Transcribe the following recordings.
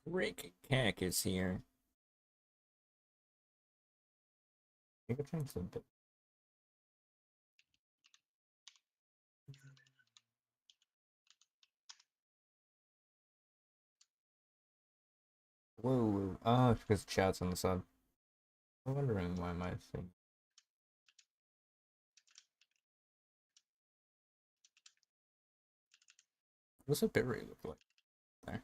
Rick Cack is here. Make a change a bit. Whoa. Oh, it's because chat's on the side. I'm wondering why my thing. What's a bitrate look like? There.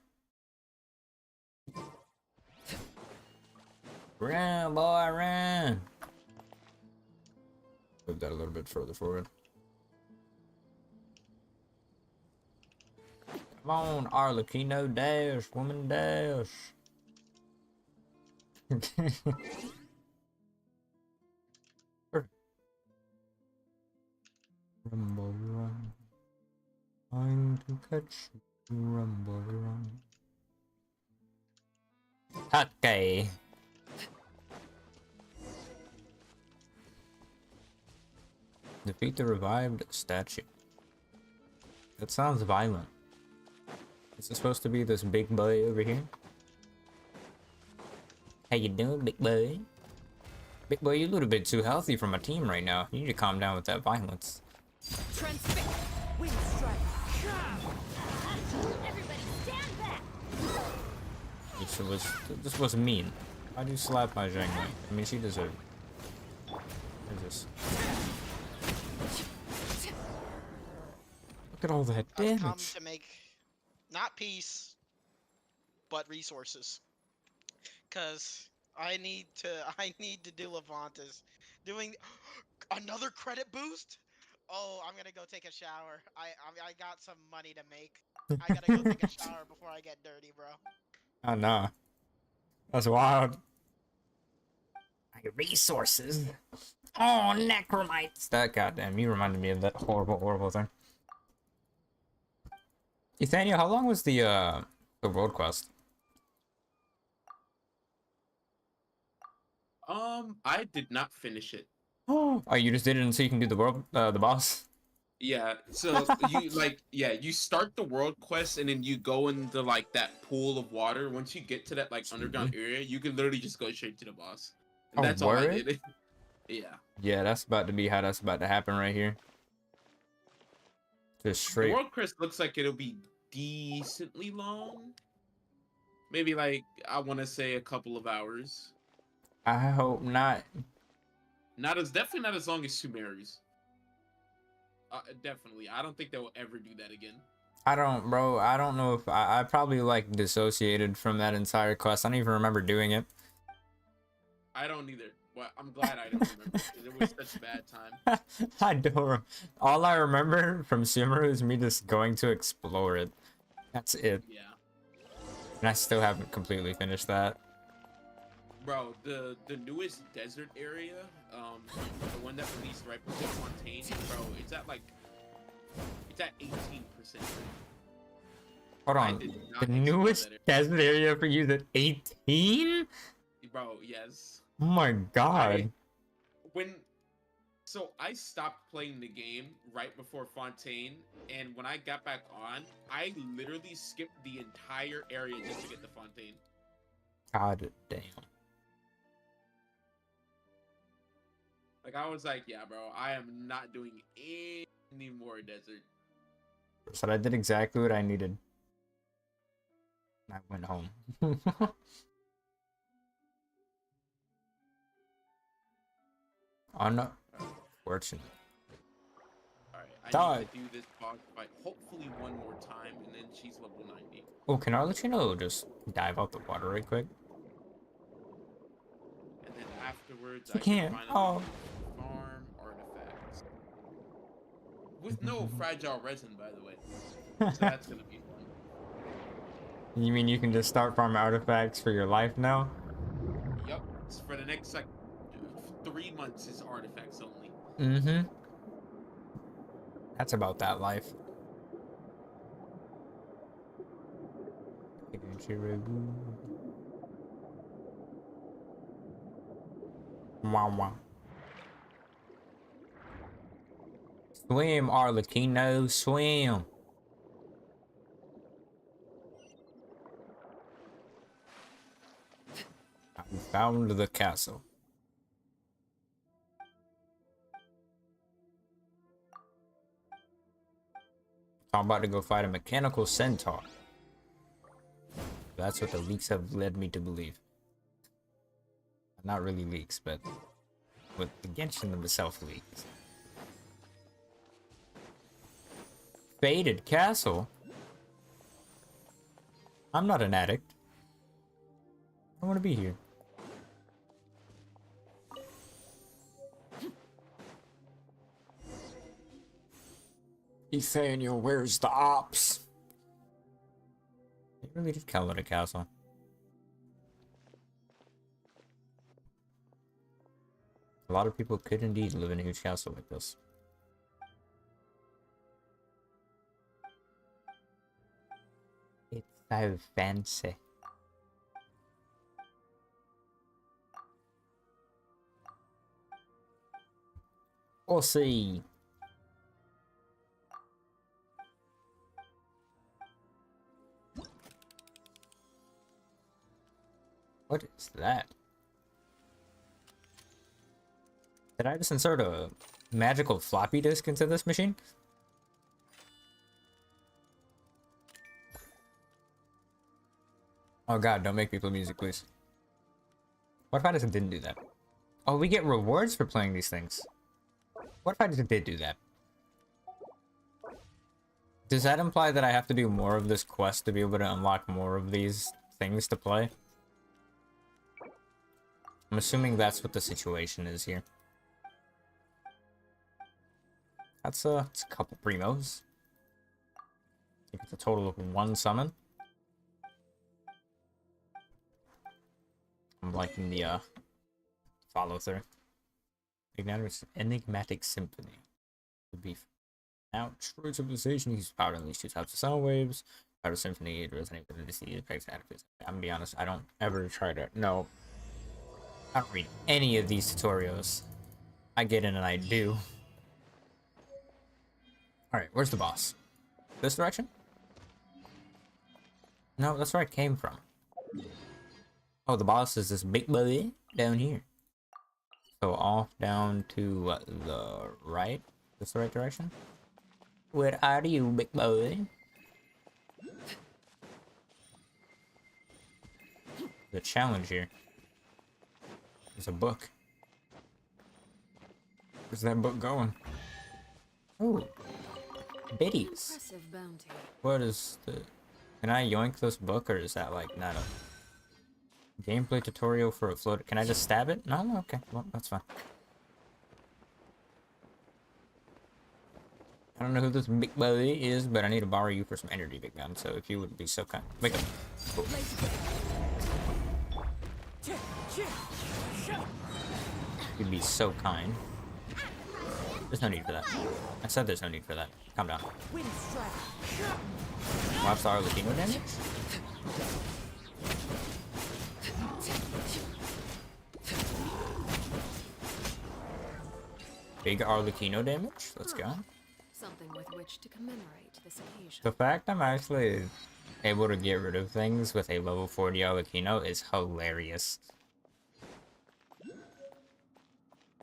Run, boy, run! Move that a little bit further forward. Come on, Arlecchino, dash, woman, dash. Rumble run, trying to catch you, rumble run. Okay. Defeat the revived statue. That sounds violent. Is it supposed to be this big boy over here? How you doing, big boy? Big boy, you're a little bit too healthy for my team right now. You need to calm down with that violence. Transfix. Wind strike. Everybody stand back. This was mean. Why'd you slap my Zhang Wei? I mean, she deserved it. What is this? Look at all that I've damage. come to make not peace, but resources. Cause I need to do Levantis. Doing another credit boost? Oh, I'm gonna go take a shower. I got some money to make. I gotta go take a shower before I get dirty, bro. Oh no. That's wild. My resources. Oh, necromites. That goddamn, you reminded me of that horrible, horrible thing. Nathaniel, how long was the world quest? I did not finish it. Oh, you just did it until you can do the world, the boss. Yeah, so you start the world quest and then you go into like that pool of water. Once you get to that like underground area, you can literally just go straight to the boss. And Oh, that's all I word? did. Yeah. Yeah, that's about to be how that's about to happen right here. Just straight. The world quest looks like it'll be decently long. Maybe like I want to say a couple of hours. I hope not. Definitely not as long as Sumeri's. Definitely. I don't think they'll ever do that again. I don't, bro. I don't know if I probably like dissociated from that entire quest. I don't even remember doing it. I don't either. But I'm glad I don't remember. It was such a bad time. I don't. All I remember from Sumeru is me just going to explore it. That's it. Yeah. And I still haven't completely finished that. Bro, the newest desert area, the one that released right before Fontaine, bro, it's at 18%. Hold on. The newest desert area for you is at 18? Bro, yes. Oh my god. So I stopped playing the game right before Fontaine, and when I got back on, I literally skipped the entire area just to get the Fontaine. God damn. Like, I was like, yeah, bro, I am not doing any more desert. So I did exactly what I needed. I went home. Unfortunate. Alright, I need to do this boss fight hopefully one more time, and then she's level 90. Oh, can Arlecchino just dive out the water right quick? And then afterwards, He I can't. can finally farm artifacts. With no fragile resin, by the way. So that's gonna be fun. You mean you can just start farming artifacts for your life now? Yup. So for the next, 3 months is artifacts only. Mm-hmm. That's about that life. Wow, wow. Swim, Arlecchino, swim. We found the castle. I'm about to go fight a mechanical centaur. That's what the leaks have led me to believe. Not really leaks, but with the Genshin themselves leaks. Faded castle? I'm not an addict. I want to be here. Nathaniel, where's the Opps? They really did call it a castle. A lot of people could indeed live in a huge castle like this. It's so fancy. We'll see. What is that? Did I just insert a magical floppy disk into this machine? Oh god, don't make me play music, please. What if I just didn't do that? Oh, we get rewards for playing these things. What if I just did do that? Does that imply that I have to do more of this quest to be able to unlock more of these things to play? I'm assuming that's what the situation is here. That's it's a couple primos. I think it's a total of 1 summon. I'm liking the follow through. Enigmatic Symphony. The beef. Now, true civilization uses power to unleash 2 types of sound waves. Power Symphony, resonating with the sea effects. I'm gonna be honest, I don't ever try to. No. I don't read any of these tutorials. I get in and I do. Alright, where's the boss? This direction? No, that's where I came from. Oh, the boss is this big boy down here. So off down to the right? This the right direction? Where are you, big boy? The challenge here. There's a book. Where's that book going? Oh, biddies. What is the... Can I yoink this book, or is that like not a gameplay tutorial for a float? Can I just stab it? No? Okay, well, that's fine. I don't know who this big boy is, but I need to borrow you for some energy, big gun. So if you would be so kind. Wake up. Cool. You'd be so kind. There's no need for that. I said there's no need for that. Calm down. Watch the Arlecchino damage? Big Arlecchino damage? Let's go. Something with which to commemorate this occasion. The fact I'm actually able to get rid of things with a level 40 Arlecchino is hilarious.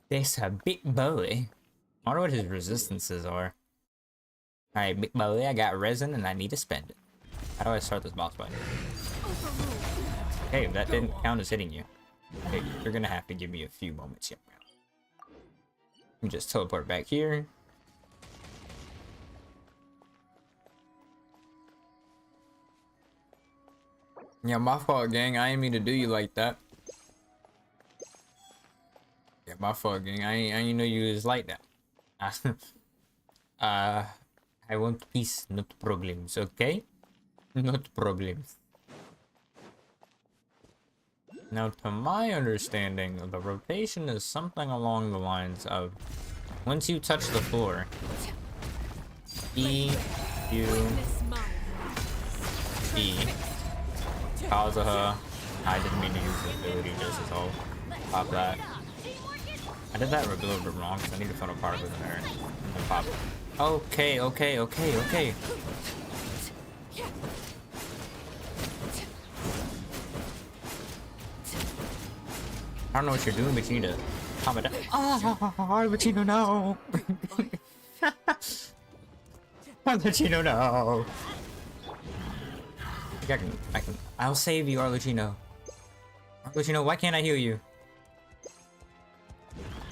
There's a big boy. I wonder what his resistances are. Alright, big boy, I got resin and I need to spend it. How do I start this boss fight? Hey, that didn't count as hitting you. Okay, you're gonna have to give me a few moments here. Let me just teleport back here. Yeah, my fault, gang. I ain't mean to do you like that. Yeah, my fault, gang. I ain't know you was like that. I want peace, not problems, okay? Not problems. Now, to my understanding, the rotation is something along the lines of once you touch the floor, E, U, E, Kazuha. I didn't mean to use the ability just as all. Pop that. I did that a little bit wrong because I need to find a particle in there and pop it. Okay. I don't know what you're doing, but you need to calm it down. Oh, Arlecchino, no! Arlecchino, no! I'll save you, Arlecchino. Arlecchino, why can't I heal you?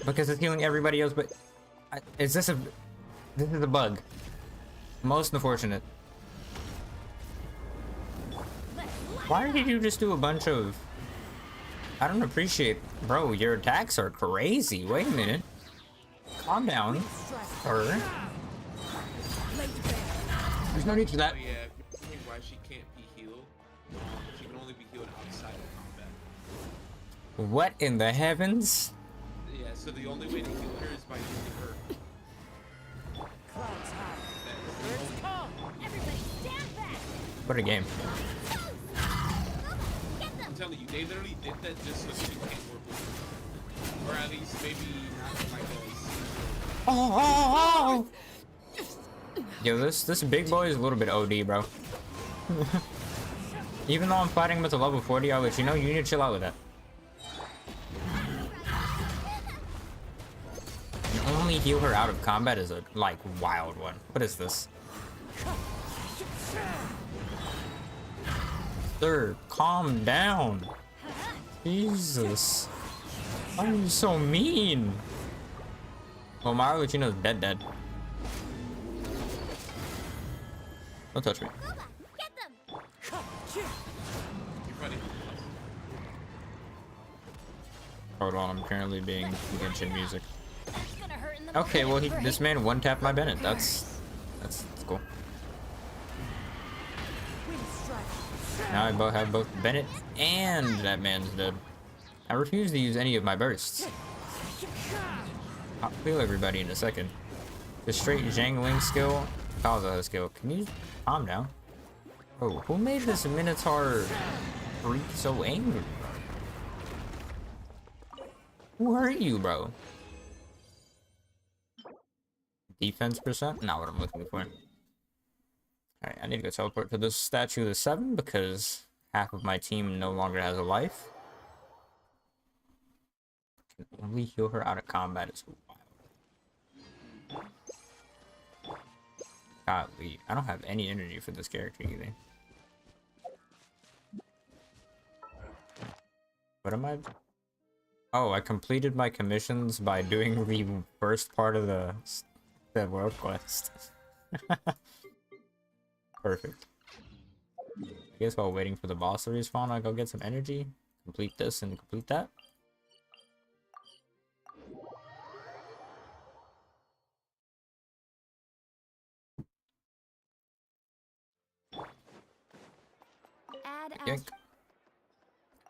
Because it's healing everybody else, but... This is a bug. Most unfortunate. Why did you just do a bunch of... I don't appreciate... Bro, your attacks are crazy. Wait a minute. Calm down. Her. There's no need for that. Oh, yeah, why she can't be healed. She can only be healed outside of combat. What in the heavens? Yeah, so the only way to heal her is by using her. What a game. I'm telling you, they literally did that just so she can't work with her. Or at least maybe not like a... Oh! Yo, this big boy is a little bit OD, bro. Even though I'm fighting with a level 40, I'll let you know, you need to chill out with that. And only heal her out of combat is a, like, wild one. What is this? Sir, calm down. Jesus. Why are you so mean? Well, my Arlecchino's dead. Don't touch me. Hold on, I'm currently being Genshin music. Okay, well, this man one-tapped my Bennett. That's cool. Now I have both Bennett and that man's dead. I refuse to use any of my bursts. I'll heal everybody in a second. The straight jangling skill, Kaza skill. Can you calm down? Oh, who made this Minotaur freak so angry? Who hurt you, bro? Defense percent? Not what I'm looking for. Alright, I need to go teleport to this statue of the 7 because half of my team no longer has a life. Can only heal her out of combat is wild. Golly, I don't have any energy for this character either. What am I? Oh, I completed my commissions by doing the first part of the world quest. Perfect. I guess while waiting for the boss to respawn, I'll go get some energy, complete this, and complete that. Yank.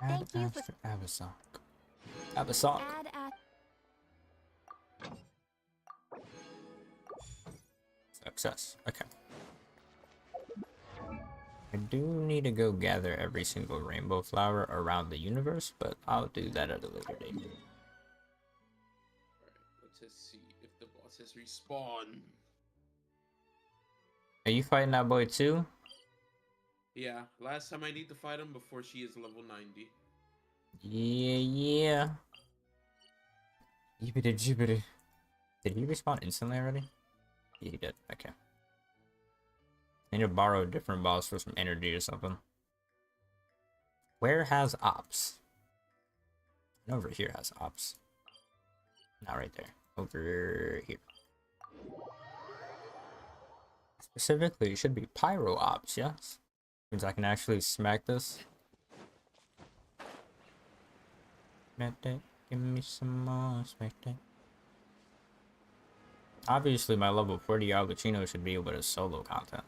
Add after Abasok. Success. Okay. I do need to go gather every single rainbow flower around the universe, but I'll do that at a later date. Alright, let's just see if the bosses respawn. Are you fighting that boy too? Yeah, last time I need to fight him before she is level 90. Yeah. Yibbity jibbity. Did he respawn instantly already? Yeah, he did. Okay. I need to borrow a different boss for some energy or something. Where has Opps? Over here has Opps. Not right there. Over here. Specifically, it should be Pyro Opps, yes? Means I can actually smack this. Smack that. Give me some more. Smack that. Obviously, my level 40 Arlecchino should be able to solo content.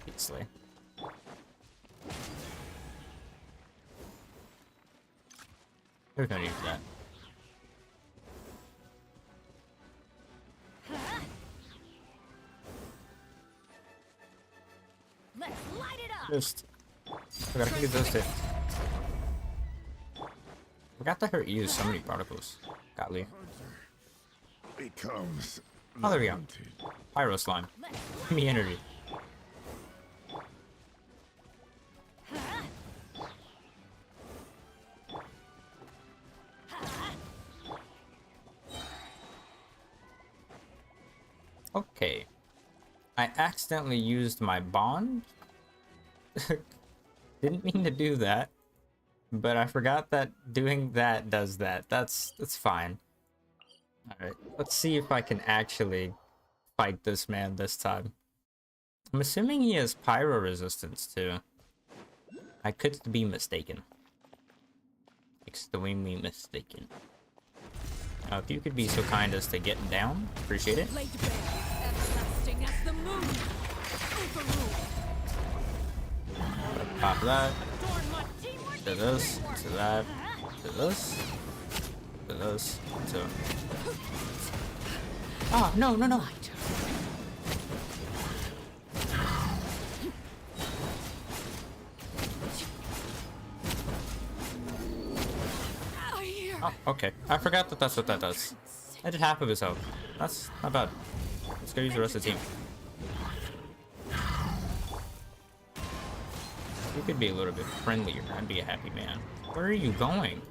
Obviously. There's no need for that. Let's light it up. Just. I gotta get those two. Forgot to hurt you so many particles. Golly. Becomes Oh, there we go. Pyro slime. Give me energy. Okay. I accidentally used my bond. Didn't mean to do that. But I forgot that doing that does that. That's fine. Alright, let's see if I can actually fight this man this time. I'm assuming he has pyro resistance too. I could be mistaken. Extremely mistaken. Now, if you could be so kind as to get down, appreciate it. Laid bare, everlasting as the moon. Overruled. Pop that. Adorn my teamwork To is this. teamwork. To that. To this. To this. To. Ah, no, no, no. Oh, okay. I forgot that that's what that does. I did half of his health. That's not bad. Let's go use the rest of the team. You could be a little bit friendlier. I'd be a happy man. Where are you going?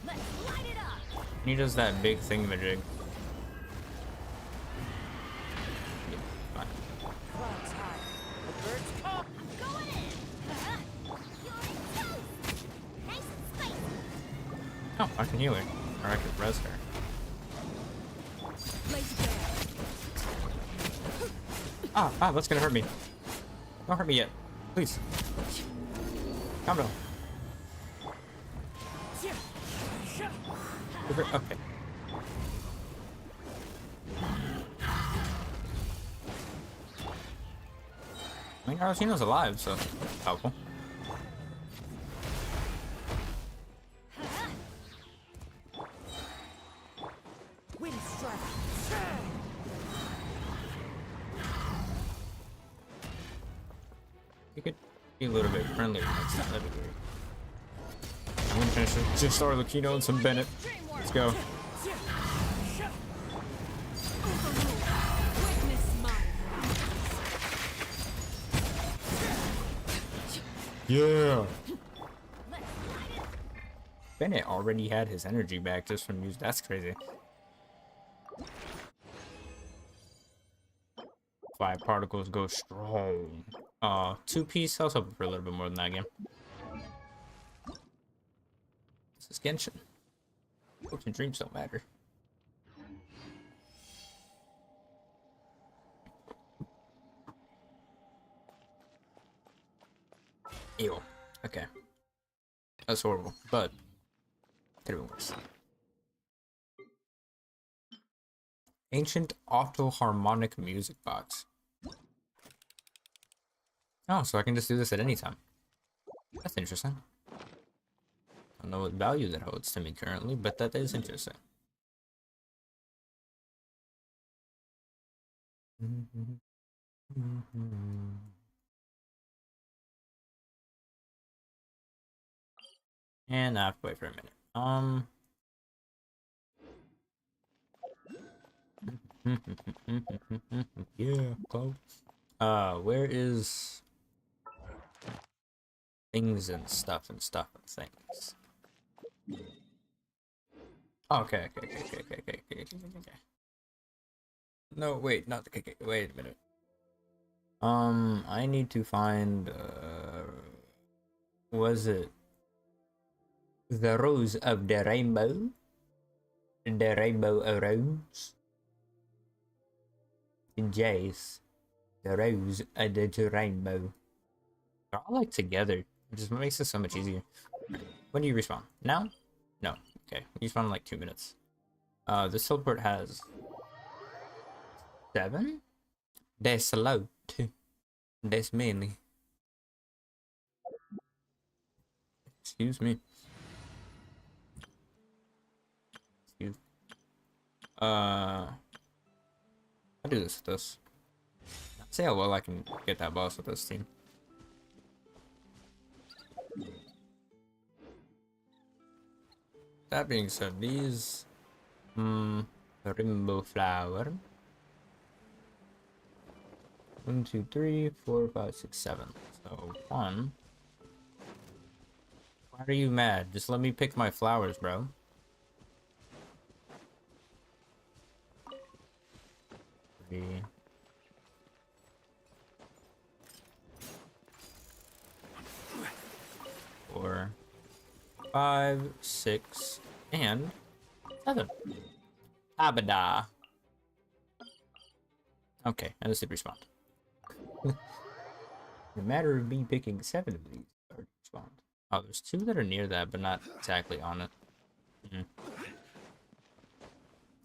Let's light it up. He does that big thingamajig. Fine. Clouds high. The birds come. I'm going in. You're toast. Nice and spicy. Oh, I can heal her. Or I could res her. Laid bare. Ah, that's gonna hurt me. Don't hurt me yet. Please. Calm down. Okay. I mean, Arlecchino's alive, so helpful. Wind strike. You could be a little bit friendlier next time. That'd be great. I'm gonna finish it. Just Arlecchino and some Bennett. Let's go. Witness my Yeah. Bennett already had his energy back just from use. That's crazy. 5 particles go strong. 2-piece. I was hoping for a little bit more than that game. This is Genshin. Hopes and dreams don't matter. Ew. Okay. That's horrible, but could have been worse. Ancient auto-harmonic music box. Oh, so I can just do this at any time. That's interesting. I don't know what value that holds to me currently, but that is interesting. And I have to wait for a minute. Yeah, close. Where is things and stuff and things? Okay. No, wait, not the KK. Wait a minute. I need to find, was it the rose of the rainbow? The rainbow arose? Jace, the rose of the rainbow. They're all like together. It just makes it so much easier. When do you respawn? Now? No. Okay. You spawn in like 2 minutes. This teleport has 7? That's a lot. That's many. Excuse me. I'll do this with this. See how well I can get that boss with this team. That being said, these rainbow flower. 1, 2, 3, 4, 5, 6, 7. So 1. Why are you mad? Just let me pick my flowers, bro. 3, 4, 5, 6, and 7. Abada. Okay, and this did respawn. No matter of me picking 7 of these already spawned. Oh, there's 2 that are near that, but not exactly on it.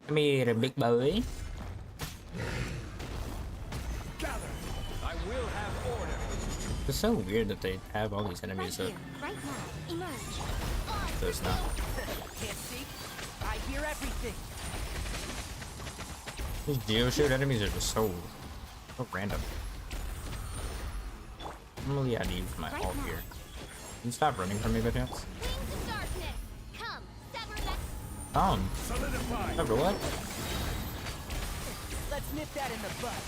Come here, big boy. I will have order. It's so weird that they have all these enemies Right up. here, right now. Emerge. There's not. Can't see. I hear everything. These geoshoot enemies are just so random. Normally I'd use my ult here. Can you stop running from me by chance? Wings of darkness. Come, sever that. Solidify. Never what? Let's nip that in the bud.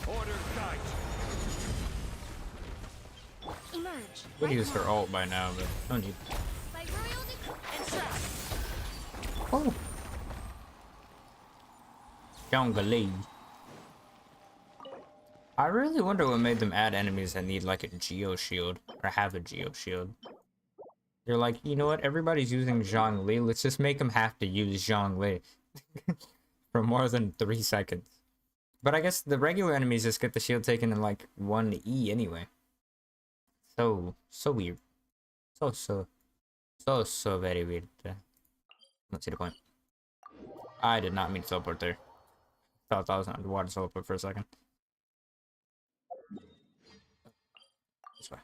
Order guide. Emerge. Could Right use her now. ult by now, but no need. By royal decree. Entrap. Oh! Jonglei. I really wonder what made them add enemies that need like a geo shield or have a geo shield. They're like, you know what? Everybody's using Zhongli. Let's just make them have to use Zhongli for more than 3 seconds. But I guess the regular enemies just get the shield taken in like 1E anyway. So weird. So very weird. Let's see the point. I did not mean to teleport there. Thought I was underwater teleport for a second. This way.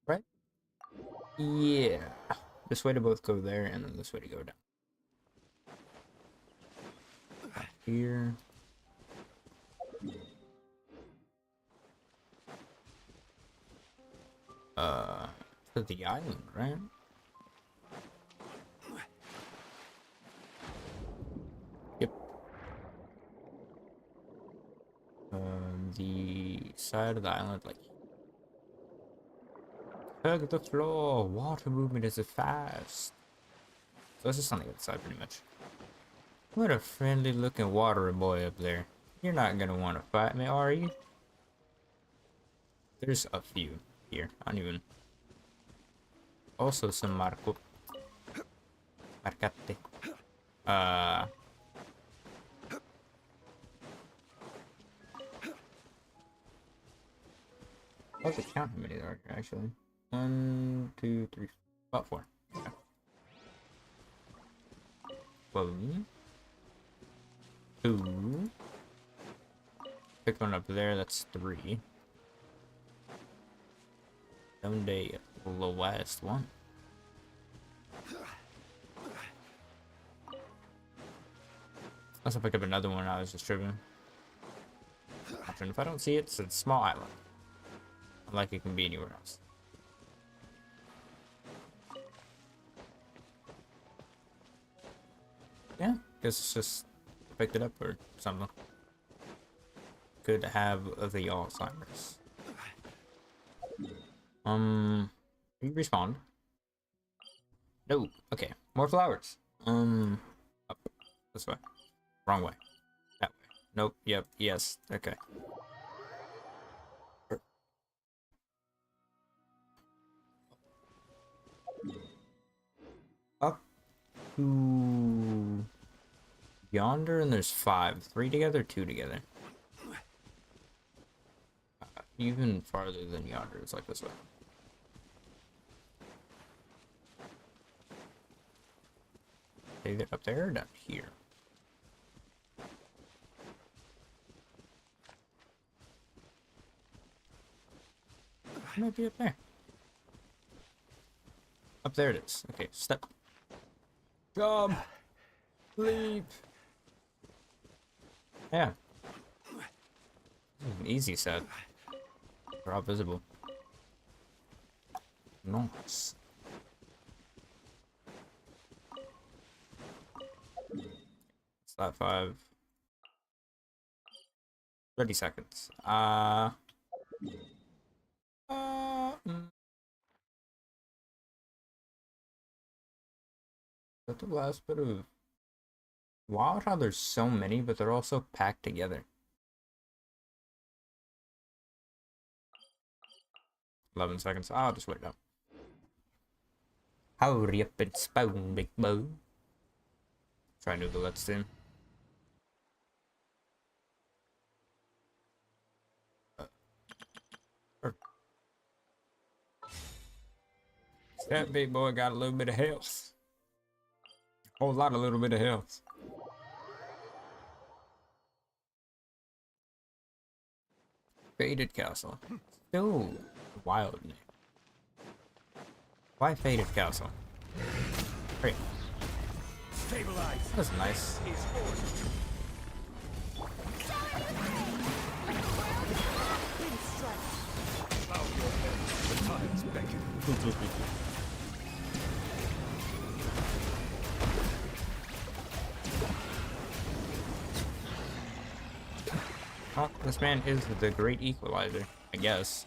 Right? Yeah. This way to both go there, and then this way to go down. Back here. To the island, right? Yep. The side of the island, like, hug the floor. Water movement is fast. So it's just on the other side, pretty much. What a friendly looking water boy up there. You're not gonna want to fight me, are you? There's a few here. I don't even. Also some Marcate. I have to count how many there are here, actually. 1, 2, 3, about 4. Okay. 1, 2. Pick one up there, that's 3. Someday, the last one. Unless I pick up another one, I was just tripping. Option. If I don't see it, it's a small island. Like it can be anywhere else. Yeah, guess it's just picked it up or something. Could have the Alzheimer's. You respawned? No. Okay. More flowers. Up. This way. Wrong way. That way. Nope. Yep. Yes. Okay. Up to yonder, and there's 5. 3 together, 2 together. Even farther than yonder, it's like this way. Either up there or down here. It might be up there. Up there it is. Okay, step. Jump. Leap. Yeah. An easy set. They're all visible. Nice. Slap 5. 30 seconds. Is that the last bit of Wild how there's so many, but they're also packed together. 11 seconds. I'll just wait it up. Hurry up and spawn, big boy. Try to do the let's do. That big boy got a little bit of health. A whole lot of little bit of health. Faded Castle. Still wild name. Why Faded Castle? Great. Stabilize. That's nice. Is ordered. Bow your head. The tides beckon. Oh, this man is the great equalizer, I guess.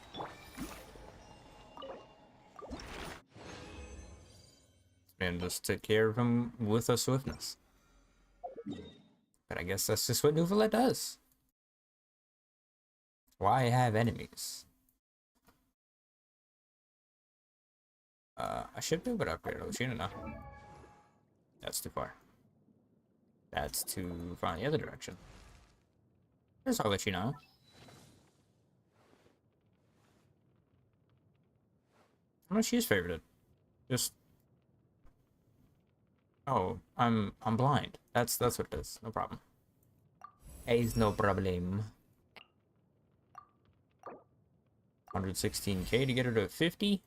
And just took care of him with a swiftness. But I guess that's just what Nuvolet does. Why have enemies? I should be able to upgrade Arlecchino now. That's too far. That's too far in the other direction. There's Arlecchino. How much is favorited? Just oh, I'm blind. That's what it is. No problem. Is no problem. 116k to get her to 50.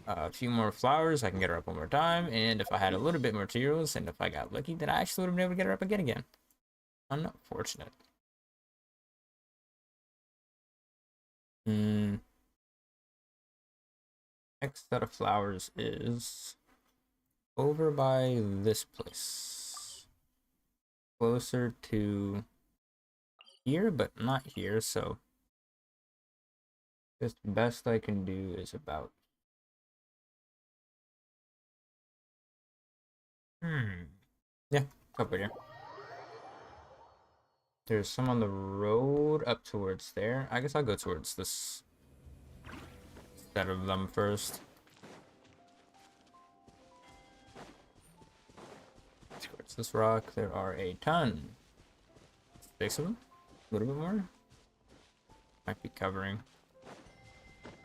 A few more flowers, I can get her up one more time. And if I had a little bit more materials, and if I got lucky, then I actually would have been able to get her up again. Unfortunate. Next set of flowers is over by this place. Closer to here, but not here, so just the best I can do is about yeah, up here. There's some on the road up towards there. I guess I'll go towards this set of them first. Towards this rock, there are a ton. 6 of them? A little bit more? Might be covering.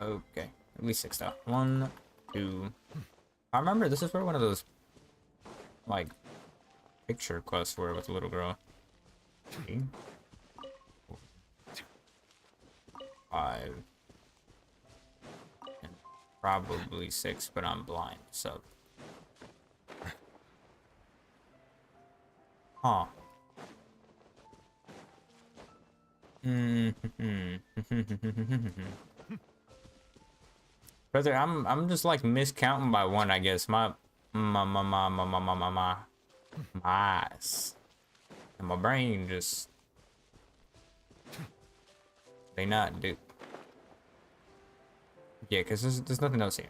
Okay, at least 6 though. 1, 2. I remember this is where one of those, like, picture quests were with the little girl. 3, 4, 5, and probably 6, but I'm blind, so. Huh. Brother, I'm just like miscounting by 1, I guess. My eyes and my brain just they not do. Yeah, cause there's nothing else here.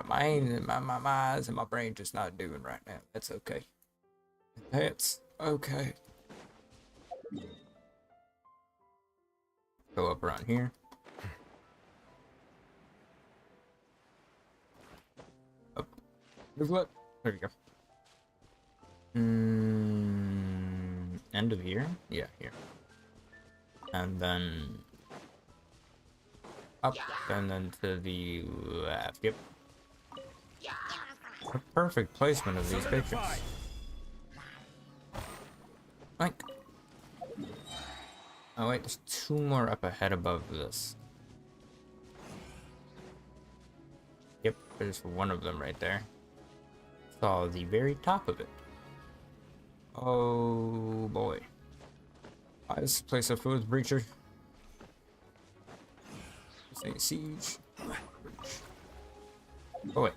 My eyes and my brain just not doing right now. That's okay. That's okay. Go up around here. Up. There you go. End of here? Yeah, here. And then up, and then to the left. Yep. A perfect placement of these pictures. Like. Oh wait, there's 2 more up ahead above this. Yep, there's one of them right there. Saw the very top of it. Oh boy. Why is this place so full of breacher? This ain't siege. Oh wait.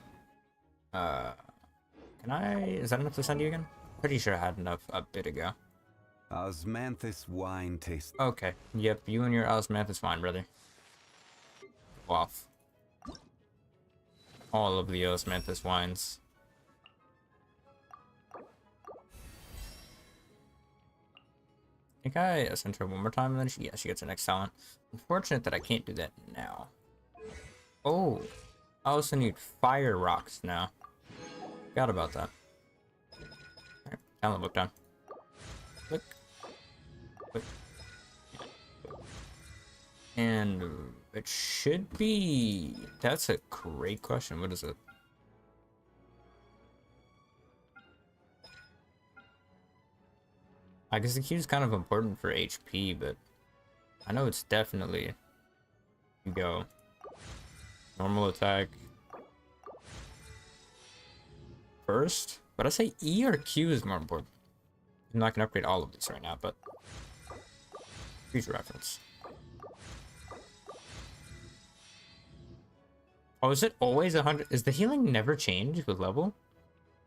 Can I? Is that enough to send you again? Pretty sure I had enough a bit ago. Osmanthus wine tastes. Okay. Yep, you and your osmanthus wine, brother. Off. All of the osmanthus wines. think I sent her one more time and then she gets her next talent. Unfortunate that I can't do that now. Oh, I also need fire rocks now. Forgot about that. Alright, talent book down. Click. Click. And it should be... That's a great question. What is it? I guess the Q is kind of important for HP, but I know it's definitely... You go. Normal attack. First? But I say E or Q is more important. I'm not gonna upgrade all of these right now, but... Future reference. Oh, is it always 100? Is the healing never changed with level?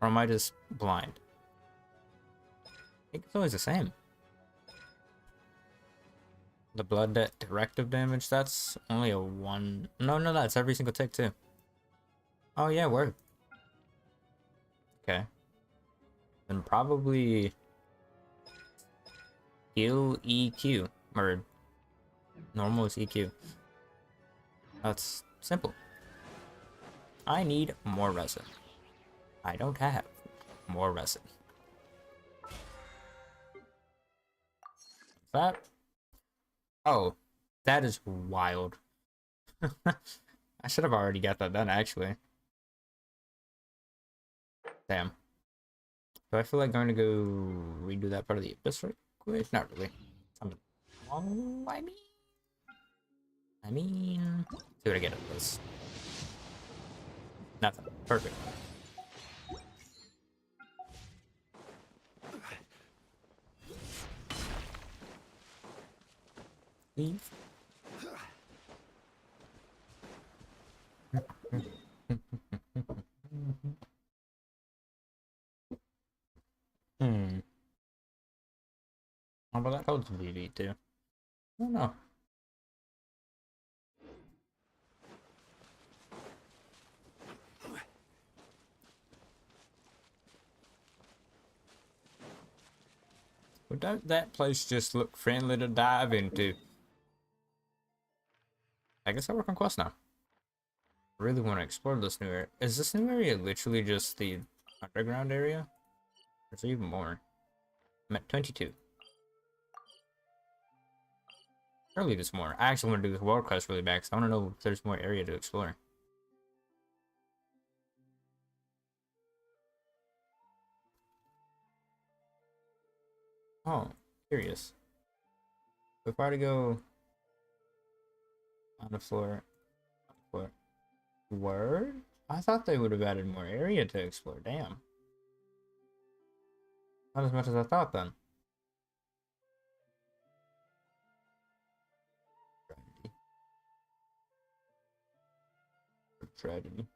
Or am I just blind? I think it's always the same. The blood directive damage, that's only a 1. No, that's every single tick too. Oh yeah, word. Okay. Then probably heal EQ. Or normal is EQ. That's simple. I need more resin. I don't have more resin. That? Oh, that is wild. I should have already got that done, actually. Damn. Do I feel like going to go redo that part of the abyss right quick? Not really. Oh, I mean... See what I get out of this. Nothing. Perfect. Leave. Oh, but that holds VV too. I don't know. But don't that place just look friendly to dive into? I guess I work on quest now. I really want to explore this new area. Is this new area literally just the underground area? Or is there even more? I'm at 22. Surely there's more. I actually want to do this world quest really bad because I want to know if there's more area to explore. Oh, curious. If I were to go on the floor, word? I thought they would have added more area to explore. Damn. Not as much as I thought then. Tragedy.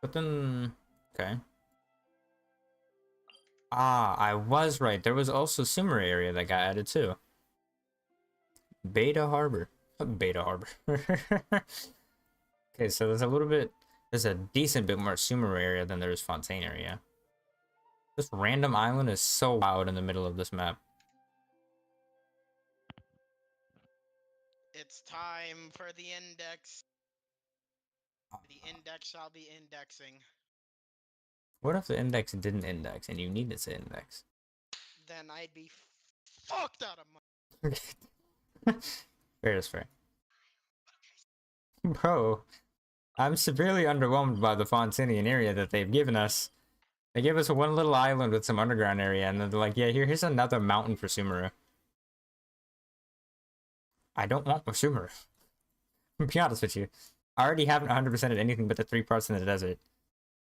But then, okay. Ah, I was right. There was also Sumer area that got added too. Beta Harbor. Beta Harbor. Okay, so there's a decent bit more Sumer area than there is Fontaine area. This random island is so wild in the middle of this map. It's time for the index. The index shall be indexing. What if the index didn't index and you needed to index? Then I'd be fucked out of money. Fair is fair. Bro, I'm severely underwhelmed by the Fontanian area that they've given us. They gave us one little island with some underground area, and then they're like, yeah, here's another mountain for Sumeru. I don't want more Sumeru. To be honest with you. I already haven't 100%ed anything but the 3 parts in the desert.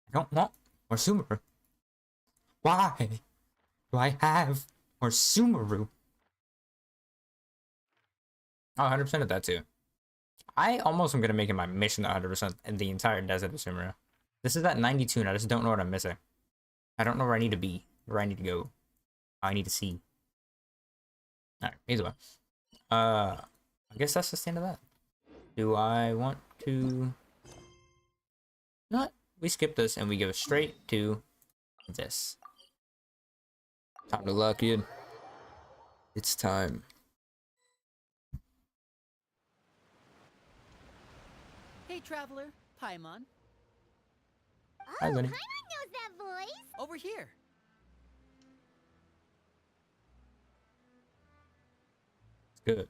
I don't want more Sumeru. Why do I have more Sumeru? Oh, 100% of that too. I almost am going to make it my mission 100% in the entire desert of Sumeru. This is at 92 and I just don't know what I'm missing. I don't know where I need to be, where I need to go, I need to see. Alright, either way. I guess that's just the end of that. Do I want to... No, we skip this and we go straight to this. Time to luck, kid. It's time. Hey, traveler, Paimon, Oh, Hi, Lenny. Paimon knows that voice. over here. It's good.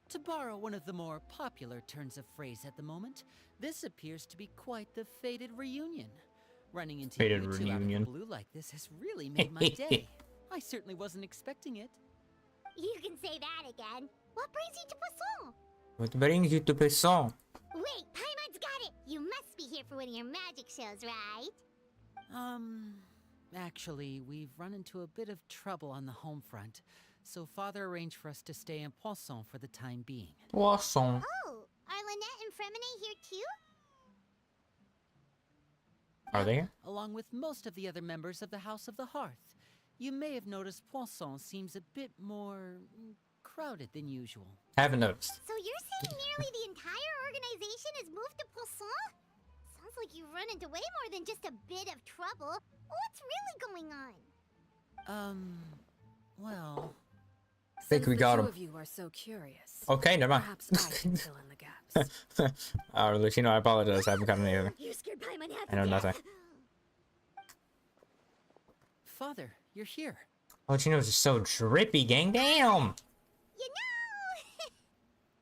To borrow one of the more popular turns of phrase at the moment, this appears to be quite the fated reunion. Running into Fated you two out of reunion. the blue like this has really made my day. I certainly wasn't expecting it. You can say that again. What brings you to Poisson? What brings you to Pesson? Wait, Paimon's got it. You must be here for one of your magic shows, right? Actually, we've run into a bit of trouble on the home front, so Father arranged for us to stay in Poisson for the time being. Poisson. Oh, are Lynette and Fremine here too? Are they here? Along with most of the other members of the House of the Hearth. You may have noticed Poisson seems a bit more crowded than usual. Haven't noticed. So you're saying nearly the entire organization has moved to Poisson? Sounds like you've run into way more than just a bit of trouble. What's really going on? Well, Think we got the him. two of you are so curious. Okay, never mind. Perhaps I can fill in the gaps. Arlecchino, I apologize. I haven't gotten anything. You scared Paimon half I know to death. nothing. Father, you're here. Arlecchino's just so drippy, gang. Damn! You know,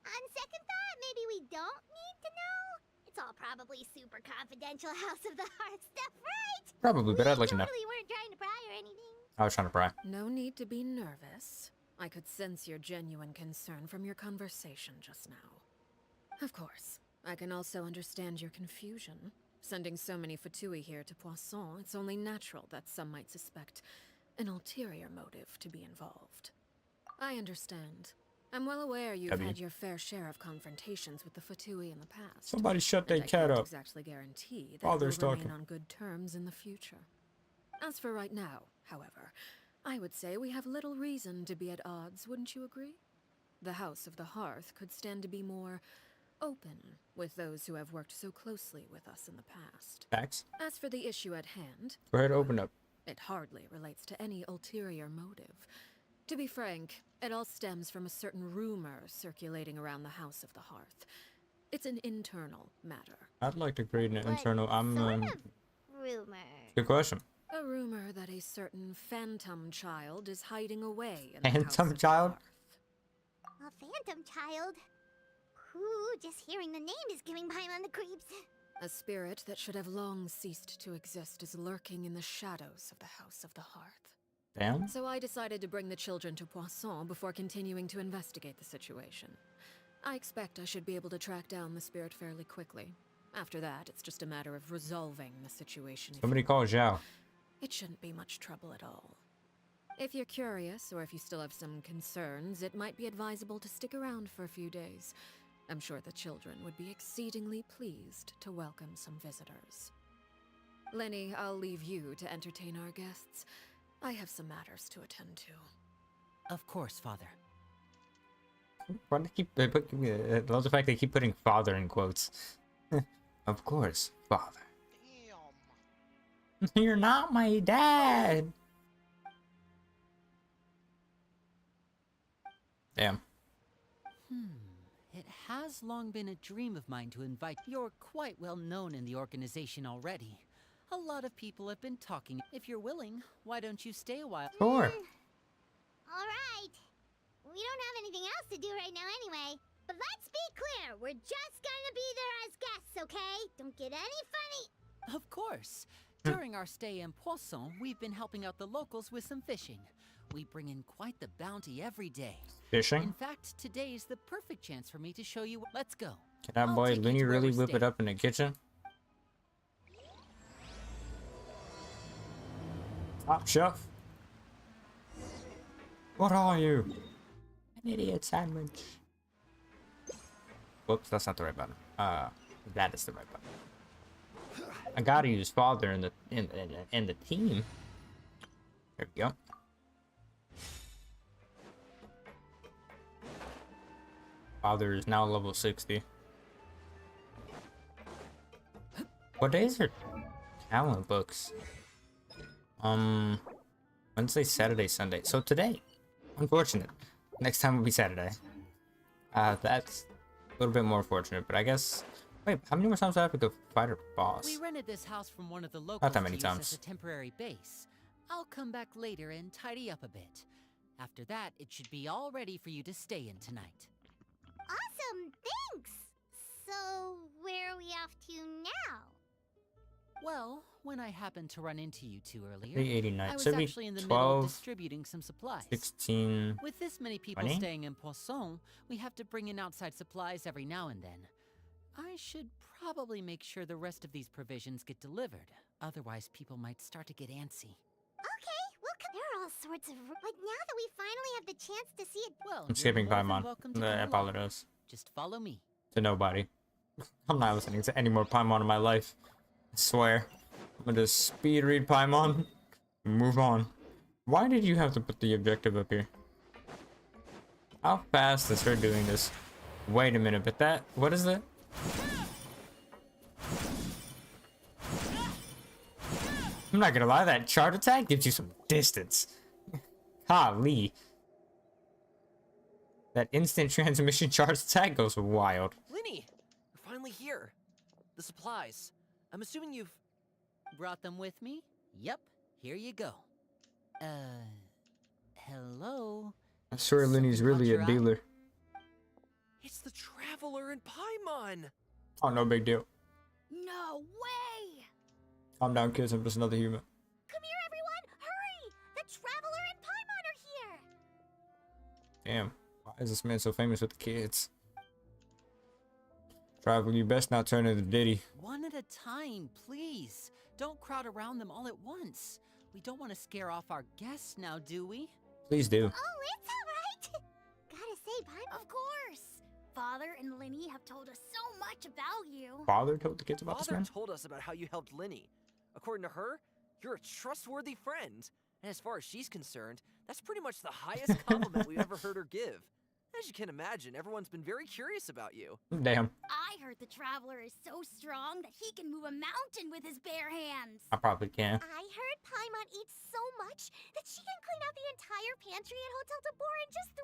on second thought, maybe we don't need to know. It's all probably super confidential House of the Heart stuff, right? Probably, but I'd like to know. Totally weren't trying to pry or anything. I was trying to pry. No need to be nervous. I could sense your genuine concern from your conversation just now. Of course, I can also understand your confusion. Sending so many Fatui here to Poisson, it's only natural that some might suspect an ulterior motive to be involved. I understand. I'm well aware you've W. had your fair share of confrontations with the Fatui in the past. Somebody shut and that I cat can't up. exactly guarantee that Father's we'll remain talking. on good terms in the future. As for right now, however, I would say we have little reason to be at odds, wouldn't you agree? The House of the Hearth could stand to be more open with those who have worked so closely with us in the past. Facts. As for the issue at hand, Go ahead, open up. it hardly relates to any ulterior motive. To be frank, it all stems from a certain rumor circulating around the House of the Hearth. It's an internal matter. I'd like to create an What internal. sort of rumor? Good question. A rumor that a certain phantom child is hiding away in the House Phantom of the child? Hearth. A phantom child? Ooh, just hearing the name is giving Paimon the creeps. A spirit that should have long ceased to exist is lurking in the shadows of the House of the Hearth. Damn. So I decided to bring the children to Poisson before continuing to investigate the situation. I expect I should be able to track down the spirit fairly quickly. After that, it's just a matter of resolving the situation. Somebody call Zhao. It shouldn't be much trouble at all. If you're curious, or if you still have some concerns, it might be advisable to stick around for a few days. I'm sure the children would be exceedingly pleased to welcome some visitors. Lenny, I'll leave you to entertain our guests. I have some matters to attend to. Of course, Father. Why do they keep? I love the fact they keep putting "father" in quotes. Of course, father. Damn. You're not my dad. Damn. It has long been a dream of mine to invite. You're quite well known in the organization already. A lot of people have been talking. If you're willing, why don't you stay a while? Sure. All right. We don't have anything else to do right now anyway. But let's be clear, we're just gonna be there as guests, okay? Don't get any funny. Of course. During our stay in Poisson, we've been helping out the locals with some fishing. We bring in quite the bounty every day. In Fishing. fact, today is the perfect chance for me to show you. Let's go. Can that I'll boy take you Looney to where really we're whip it staying. up in the kitchen? Top chef. What are you? An idiot sandwich. Whoops, that's not the right button. That is the right button. I gotta use father in the team. There we go. Father is now level 60. What days are talent books? Wednesday, Saturday, Sunday. So today, unfortunate. Next time will be Saturday. That's a little bit more fortunate, but I guess. Wait, how many more times do I have to go fight a boss? We rented this house from one of the locals that many to use times. as a temporary base. I'll come back later and tidy up a bit. After that, it should be all ready for you to stay in tonight. Awesome, thanks! So, where are we off to now? Well, when I happened to run into you two earlier, 389. I was Should be actually in the middle 12, of distributing some supplies. 16. With this many people 20? staying in Poisson, we have to bring in outside supplies every now and then. I should probably make sure the rest of these provisions get delivered. Otherwise, people might start to get antsy. Okay, well, there are all sorts of... Like, now that we finally have the chance to see it... Well, I'm you're skipping more than Paimon. welcome to I come along. apologize. Just follow me. To nobody. I'm not listening to any more Paimon in my life. I swear. I'm gonna just speed read Paimon. Move on. Why did you have to put the objective up here? How fast is her doing this? Wait a minute, but that... What is that? I'm not gonna lie, that chart attack gives you some distance. Golly. That instant transmission charge attack goes wild. Linny, you're finally here. The supplies. I'm assuming you've... Brought them with me? Yep, here you go. Hello? I swear Linny's Something really caught a your eye? dealer. It's the Traveler in Paimon! Oh, no big deal. No way! Calm down, kids. I'm just another human. Come here, everyone! Hurry! The Traveler and Paimon are here! Damn. Why is this man so famous with the kids? Travel, you best not turn into Diddy. One at a time, please. Don't crowd around them all at once. We don't want to scare off our guests now, do we? Please do. Oh, it's alright! Gotta say, Paimon... Of course! Father and Linny have told us so much about you. Father told the kids about this Father man? told us about how you helped Linny. According to her, you're a trustworthy friend. And as far as she's concerned, that's pretty much the highest compliment we've ever heard her give. As you can imagine, everyone's been very curious about you. Damn. I heard the Traveler is so strong that he can move a mountain with his bare hands. I probably can. I heard Paimon eats so much that she can clean out the entire pantry at Hotel de Boer in just 3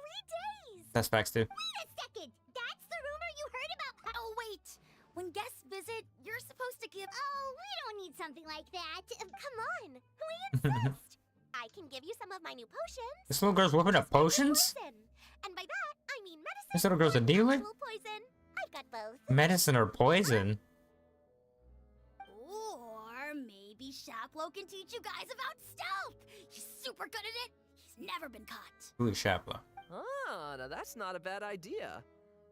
days. That's facts too. Wait a second! That's the rumor you heard about... Oh, wait! When guests visit, you're supposed to give... Oh, we don't need something like that. Come on! We insist! I can give you some of my new potions. This little girl's whipping up potions? Poison. And by that, I mean medicine. This little girl's a dealer? Actual poison. I've got both. Medicine or poison? Or maybe Shaplo can teach you guys about stealth. He's super good at it. He's never been caught. Blue Shapla. Ah, now that's not a bad idea.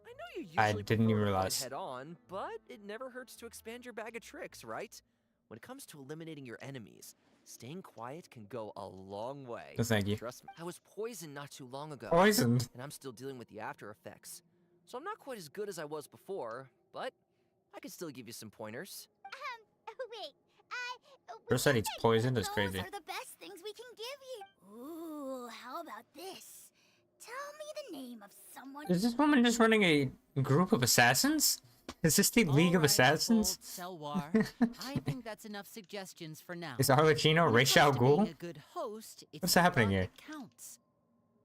I know you I usually didn't even prefer to fight realize. head on, but it never hurts to expand your bag of tricks, right? When it comes to eliminating your enemies, staying quiet can go a long way. No, thank you. Trust me. I was poisoned not too long ago. Poisoned? And I'm still dealing with the after effects. So I'm not quite as good as I was before, but I can still give you some pointers. Wait. First said he's poisoned is crazy. Those are the best things we can give you. Ooh, how about this? Tell me the name of someone... Is this woman just running a group of assassins? Is this the League of Alright, Assassins? bold Selwar. I think that's enough suggestions for now. Is Arlecchino When it Ra's comes al to being Ghul? a good host, it's What's the happening thought here? that counts.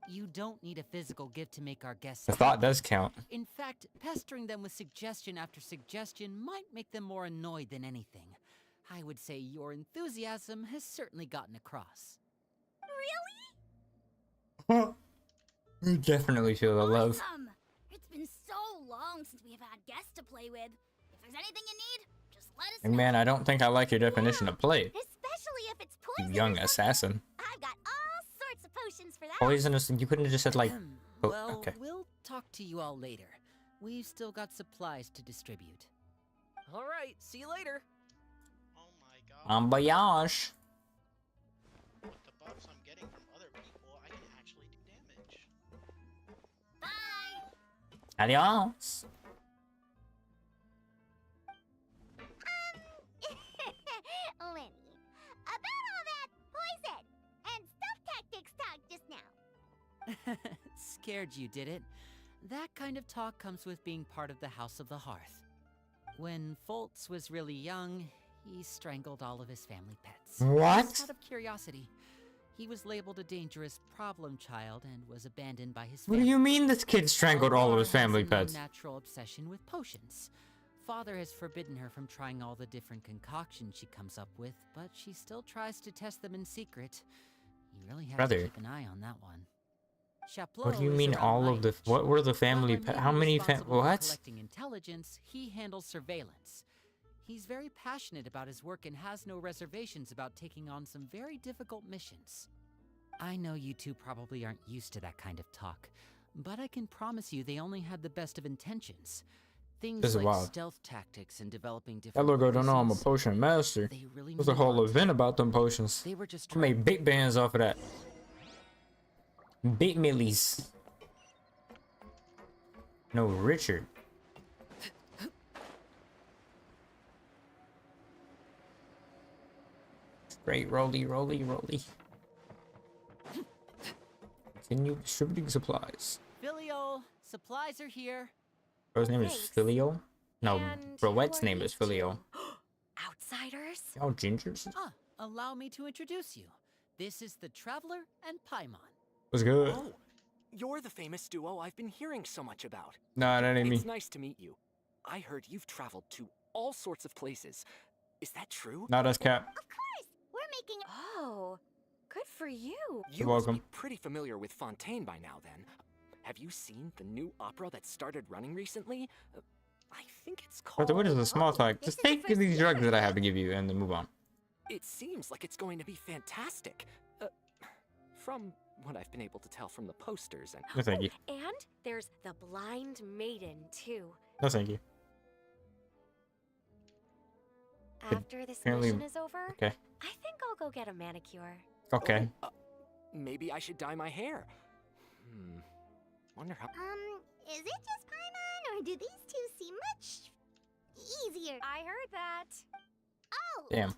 You don't need a physical gift to make our guests The thought happy. does count. In fact, pestering them with suggestion after suggestion might make them more annoyed than anything. I would say your enthusiasm has certainly gotten across. Really? You definitely feel the love. Awesome! It's been so long since we have had guests to play with. If there's anything you need, just let us Young know. man, I don't think I like your definition of play. Especially if it's You poison. young or something. assassin. I've got all sorts of potions for that. Poisonous, you couldn't have just said like... Oh, Well, okay. we'll talk to you all later. We've still got supplies to distribute. All right, see you later. Oh my god. Voyage. With the buffs I'm getting from other people, I can actually do damage. Bye! Adios. Lenny, about all that poison and stuff tactics talk just now. Scared you, did it? That kind of talk comes with being part of the House of the Hearth. When Foltz was really young, He strangled all of his family pets. What? Just out of curiosity. He was labeled a dangerous problem child and was abandoned by his What family. do you mean this kid strangled all of his family pets? Natural obsession with potions. Father has forbidden her from trying all the different concoctions she comes up with, but she still tries to test them in secret. You really have to keep an eye on that one. What do you mean all of the... What were the family pets? How many what? Collecting intelligence, he handles surveillance. He's very passionate about his work and has no reservations about taking on some very difficult missions. I know you two probably aren't used to that kind of talk, but I can promise you they only had the best of intentions. Things like stealth tactics and developing different... That logo don't know I'm a potion master. There's a whole event about them potions. They were just I made big bands off of that. Big millies. No, Richard. Great, roly, roly, roly. Continue distributing supplies. Filio, supplies are here. Bro's name is Filio? No, And Broette's who are name you is Filio. Outsiders? Y'all gingers? Allow me to introduce you. This is the Traveler and Paimon. What's good? Oh, you're the famous duo I've been hearing so much about. Nah, that ain't me. It's nice to meet you. I heard you've traveled to all sorts of places. Is that true? Not us, Cap. Of course! We're making. Oh, good for you. You You're must welcome. be pretty familiar with Fontaine by now, then. Have you seen the new opera that started running recently? I think it's called... But what is the small talk? this Just is the take first these drugs year. that I have to give you and then move on. It seems like it's going to be fantastic. From what I've been able to tell from the posters and... No, thank you. And there's the Blind Maiden, too. No, thank you. After this apparently- mission is over, Okay. I think I'll go get a manicure. Okay. Maybe I should dye my hair. Wonder how... Is it just Paimon, or do these two seem much easier? I heard that. Oh! Damn.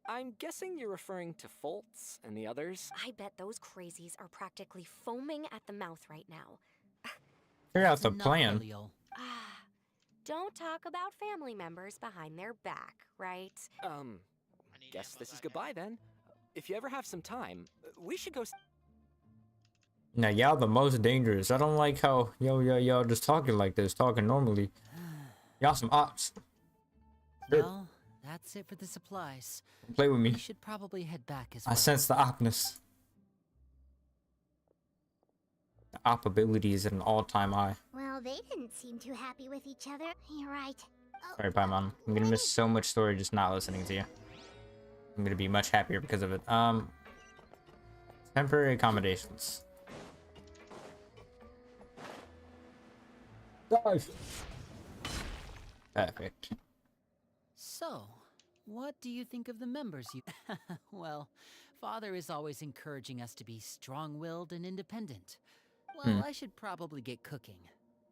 I'm guessing you're referring to Foltz and the others. I bet those crazies are practically foaming at the mouth right now. Figure out the Not plan. Filio. Don't talk about family members behind their back, right? I need Guess ammo this is back goodbye then. If you ever have some time, we should go... Now, y'all the most dangerous. I don't like how y'all just talking like this, talking normally. Y'all some ops. Good. Well, that's it for the supplies. Play with me. We should probably head back as I well. sense the opness. The op ability is at an all-time high. Well, they didn't seem too happy with each other. You're right. Oh, Sorry, Paimon. I'm gonna miss so much story just not listening to you. I'm gonna be much happier because of it. Temporary accommodations. Dive. Perfect. So, what do you think of the members you... Well, Father is always encouraging us to be strong-willed and independent. Well, I should probably get cooking.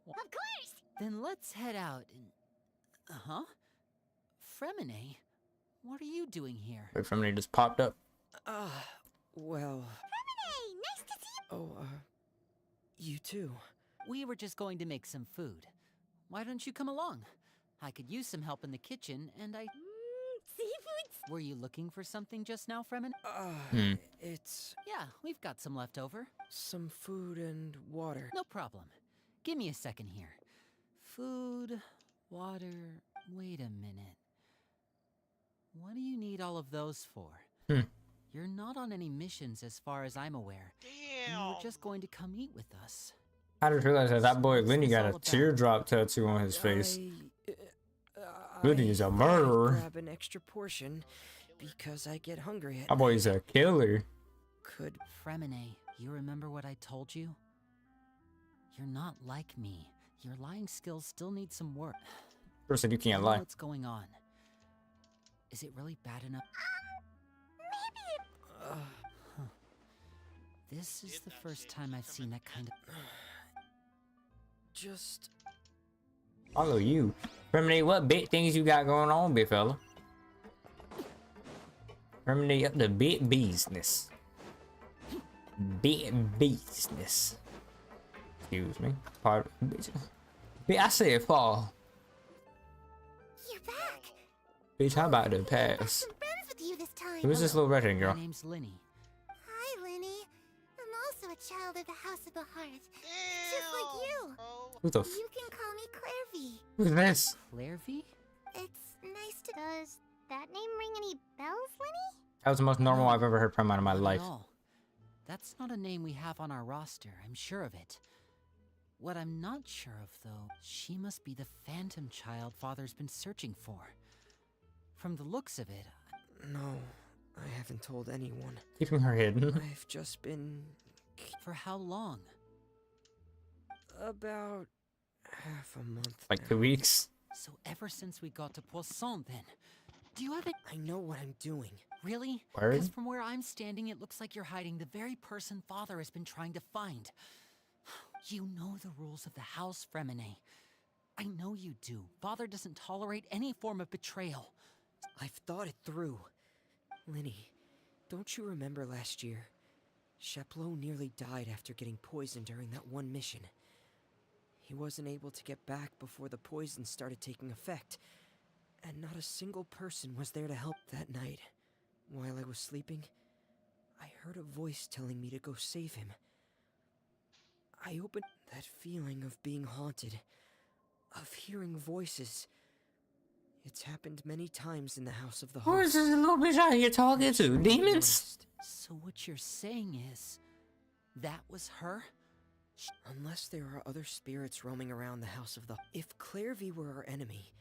Of course! Then let's head out and... Uh-huh. Fremine, what are you doing here? Wait for me just popped up. Well, Hey, nice to see you! you too. We were just going to make some food. Why don't you come along? I could use some help in the kitchen, and I... Seafood! Were you looking for something just now, Fremen? It's Yeah, we've got some left over. some food and water. No problem. Give me a second here. Food, water... Wait a minute. What do you need all of those for? You're not on any missions as far as I'm aware. And you were Damn. just going to come eat with us. I just realized that boy What's Lenny this got all a about? teardrop tattoo on his face. I Lenny is a murderer. grab an extra portion because I get hungry at That boy is a killer. Could Fremine, you remember what I told you? You're not like me. Your lying skills still need some work. First said you I can't know lie. what's going on. Is it really bad enough? This is the first time I've seen that kind of... just Follow you. Remedy, what big things you got going on, big fella? Remedy up to big business. Big business. Excuse me. Part of business. I said fall. You're back! Bitch, how about the I'm pass? friends with you this time. Who's this little Russian girl? My name's Linny. Hi, Lenny. I'm also a child of the House of the Heart. Just like you. Who the f? You can call me Clairvy. Who's this? Clairvy? It's nice to. Does that name ring any bells, Lenny? That was the most normal I've ever heard from out of my Not at life. all. That's not a name we have on our roster, I'm sure of it. What I'm not sure of, though, she must be the phantom child Father's been searching for. From the looks of it, No, I haven't told anyone. Keeping her hidden. I've just been... for how long? about half a month Like now. 2 weeks. So ever since we got to Poisson, then. Do you have it? I know what I'm doing. Really? Word? Because from where I'm standing, it looks like you're hiding the very person Father has been trying to find. You know the rules of the house, Fremine. I know you do. Father doesn't tolerate any form of betrayal. I've thought it through. Linny, don't you remember last year? Chaplot nearly died after getting poisoned during that one mission. He wasn't able to get back before the poison started taking effect, and not a single person was there to help that night. While I was sleeping, I heard a voice telling me to go save him. I opened that feeling of being haunted, of hearing voices. It's happened many times in the House of the Who Heart. is this little bitch out here talking to? Demons? So what you're saying is, that was her? Unless there are other spirits roaming around the House of the... If Clairvy were our enemy,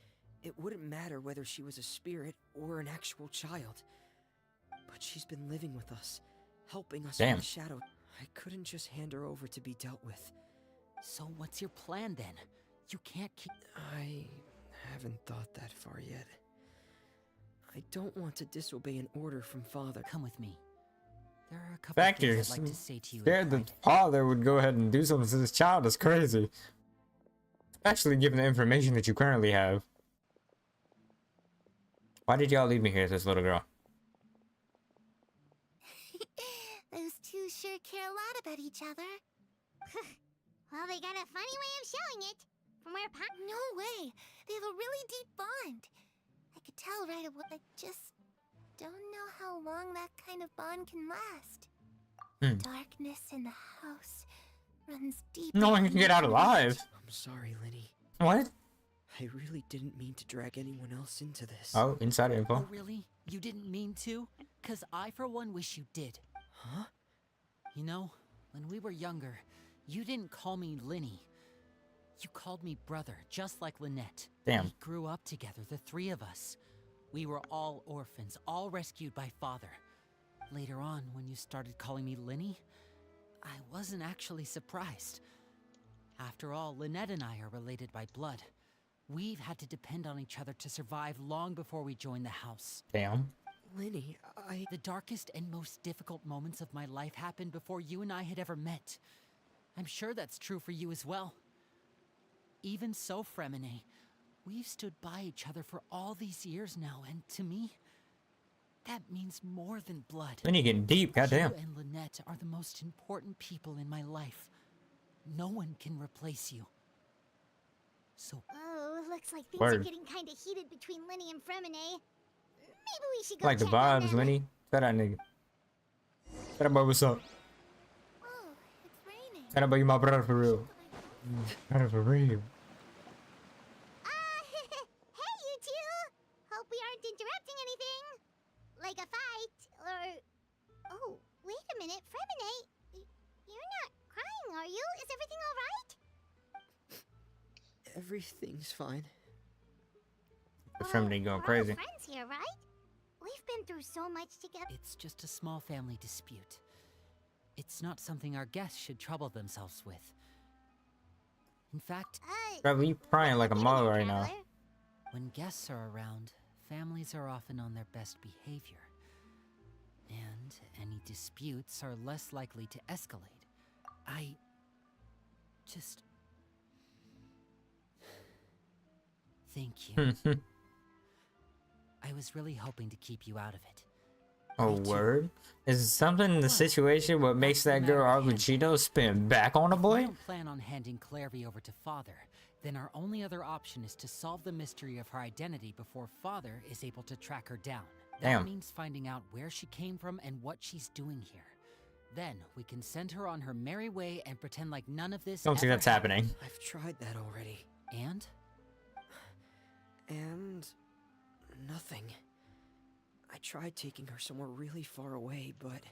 it wouldn't matter whether she was a spirit or an actual child. But she's been living with us, helping us Damn. with the shadow. I couldn't just hand her over to be dealt with. So what's your plan then? You can't keep... I haven't thought that far yet. I don't want to disobey an order from Father. Come with me. There are a couple Factors. things I'd like to say to you. Scared the father would go ahead and do something to this child is crazy. Especially given the information that you currently have. Why did y'all leave me here with this little girl? Those two sure care a lot about each other. Well, they got a funny way of showing it. From where No way. They have a really deep bond. I could tell right away. I just don't know how long that kind of bond can last. Hmm. Darkness in the house runs deep. No one can get out alive. I'm sorry, Linny. What? I really didn't mean to drag anyone else into this. Oh, insider Oh, info. really? You didn't mean to? 'Cause I, for one, wish you did. Huh? You know, when we were younger, you didn't call me Linny. You called me brother, just like Lynette. Damn. We grew up together, the three of us. We were all orphans, all rescued by Father. Later on, when you started calling me Linny, I wasn't actually surprised. After all, Lynette and I are related by blood. We've had to depend on each other to survive long before we joined the house. Damn. Linny, The darkest and most difficult moments of my life happened before you and I had ever met. I'm sure that's true for you as well. Even so, Fremine, we've stood by each other for all these years now, and to me, that means more than blood. Then you getting deep, goddamn. You and Lynette are the most important people in my life. No one can replace you. So, Oh, looks like things Word. are getting kind of heated between Lenny and Fremine. Maybe we should go Like the check on vibes, them. Lenny. Tell that nigga. Tell that boy what's up. Oh, it's raining. Tell that boy you my brother for real. Brother for real. Hey, you two! Hope we aren't interrupting anything. Like a fight, or... Oh, wait a minute, Fremine. You're not crying, are you? Is everything alright? everything's fine. The family going we're all crazy. friends here, right? We've been through so much together. it's just a small family dispute. It's not something our guests should trouble themselves with. In fact, Bro, you crying like a mother right now. Traveler. when guests are around, families are often on their best behavior. And any disputes are less likely to escalate. I just... Thank you. I was really hoping to keep you out of it. Oh, Me too. word? Is something in the situation what makes What's the that girl matter with Arlecchino spin back on a We boy? don't plan on handing Clairvy over to Father. then our only other option is to solve the mystery of her identity before Father is able to track her down. That Damn. means finding out where she came from and what she's doing here. Then we can send her on her merry way and pretend like none of this Don't think ever that's happened. happening. I've tried that already. And? And nothing. I tried taking her somewhere really far away, but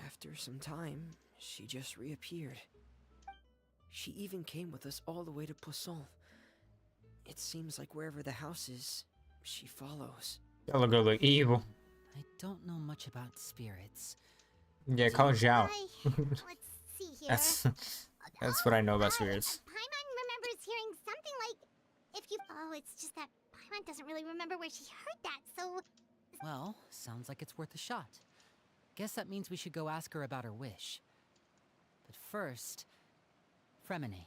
after some time, she just reappeared. She even came with us all the way to Poisson. It seems like wherever the house is, she follows. Y'all look evil. I don't know much about spirits. Yeah, call Zhao. Let's see here. That's what I know about spirits. Paimon remembers hearing something like, if you... Oh, it's just that Paimon doesn't really remember where she heard that, so... Well, sounds like it's worth a shot. Guess that means we should go ask her about her wish. But first, Fremine,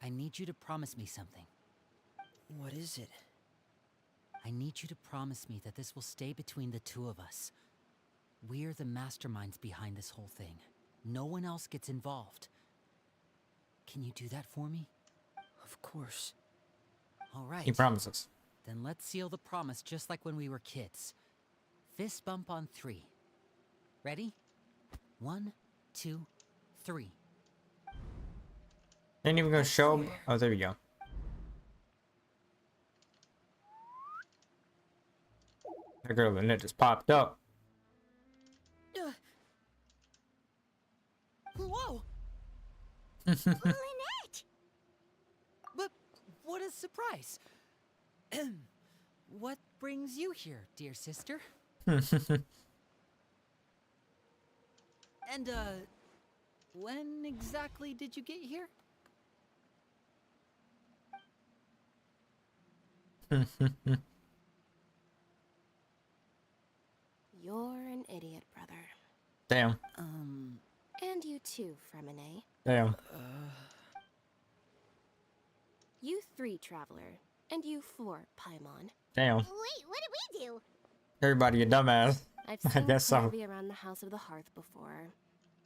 I need you to promise me something. What is it? I need you to promise me that this will stay between the two of us. We're the masterminds behind this whole thing. No one else gets involved. Can you do that for me? Of course. All right. He promises. Then let's seal the promise just like when we were kids. Fist bump on 3. Ready? 1, 2, 3. Ain't even gonna show him. Oh, there we go. That girl Lynette just popped up. Whoa! Lynette! But what a surprise! What brings you here, dear sister? And, when exactly did you get here? You're an idiot, brother. Damn. And you too, Fremine. Damn. You 3, Traveler. And you 4, Paimon. Damn. Wait, what did we do? Everybody a dumbass. I've I seen guess so. Clevie around the House of the Hearth before.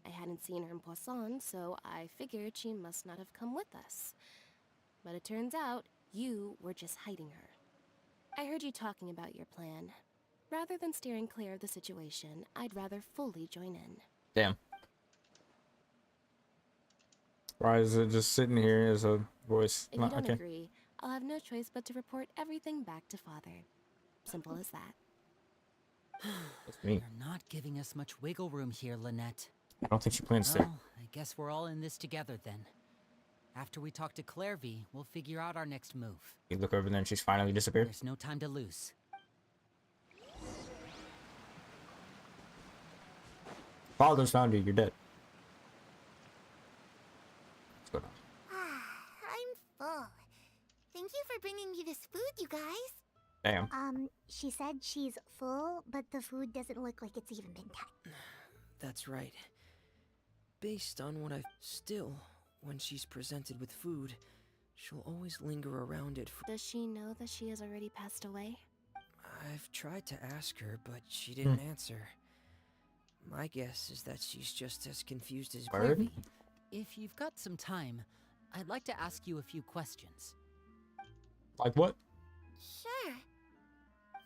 I hadn't seen her in Poisson, so I figured she must not have come with us. But it turns out, you were just hiding her. I heard you talking about your plan. Rather than steering clear of the situation, I'd rather fully join in. Damn. Why is it just sitting here as a voice? If you don't Okay. agree, I'll have no choice but to report everything back to Father. Simple as that. That's me. You're not giving us much wiggle room here, Lynette. I don't think she plans to. Well, I guess we're all in this together then. After we talk to Clevie, we'll figure out our next move. You look over there and she's finally disappeared. There's no time to lose. Father's found you. You're dead. What's going on? I'm full. Thank you for bringing me this food, you guys. Damn. She said she's full, but the food doesn't look like it's even been touched. That's right. Based on what I've... Still, when she's presented with food, she'll always linger around it for... Does she know that she has already passed away? I've tried to ask her, but she didn't answer. My guess is that she's just as confused as... Word? Clevie, if you've got some time, I'd like to ask you a few questions. Like what? Sure.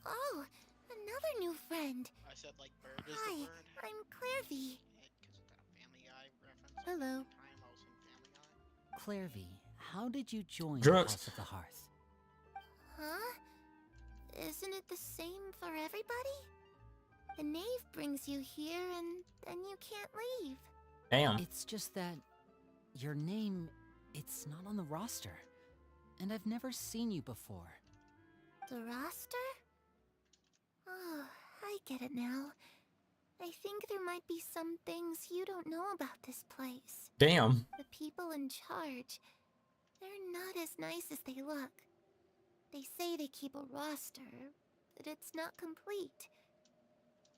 Oh, another new friend. I said like bird is Hi, the word. I'm Clevie. Because of that Family Guy reference. Hello. Time I was in Family Guy. Clevie, how did you join Drugs. the House of the Hearth? Huh? Isn't it the same for everybody? The knave brings you here and then you can't leave. Damn. It's just that your name, it's not on the roster. And I've never seen you before. The roster? Oh, I get it now. I think there might be some things you don't know about this place. Damn. The people in charge, they're not as nice as they look. They say they keep a roster, but it's not complete.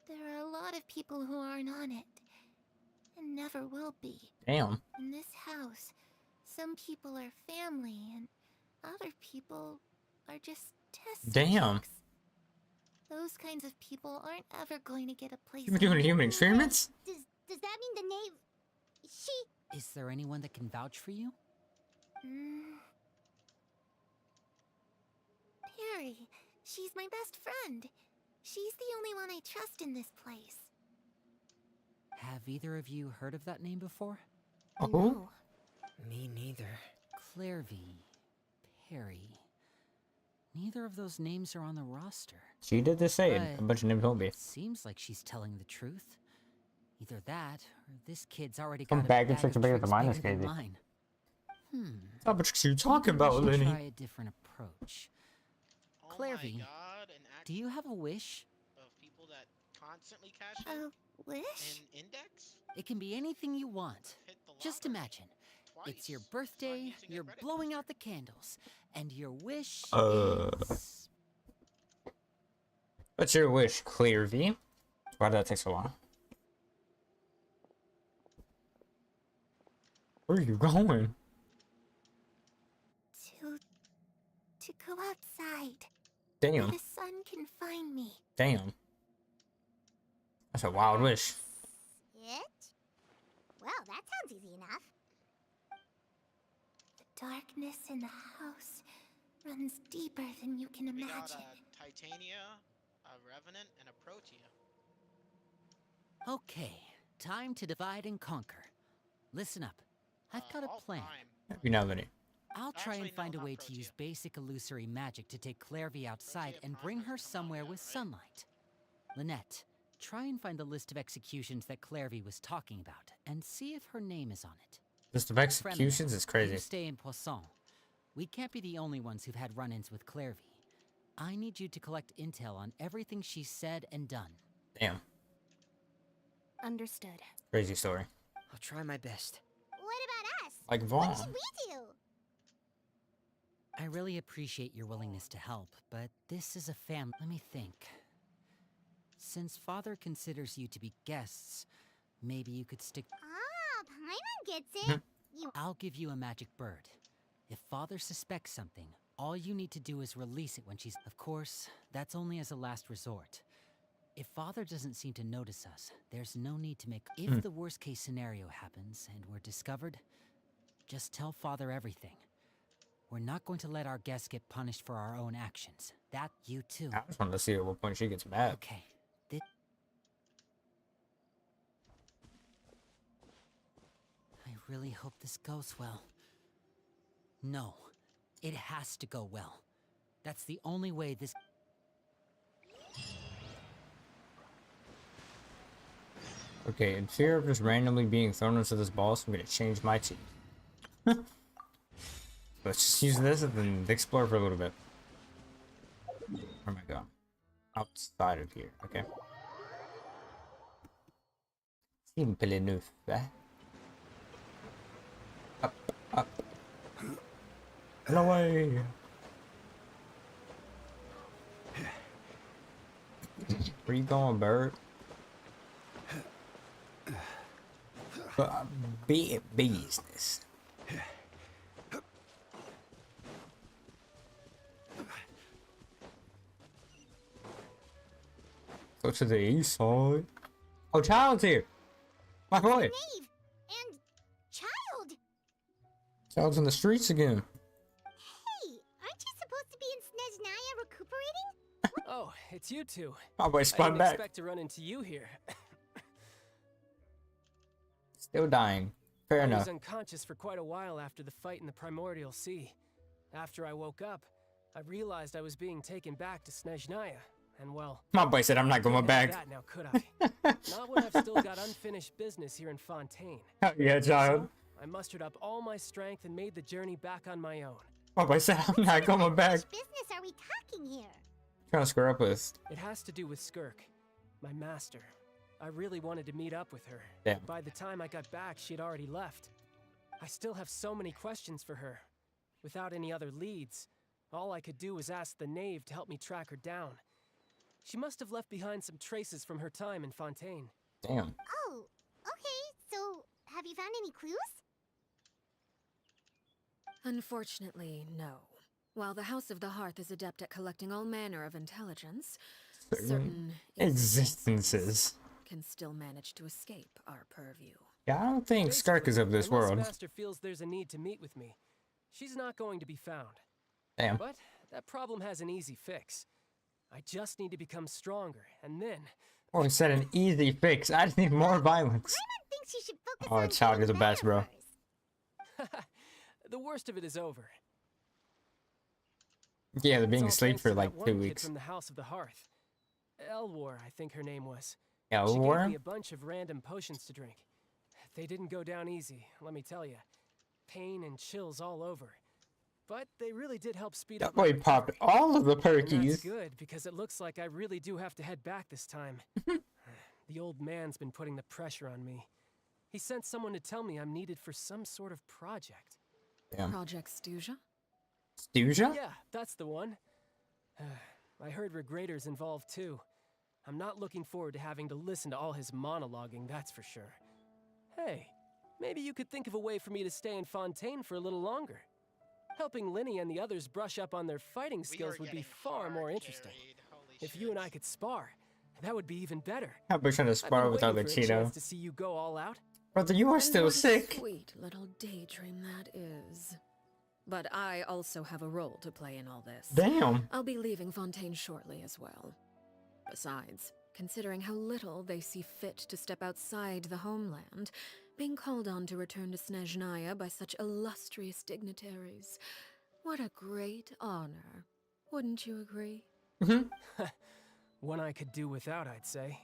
There are a lot of people who aren't on it, and never will be. Damn. In this house, some people are family, and other people are just test Damn. subjects. Those kinds of people aren't ever going to get a place. You been doing on human the experiments? Does that mean the knave... She... Is there anyone that can vouch for you? Perry. She's my best friend. She's the only one I trust in this place. Have either of you heard of that name before? Oh? No. Me neither. Clairvy, Perry. Neither of those names are on the roster. She did just say it. A But bunch of names won't be. it seems like she's telling the truth. Either that, or this kid's already Come got a back and bag check of the bag of tricks the minus, bigger than Katie. mine. How much are you talking Maybe we about, should Lenny? try a different approach. Oh Clairvy, my god, an act do you have a wish? of people that constantly cash A in wish? and index? It can be anything you want. Hit the Just lottery imagine. It's your twice. Start birthday, using a you're credit blowing card. out the candles, and your wish Uh. is... What's your wish, Clearvy? Why did that take so long? Where are you going? To go outside. Damn. Where the sun can find me. Damn. That's a wild wish. It? Well, that sounds easy enough. The darkness in the house runs deeper than you can We got imagine. a Titania, a Revenant, and a Protea. Okay, time to divide and conquer. Listen up. I've got All a plan. time. You know, Lenny. I'll try Actually, and find no, a not way to Protea. use basic illusory magic to take Clairvy outside Protea and Prime bring has her come out somewhere yet, with right? sunlight. Lynette, try and find the list of executions that Clairvy was talking about, and see if her name is on it. List of executions is You crazy. stay in Poisson. We can't be the only ones who've had run-ins with Clairvy. I need you to collect intel on everything she's said and done. Damn. Understood. Crazy story. I'll try my best. What about us? Like What Vaughn. should we do? I really appreciate your willingness to help, but this is a family. Let me think. Since Father considers you to be guests, maybe you could stick. Ah, Paimon gets it. I'll give you a magic bird. If Father suspects something, all you need to do is release it when she's. Of course, that's only as a last resort. If Father doesn't seem to notice us, there's no need to make. If the worst case scenario happens and we're discovered, just tell Father everything. We're not going to let our guests get punished for our own actions. That you too. I just wanted to see at what point she gets mad. Okay. I really hope this goes well. No, it has to go well. That's the only way this. Okay, in fear of just randomly being thrown into this boss, I'm gonna change my team. Let's just use this and then explore for a little bit. Where am I going? Outside of here, okay. Simple enough, eh? Up, up. And away! Where you going, bird? Big business. Go to the east side. Oh, Child's here. My boy. Knave and Child. Child's in the streets again. Hey, aren't you supposed to be in Snezhnaya recuperating? Oh, it's you two. My boy I spawned didn't back. expect to run into you here. Still dying. Fair I enough. was unconscious for quite a while after the fight in the Primordial Sea. After I woke up, I realized I was being taken back to Snezhnaya, and well... My boy said I'm not going couldn't back. have that now, could I? Not when I've still got unfinished business here in Fontaine. Hell yeah, Child. So, I mustered up all my strength and made the journey back on my own. My boy said I'm not going back. Which business are we talking here? Trying to square up with. It has to do with Skirk, my master. I really wanted to meet up with her. Damn. But by the time I got back, she'd already left. I still have so many questions for her. Without any other leads, all I could do was ask the knave to help me track her down. She must have left behind some traces from her time in Fontaine. Damn. Oh, okay. So, have you found any clues? Unfortunately, no. While the House of the Hearth is adept at collecting all manner of intelligence, certain existences can still manage to escape our purview. Yeah, I don't think Skirk is of this Unless world. Master feels there's a need to meet with me, she's not going to be found. Damn. But That problem has an easy fix. I just need to become stronger, and then... Oh, he said an easy fix. I just need more violence. Paimon thinks you should focus Oh, on child getting is the best, better bro. first. The worst of it is over. Yeah, they're It's being all asleep thanks for to like that one 2 kid weeks. from the House of the Hearth. Elwar, I think her name was. Yeah, She gave war? me a bunch of random potions to drink. They didn't go down easy, let me tell you. Pain and chills all over. But they really did help speed That up my boy popped recovery. all of the And that's perkies. good, because it looks like I really do have to head back this time. The old man's been putting the pressure on me. He sent someone to tell me I'm needed for some sort of project. Damn. Project Stuja? Stuja? Yeah, that's the one. I heard Regrader's involved too. I'm not looking forward to having to listen to all his monologuing, that's for sure. Hey, maybe you could think of a way for me to stay in Fontaine for a little longer. Helping Linny and the others brush up on their fighting skills would be far more interesting. If you and I could spar, that would be even better. How about trying to spar with I've been waiting for a chance Arlecchino? to see you go all out. Brother, you are And still what a sick. sweet little daydream that is. But I also have a role to play in all this. Damn. I'll be leaving Fontaine shortly as well. Besides, considering how little they see fit to step outside the homeland, being called on to return to Snezhnaya by such illustrious dignitaries, what a great honor. Wouldn't you agree? One I could do without, I'd say.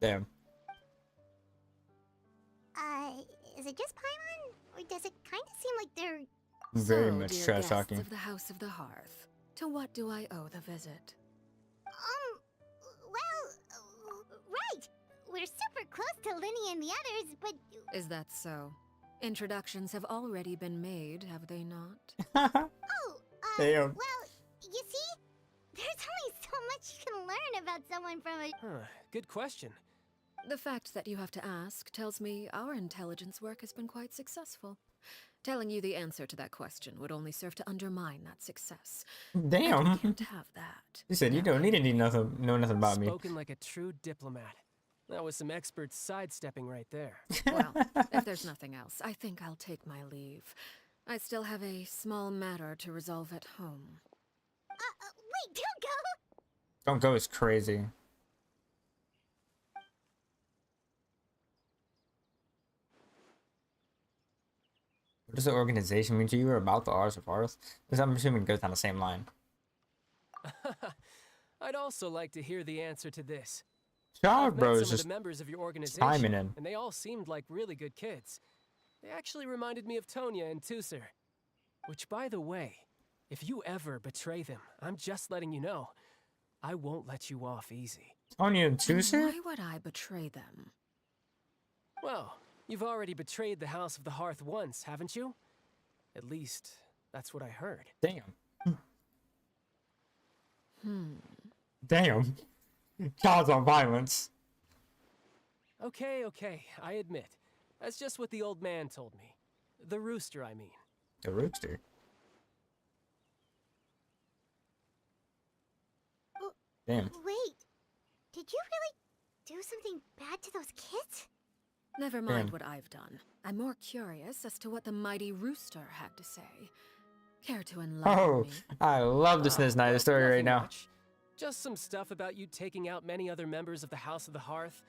Damn. Is it just Paimon? Or does it kind of seem like they're... Very So, much dear trash guests talking. of the House of the Hearth, to what do I owe the visit? Right! We're super close to Linny and the others, but... Is that so? Introductions have already been made, have they not? Damn. Well, you see? There's only so much you can learn about someone from a... Good question. The fact that you have to ask tells me our intelligence work has been quite successful. Telling you the answer to that question would only serve to undermine that success. Damn. And we can't have that. He said you don't need to know nothing about me. Spoken like a true diplomat. That was some expert sidestepping right there. Well, if there's nothing else, I think I'll take my leave. I still have a small matter to resolve at home. Wait, don't go! Don't go is crazy. What does the organization mean to you or about the House of Hearth? Because I'm assuming it goes down the same line. I'd also like to hear the answer to this. Child I've met bro some is of just the members of your chiming organization, in. and they all seemed like really good kids. They actually reminded me of Tonya and Tusser. Which, by the way, if you ever betray them, I'm just letting you know, I won't let you off easy. Tonya and Tusser? Why would I betray them? Well, you've already betrayed the House of the Hearth once, haven't you? At least, that's what I heard. Damn. Hmm. Damn. Child's on violence. Okay, I admit. That's just what the old man told me. The rooster, I mean. The rooster. Damn. Wait, did you really do something bad to those kids? Never mind Damn. what I've done. I'm more curious as to what the mighty rooster had to say. Care to enlighten Oh, me? I love the Sniz Night story right Nothing now. much. Just some stuff about you taking out many other members of the House of the Hearth,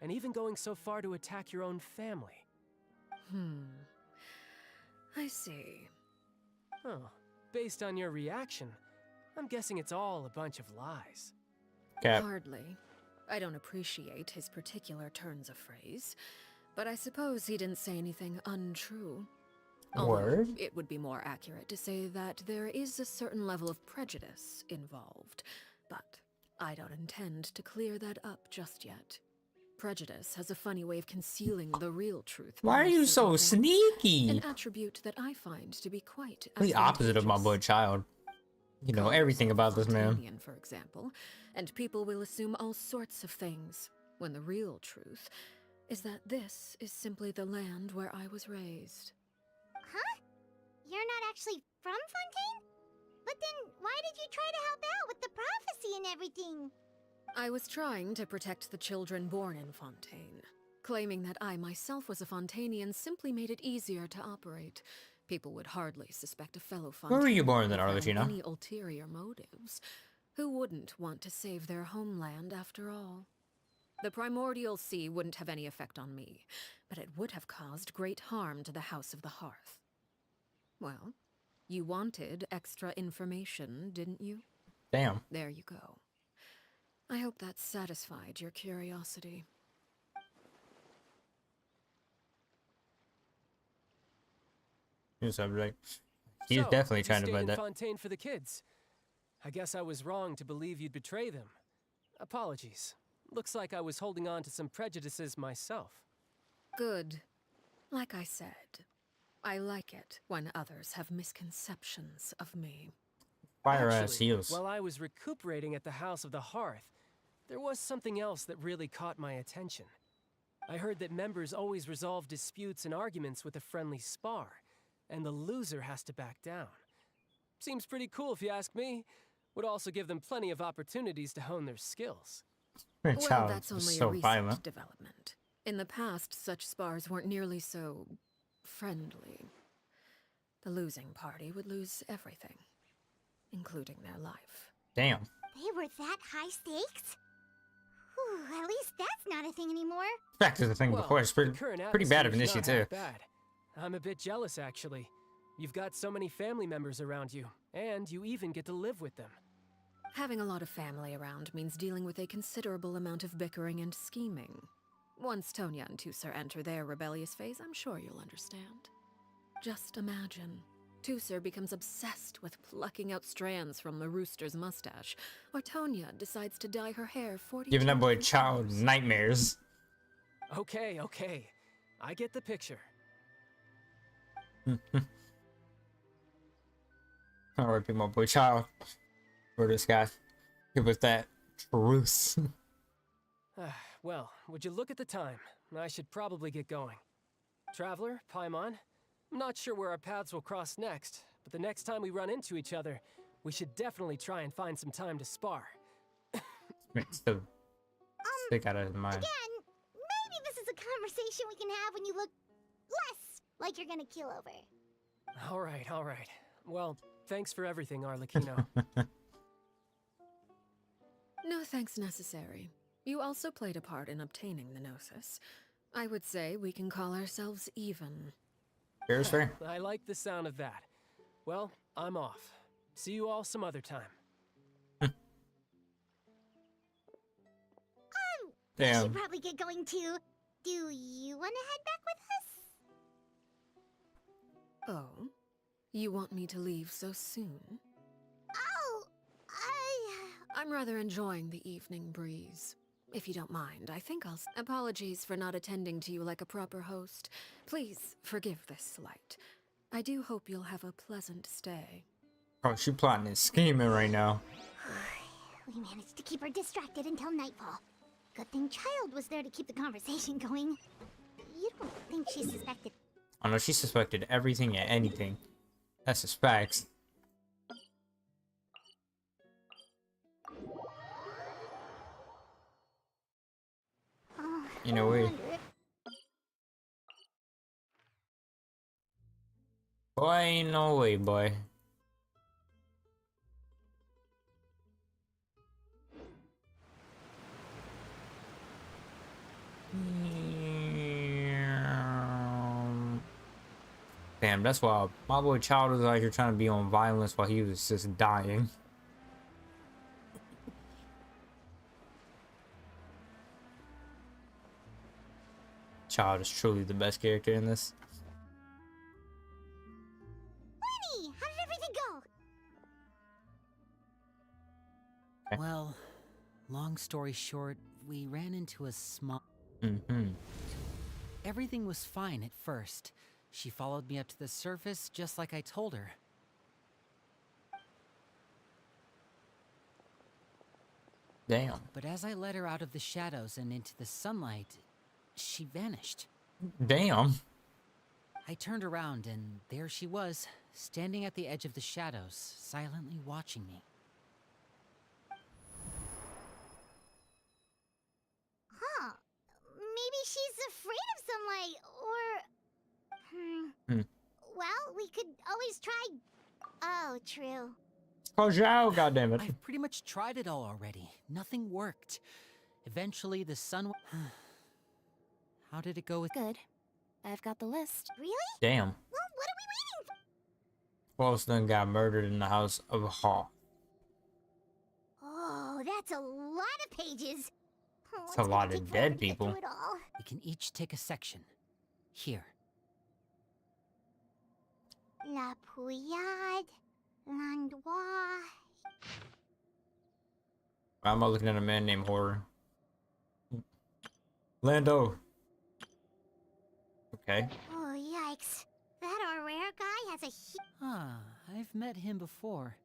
and even going so far to attack your own family. I see. Oh, based on your reaction, I'm guessing it's all a bunch of lies. Cap. Hardly. I don't appreciate his particular turns of phrase, but I suppose he didn't say anything untrue. Although Word? it would be more accurate to say that there is a certain level of prejudice involved, but I don't intend to clear that up just yet. Prejudice has a funny way of concealing the real truth. Why are behind you certain so things, sneaky? an attribute that I find to be quite The opposite of my boy advantageous. Child. You know Call everything yourself about this man. Fontanian, for example, and people will assume all sorts of things, when the real truth is that this is simply the land where I was raised. Huh? You're not actually from Fontaine? But then why did you try to help out with the prophecy and everything? I was trying to protect the children born in Fontaine. Claiming that I myself was a Fontanian simply made it easier to operate, People would hardly suspect a fellow Where were you Fontaine born then, of having Arlecchino? any ulterior motives. Who wouldn't want to save their homeland after all? The primordial sea wouldn't have any effect on me, but it would have caused great harm to the House of the Hearth. Well, you wanted extra information, didn't you? Damn. There you go. I hope that satisfied your curiosity. New subject. So, He's definitely you trying to stayed play in that. Fontaine for the kids. I guess I was wrong to believe you'd betray them. Apologies. Looks like I was holding on to some prejudices myself. Good. Like I said, I like it when others have misconceptions of me. Fire ass Actually, heels. while I was recuperating at the House of the Hearth, there was something else that really caught my attention. I heard that members always resolve disputes and arguments with a friendly spar, and the loser has to back down. Seems pretty cool if you ask me. Would also give them plenty of opportunities to hone their skills. Your Well, child that's was only so a recent violent. development. In the past, such spars weren't nearly so friendly. The losing party would lose everything, including their life. Damn. They were that high stakes? Whew, at least that's not a thing anymore. Back to the thing Well, before. It's the pretty current bad of an atmosphere's issue not too. half bad. I'm a bit jealous, actually. You've got so many family members around you, and you even get to live with them. Having a lot of family around means dealing with a considerable amount of bickering and scheming. Once Tonya and Tusser enter their rebellious phase, I'm sure you'll understand. Just imagine. Tusser becomes obsessed with plucking out strands from the rooster's mustache, or Tonya decides to dye her hair 40 Giving that boy different child colors. nightmares. Okay, okay. I get the picture. Alright, my boy child. For this guy. Give us that truth. Well, would you look at the time? I should probably get going. Traveler, Paimon, I'm not sure where our paths will cross next, but the next time we run into each other, we should definitely try and find some time to spar. Makes the stick out of his mind. Again, maybe this is a conversation we can have when you look less like you're gonna keel over. All right. Well, thanks for everything, Arlecchino. No thanks necessary. You also played a part in obtaining the Gnosis. I would say we can call ourselves even. Fair, fair. I like the sound of that. Well, I'm off. See you all some other time. We Damn. should probably get going too. Do you want to head back with us? Oh? You want me to leave so soon? Oh, I'm rather enjoying the evening breeze. If you don't mind, I think I'll... Apologies for not attending to you like a proper host. Please forgive this slight. I do hope you'll have a pleasant stay. Oh, she plotting and scheming right now. We managed to keep her distracted until nightfall. Good thing Child was there to keep the conversation going. You don't think she suspected... I know she suspected everything and anything. That's just facts. Oh, You know, we... Boy, ain't no way, boy. Damn, that's why my boy Child was out here trying to be on violence while he was just dying. Child is truly the best character in this. Winnie, how did everything go? Well, long story short, we ran into a small... Everything was fine at first. She followed me up to the surface just like I told her. Damn. But as I led her out of the shadows and into the sunlight, she vanished. Damn. I turned around and there she was, standing at the edge of the shadows, silently watching me. Huh. Maybe she's afraid of sunlight, or... Well, we could always try. Oh, true. Oh, Zhao, goddammit. I've pretty much tried it all already. Nothing worked. Eventually, the sun. How did it go with? Good. I've got the list. Really? Damn. Well, what are we waiting for? Wolfson got murdered in the house of Haw. Oh, that's a lot of pages. Oh, It's a gonna lot take of forever dead to get people. through it all. We can each take a section. Here. La Pouillade, Landois. I'm looking at a man named Horror. Lando. Okay. Oh, yikes. That rare guy has a Ah, I've met him before.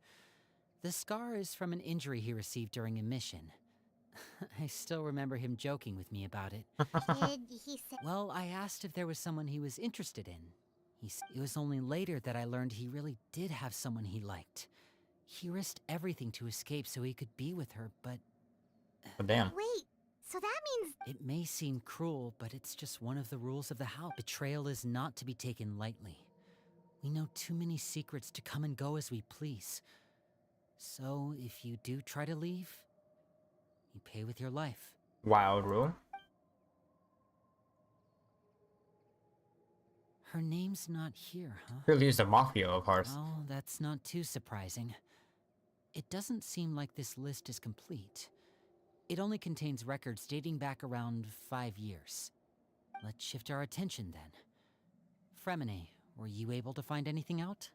The scar is from an injury he received during a mission. I still remember him joking with me about it. kid, he said. Well, I asked if there was someone he was interested in. It was only later that I learned he really did have someone he liked. He risked everything to escape so he could be with her, but... Oh, damn. Wait, so that means... It may seem cruel, but it's just one of the rules of the house. Betrayal is not to be taken lightly. We know too many secrets to come and go as we please. So, if you do try to leave, you pay with your life. Wild rule. Her name's not here, huh? Really is the mafia of Hearth. Well, that's not too surprising. It doesn't seem like this list is complete. It only contains records dating back around 5 years. Let's shift our attention then. Fremine, were you able to find anything out?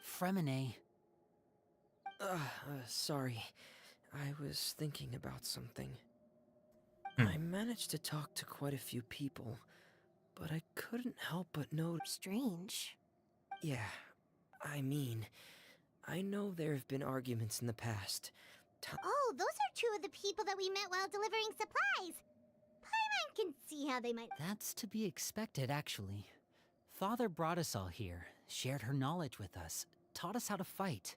Fremine. Sorry. I was thinking about something. Hmm. I managed to talk to quite a few people, but I couldn't help but notice... Strange. Yeah, I mean, I know there have been arguments in the past. Oh, those are two of the people that we met while delivering supplies. Paimon can see how they might... That's to be expected, actually. Father brought us all here, shared her knowledge with us, taught us how to fight.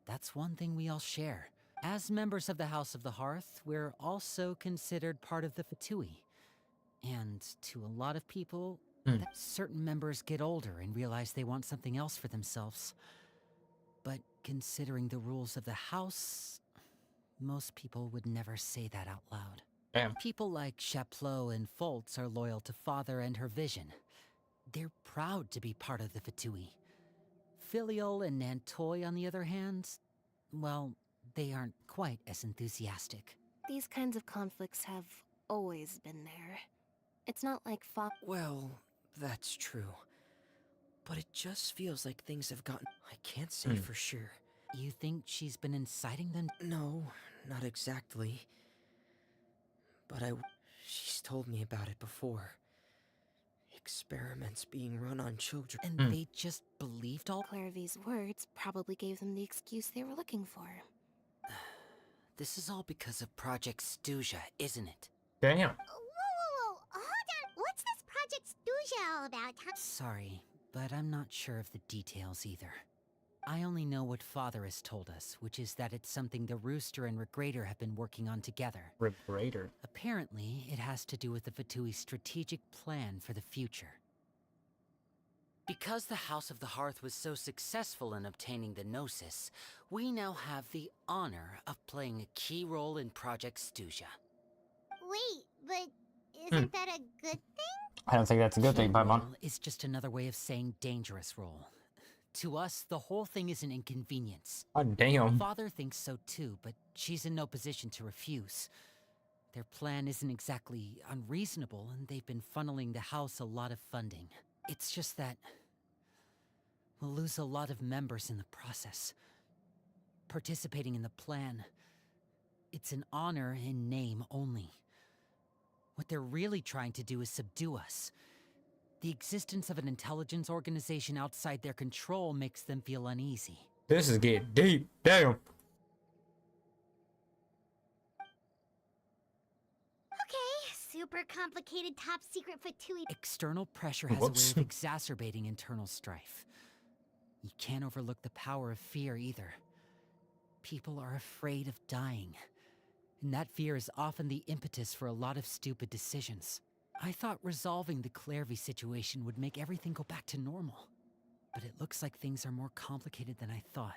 That's one thing we all share. As members of the House of the Hearth, we're also considered part of the Fatui. And to a lot of people, certain members get older and realize they want something else for themselves. But considering the rules of the House, most people would never say that out loud. Damn. People like Chaplot and Foltz are loyal to Father and her vision. They're proud to be part of the Fatui. Filial and Nantoy, on the other hand, well, they aren't quite as enthusiastic. These kinds of conflicts have always been there. It's not like Well, that's true. But it just feels like things have gotten... I can't say for sure. You think she's been inciting them? No, not exactly. But she's told me about it before. Experiments being run on children. And they just believed all? Clairvy's words probably gave them the excuse they were looking for. This is all because of Project Stuja, isn't it? Damn. Whoa, hold on. What's this Project Stuja all about, huh? Sorry, but I'm not sure of the details either. I only know what Father has told us, which is that it's something the Rooster and Regrator have been working on together. Regrator? Apparently, it has to do with the Fatui's strategic plan for the future. Because the House of the Hearth was so successful in obtaining the Gnosis, we now have the honor of playing a key role in Project Stuja. Wait, but isn't that a good thing? I don't think that's a good thing, Paimon. It's just another way of saying dangerous role. To us, the whole thing is an inconvenience. Oh, damn. Father thinks so too, but she's in no position to refuse. Their plan isn't exactly unreasonable, and they've been funneling the house a lot of funding. It's just that we'll lose a lot of members in the process. Participating in the plan, it's an honor in name only. What they're really trying to do is subdue us. The existence of an intelligence organization outside their control makes them feel uneasy. This is getting deep. Damn. Okay, super complicated top secret Fatui. External pressure has a way of exacerbating internal strife. You can't overlook the power of fear either. People are afraid of dying, and that fear is often the impetus for a lot of stupid decisions. I thought resolving the Clairvy situation would make everything go back to normal. But it looks like things are more complicated than I thought.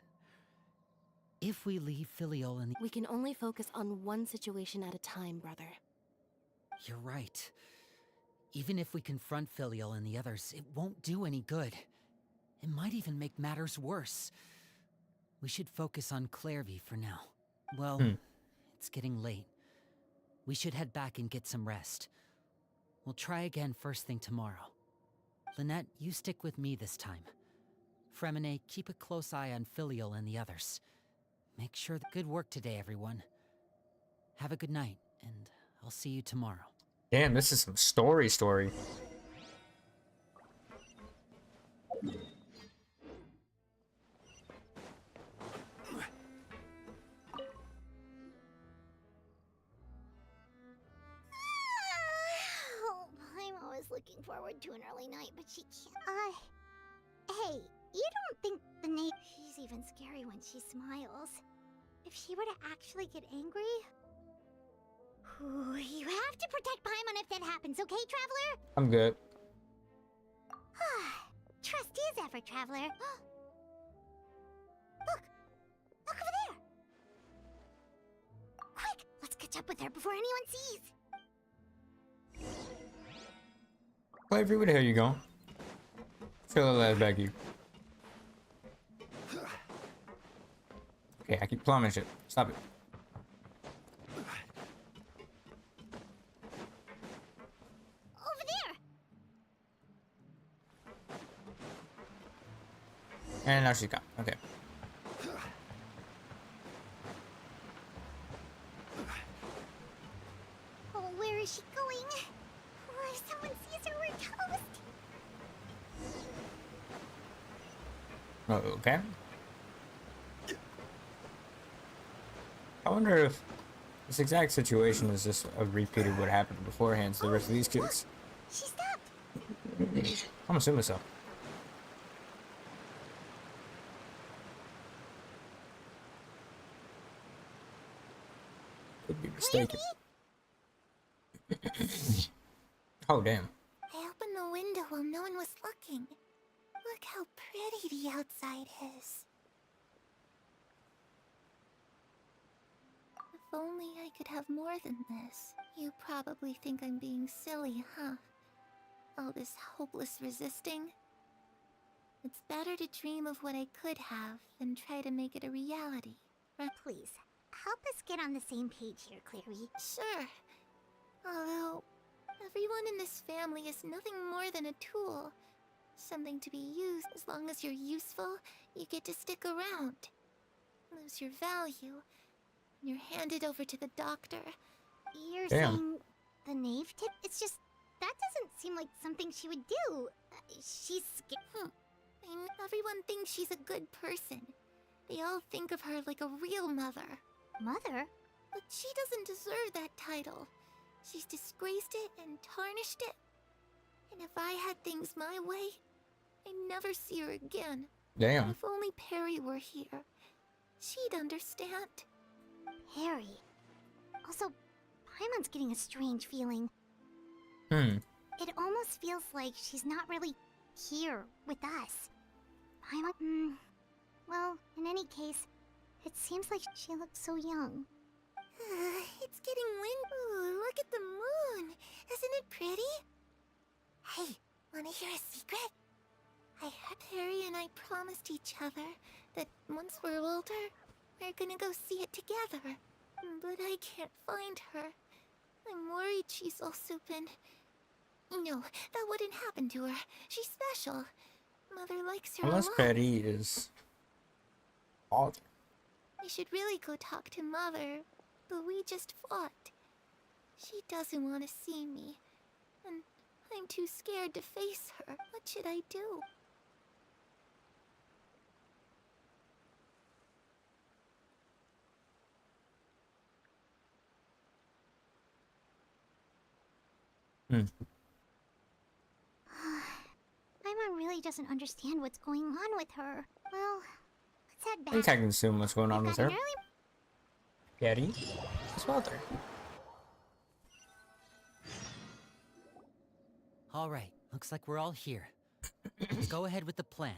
If we leave Filial in the... We can only focus on one situation at a time, brother. You're right. Even if we confront Filial and the others, it won't do any good. It might even make matters worse. We should focus on Clairvy for now. Well, it's getting late. We should head back and get some rest. We'll try again first thing tomorrow. Lynette, you stick with me this time. Fremine, keep a close eye on Filial and the others. Make sure that... Good work today, everyone. Have a good night, and I'll see you tomorrow. Damn, this is some story. Oh, I'm always looking forward to an early night, but she can't. Hey, you don't think the Nate... She's even scary when she smiles. If she were to actually get angry... Ooh, you have to protect Paimon if that happens, okay, Traveler? I'm good. Trust is effort, Traveler. Look! Look over there! Quick! Let's catch up with her before anyone sees! Clairvy, where the hell you going? Fill that ass back here. Okay, I keep plumbing shit. Stop it. Over there! And now she's gone. Okay. Oh, where is she going? Oh, if someone sees her, we're toast! Oh, okay. I wonder if this exact situation is just a repeat of what happened beforehand to the rest of these kids. She stopped! I'm assuming so. Could be mistaken. Oh, damn. I opened the window while no one was looking. Look how pretty the outside is. If only I could have more than this. You probably think I'm being silly, huh? All this hopeless resisting. It's better to dream of what I could have than try to make it a reality. Please, help us get on the same page here, Clary. Sure. Although, everyone in this family is nothing more than a tool. Something to be used. As long as you're useful, you get to stick around. Lose your value. You're handed over to the doctor. You're saying the knave tip? It's just, that doesn't seem like something she would do. She's scared. I mean, everyone thinks she's a good person. They all think of her like a real mother. Mother? But she doesn't deserve that title. She's disgraced it and tarnished it. And if I had things my way, I'd never see her again. Damn. If only Perry were here, she'd understand. Harry. Also, Paimon's getting a strange feeling. It almost feels like she's not really here with us. Paimon... well, in any case, it seems like she looks so young. It's getting wind. Ooh, look at the moon. Isn't it pretty? Hey, wanna hear a secret? I heard Perry and I promised each other that once we're older, we're gonna go see it together. But I can't find her. I'm worried she's also been... No, that wouldn't happen to her. She's special. Mother likes her Unless a lot. Betty is odd. I should really go talk to Mother, but we just fought. She doesn't want to see me, and I'm too scared to face her. What should I do? Paimon really doesn't understand what's going on with her. Well, let's head I back. think I can assume what's going on with her. Got an Betty, his mother. All right, looks like we're all here. Let's go ahead with the plan.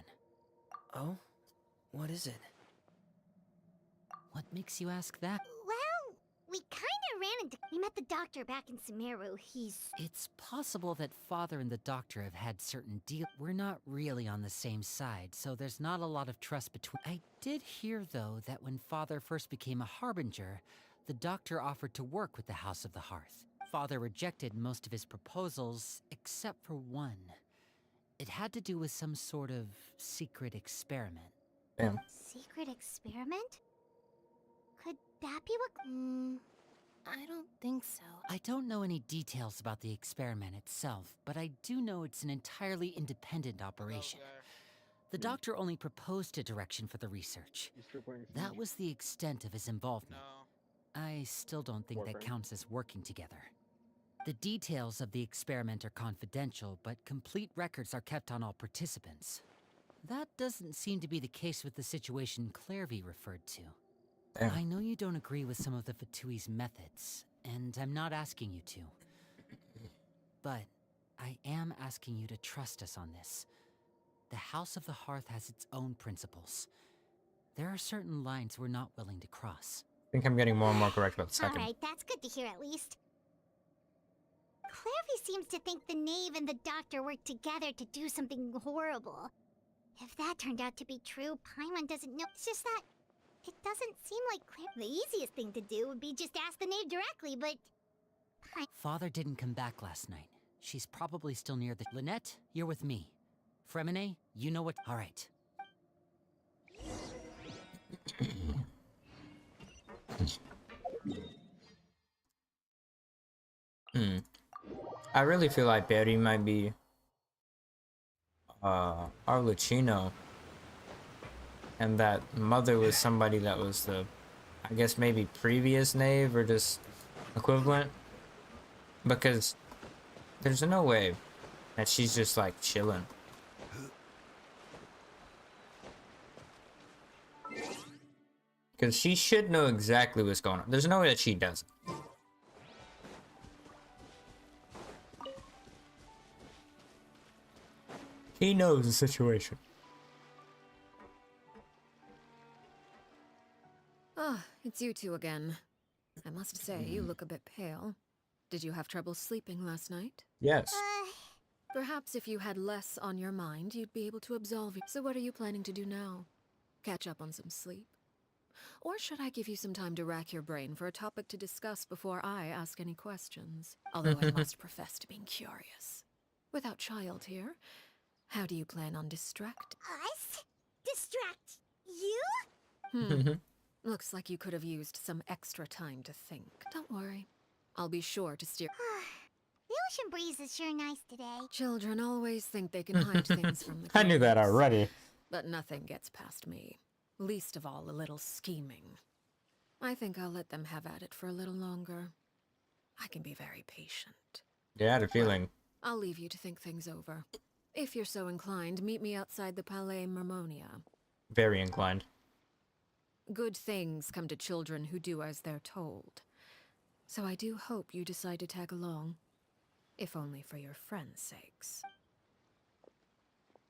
Oh? What is it? What makes you ask that? Well, we kinda ran into... We met the doctor back in Sumeru. It's possible that Father and the Doctor have had certain deals. We're not really on the same side, so there's not a lot of trust between... I did hear, though, that when Father first became a Harbinger, the Doctor offered to work with the House of the Hearth. Father rejected most of his proposals, except for one. It had to do with some sort of secret experiment. Damn. Secret experiment? Could that be what... I don't think so. I don't know any details about the experiment itself, but I do know it's an entirely independent operation. The Doctor only proposed a direction for the research. That was the extent of his involvement. I still don't think that counts as working together. The details of the experiment are confidential, but complete records are kept on all participants. That doesn't seem to be the case with the situation Clairvy referred to. Damn. I know you don't agree with some of the Fatui's methods, and I'm not asking you to. But I am asking you to trust us on this. The House of the Hearth has its own principles. There are certain lines we're not willing to cross. I think I'm getting more and more correct about the second. Alright, that's good to hear at least. Clairvy seems to think the Knave and the Doctor worked together to do something horrible. If that turned out to be true, Paimon doesn't know. It's just that it doesn't seem like the easiest thing to do would be just ask the Knave directly, but... Father didn't come back last night. She's probably still near the... Lynette, you're with me. Fremine, you know what... All right. I really feel like Betty might be Arlecchino, and that Mother was somebody that was the, I guess maybe previous Knave or just equivalent, because there's no way that she's just like chilling. Because she should know exactly what's going on. There's no way that she doesn't. He knows the situation. Ah, it's you two again. I must say, you look a bit pale. Did you have trouble sleeping last night? Yes. Perhaps if you had less on your mind, you'd be able to absolve you. So what are you planning to do now? Catch up on some sleep? Or should I give you some time to rack your brain for a topic to discuss before I ask any questions? Although I must profess to being curious. Without child here, how do you plan on distract? Us? Distract you? Looks like you could have used some extra time to think. Don't worry. I'll be sure to steer... The ocean breeze is sure nice today. Children always think they can hide things from the I knew that parents. already. But nothing gets past me. Least of all, a little scheming. I think I'll let them have at it for a little longer. I can be very patient. Yeah, I had a feeling. I'll leave you to think things over. If you're so inclined, meet me outside the Palais Mermonia. Very inclined. Good things come to children who do as they're told. So I do hope you decide to tag along. If only for your friends' sakes.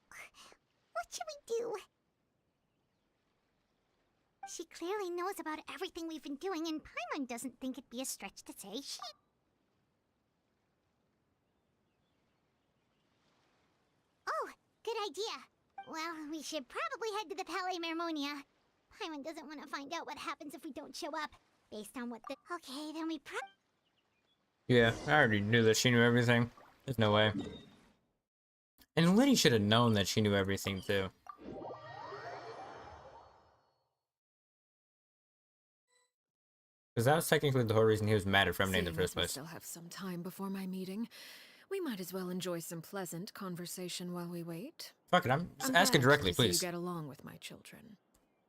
What should we do? She clearly knows about everything we've been doing, and Paimon doesn't think it'd be a stretch to say she... Oh, good idea. Well, we should probably head to the Palais Mermonia. Paimon doesn't want to find out what happens if we don't show up. Based on what the... Okay, then we Yeah, I already knew that she knew everything. There's no way. And Liddy should have known that she knew everything too. Because that was technically the whole reason he was mad at Fremne in the Seeing first as we place. still have some time before my meeting, we might as well enjoy some pleasant conversation while we wait. Fuck it, I'm just I'm asking glad directly, to see please. you get along with my children.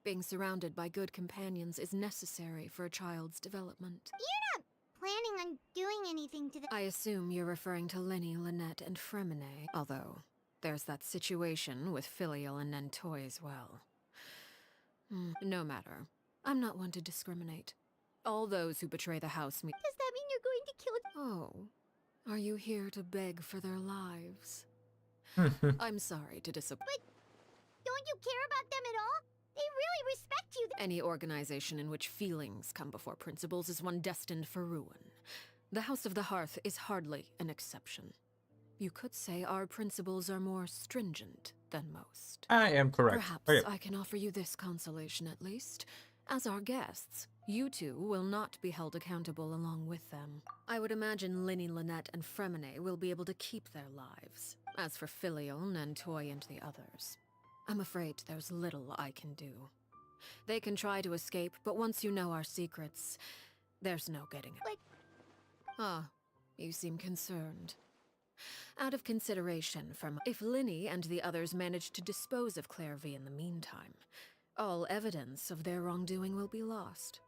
Being surrounded by good companions is necessary for a child's development. You're not planning on doing anything to the... I assume you're referring to Lenny, Lynette, and Fremine, although there's that situation with Filial and Nentoy as well. No matter. I'm not one to discriminate. All those who betray the house Does that mean you're going to kill... Oh, Are you here to beg for their lives? I'm sorry to disappoint. Don't you care about them at all? They really respect you. Any organization in which feelings come before principles is one destined for ruin. The House of the Hearth is hardly an exception. You could say our principles are more stringent than most. I am correct. Perhaps I can offer you this consolation at least. As our guests, you two will not be held accountable along with them. I would imagine Linny, Lynette, and Fremine will be able to keep their lives. As for Filial, Nantoy, and the others, I'm afraid there's little I can do. They can try to escape, but once you know our secrets, there's no getting it. Ah, you seem concerned. Out of consideration for if Linny and the others manage to dispose of Claire V in the meantime, all evidence of their wrongdoing will be lost.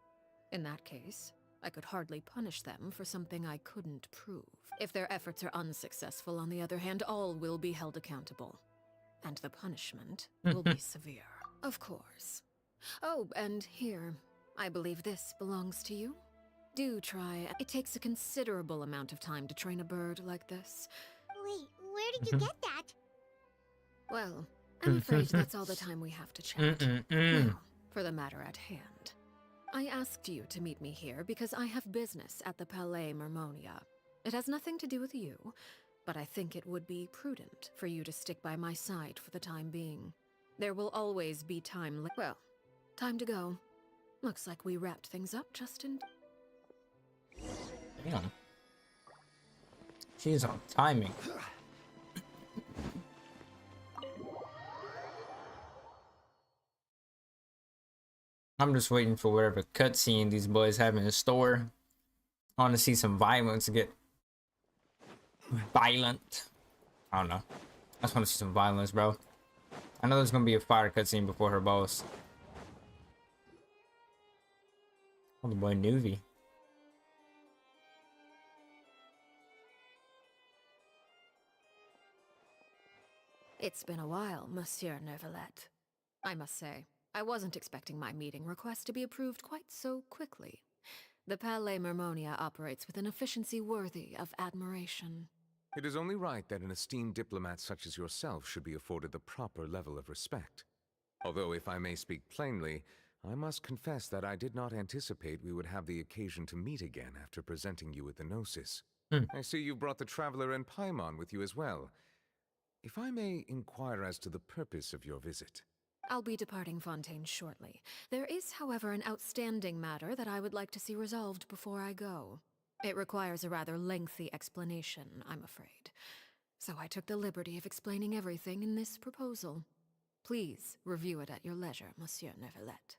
In that case, I could hardly punish them for something I couldn't prove. If their efforts are unsuccessful, on the other hand, all will be held accountable. And the punishment will be severe. Of course. Oh, and here, I believe this belongs to you. Do try. It takes a considerable amount of time to train a bird like this. Wait, where did you get that? Well, I'm afraid that's all the time we have to chat. Now, for the matter at hand. I asked you to meet me here because I have business at the Palais Mermonia. It has nothing to do with you, but I think it would be prudent for you to stick by my side for the time being. There will always be time. Well, time to go. Looks like we wrapped things up just in... Damn. She's on timing. I'm just waiting for whatever cutscene these boys have in store. I want to see some violence get violent. I don't know. I just want to see some violence, bro. I know there's gonna be a fire cutscene before her boss. Oh, the boy Nuvi. It's been a while, Monsieur Neuvillette. I must say, I wasn't expecting my meeting request to be approved quite so quickly. The Palais Mermonia operates with an efficiency worthy of admiration. It is only right that an esteemed diplomat such as yourself should be afforded the proper level of respect. Although, if I may speak plainly, I must confess that I did not anticipate we would have the occasion to meet again after presenting you with the Gnosis. I see you brought the Traveler and Paimon with you as well. If I may inquire as to the purpose of your visit. I'll be departing Fontaine shortly. There is, however, an outstanding matter that I would like to see resolved before I go. It requires a rather lengthy explanation, I'm afraid. So I took the liberty of explaining everything in this proposal. Please review it at your leisure, Monsieur Neuvillette.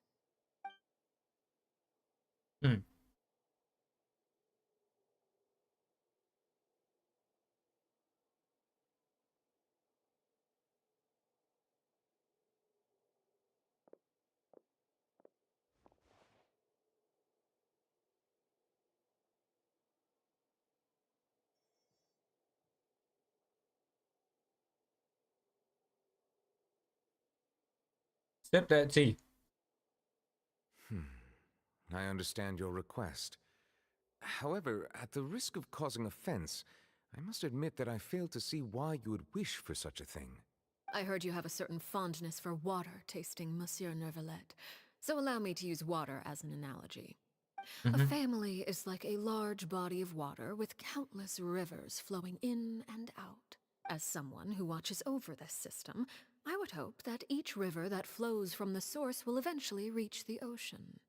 Sip that tea. I understand your request. However, at the risk of causing offense, I must admit that I fail to see why you would wish for such a thing. I heard you have a certain fondness for water tasting, Monsieur Neuvillette, so allow me to use water as an analogy. A family is like a large body of water with countless rivers flowing in and out. As someone who watches over this system, I would hope that each river that flows from the source will eventually reach the ocean.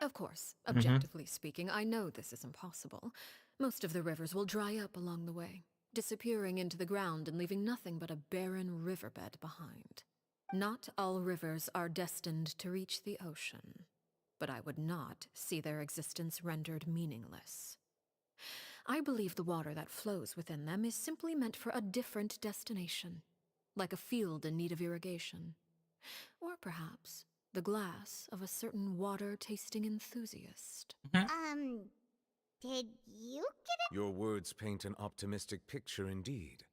Of course, objectively speaking, I know this is impossible. Most of the rivers will dry up along the way, disappearing into the ground and leaving nothing but a barren riverbed behind. Not all rivers are destined to reach the ocean, but I would not see their existence rendered meaningless. I believe the water that flows within them is simply meant for a different destination, like a field in need of irrigation. Or perhaps the glass of a certain water-tasting enthusiast. Did you get it? Your words paint an optimistic picture indeed.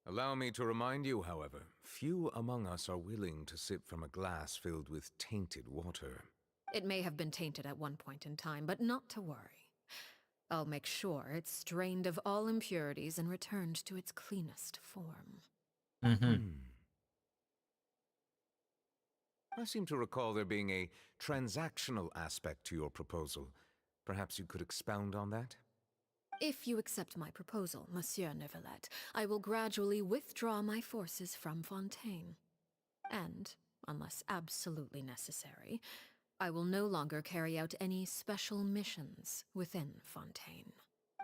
Allow me to remind you, however, few among us are willing to sip from a glass filled with tainted water. It may have been tainted at one point in time, but not to worry. I'll make sure it's strained of all impurities and returned to its cleanest form. I seem to recall there being a transactional aspect to your proposal. Perhaps you could expound on that? If you accept my proposal, Monsieur Neuvillette, I will gradually withdraw my forces from Fontaine. And, unless absolutely necessary, I will no longer carry out any special missions within Fontaine.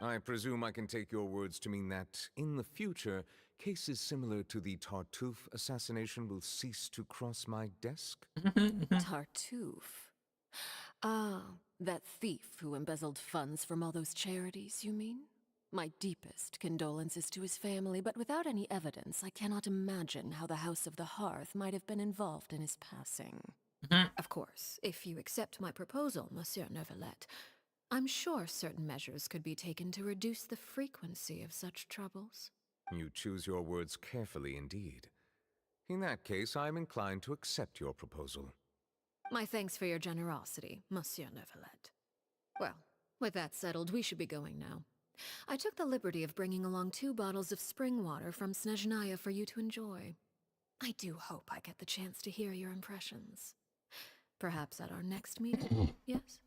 I presume I can take your words to mean that, in the future, cases similar to the Tartuffe assassination will cease to cross my desk? Tartuffe? Ah, that thief who embezzled funds from all those charities, you mean? My deepest condolences to his family, but without any evidence, I cannot imagine how the House of the Hearth might have been involved in his passing. Of course, if you accept my proposal, Monsieur Neuvillette, I'm sure certain measures could be taken to reduce the frequency of such troubles. You choose your words carefully indeed. In that case, I am inclined to accept your proposal. My thanks for your generosity, Monsieur Neuvillette. Well, with that settled, we should be going now. I took the liberty of bringing along 2 bottles of spring water from Snezhnaya for you to enjoy. I do hope I get the chance to hear your impressions. Perhaps at our next meeting, yes?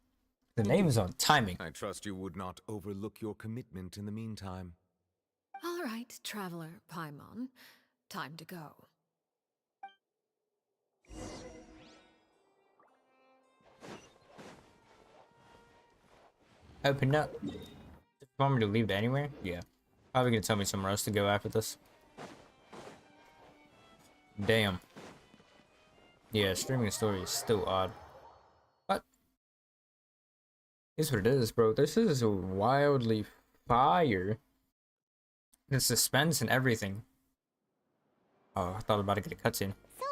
The name is on timing. I trust you would not overlook your commitment in the meantime. All right, Traveler Paimon. Time to go. Open up. You want me to leave anywhere? Yeah. Probably gonna tell me somewhere else to go after this. Damn. Yeah, streaming a story is still odd. But here's what it is, bro. This is wildly fire. The suspense and everything. Oh, I thought about to get a cutscene. So,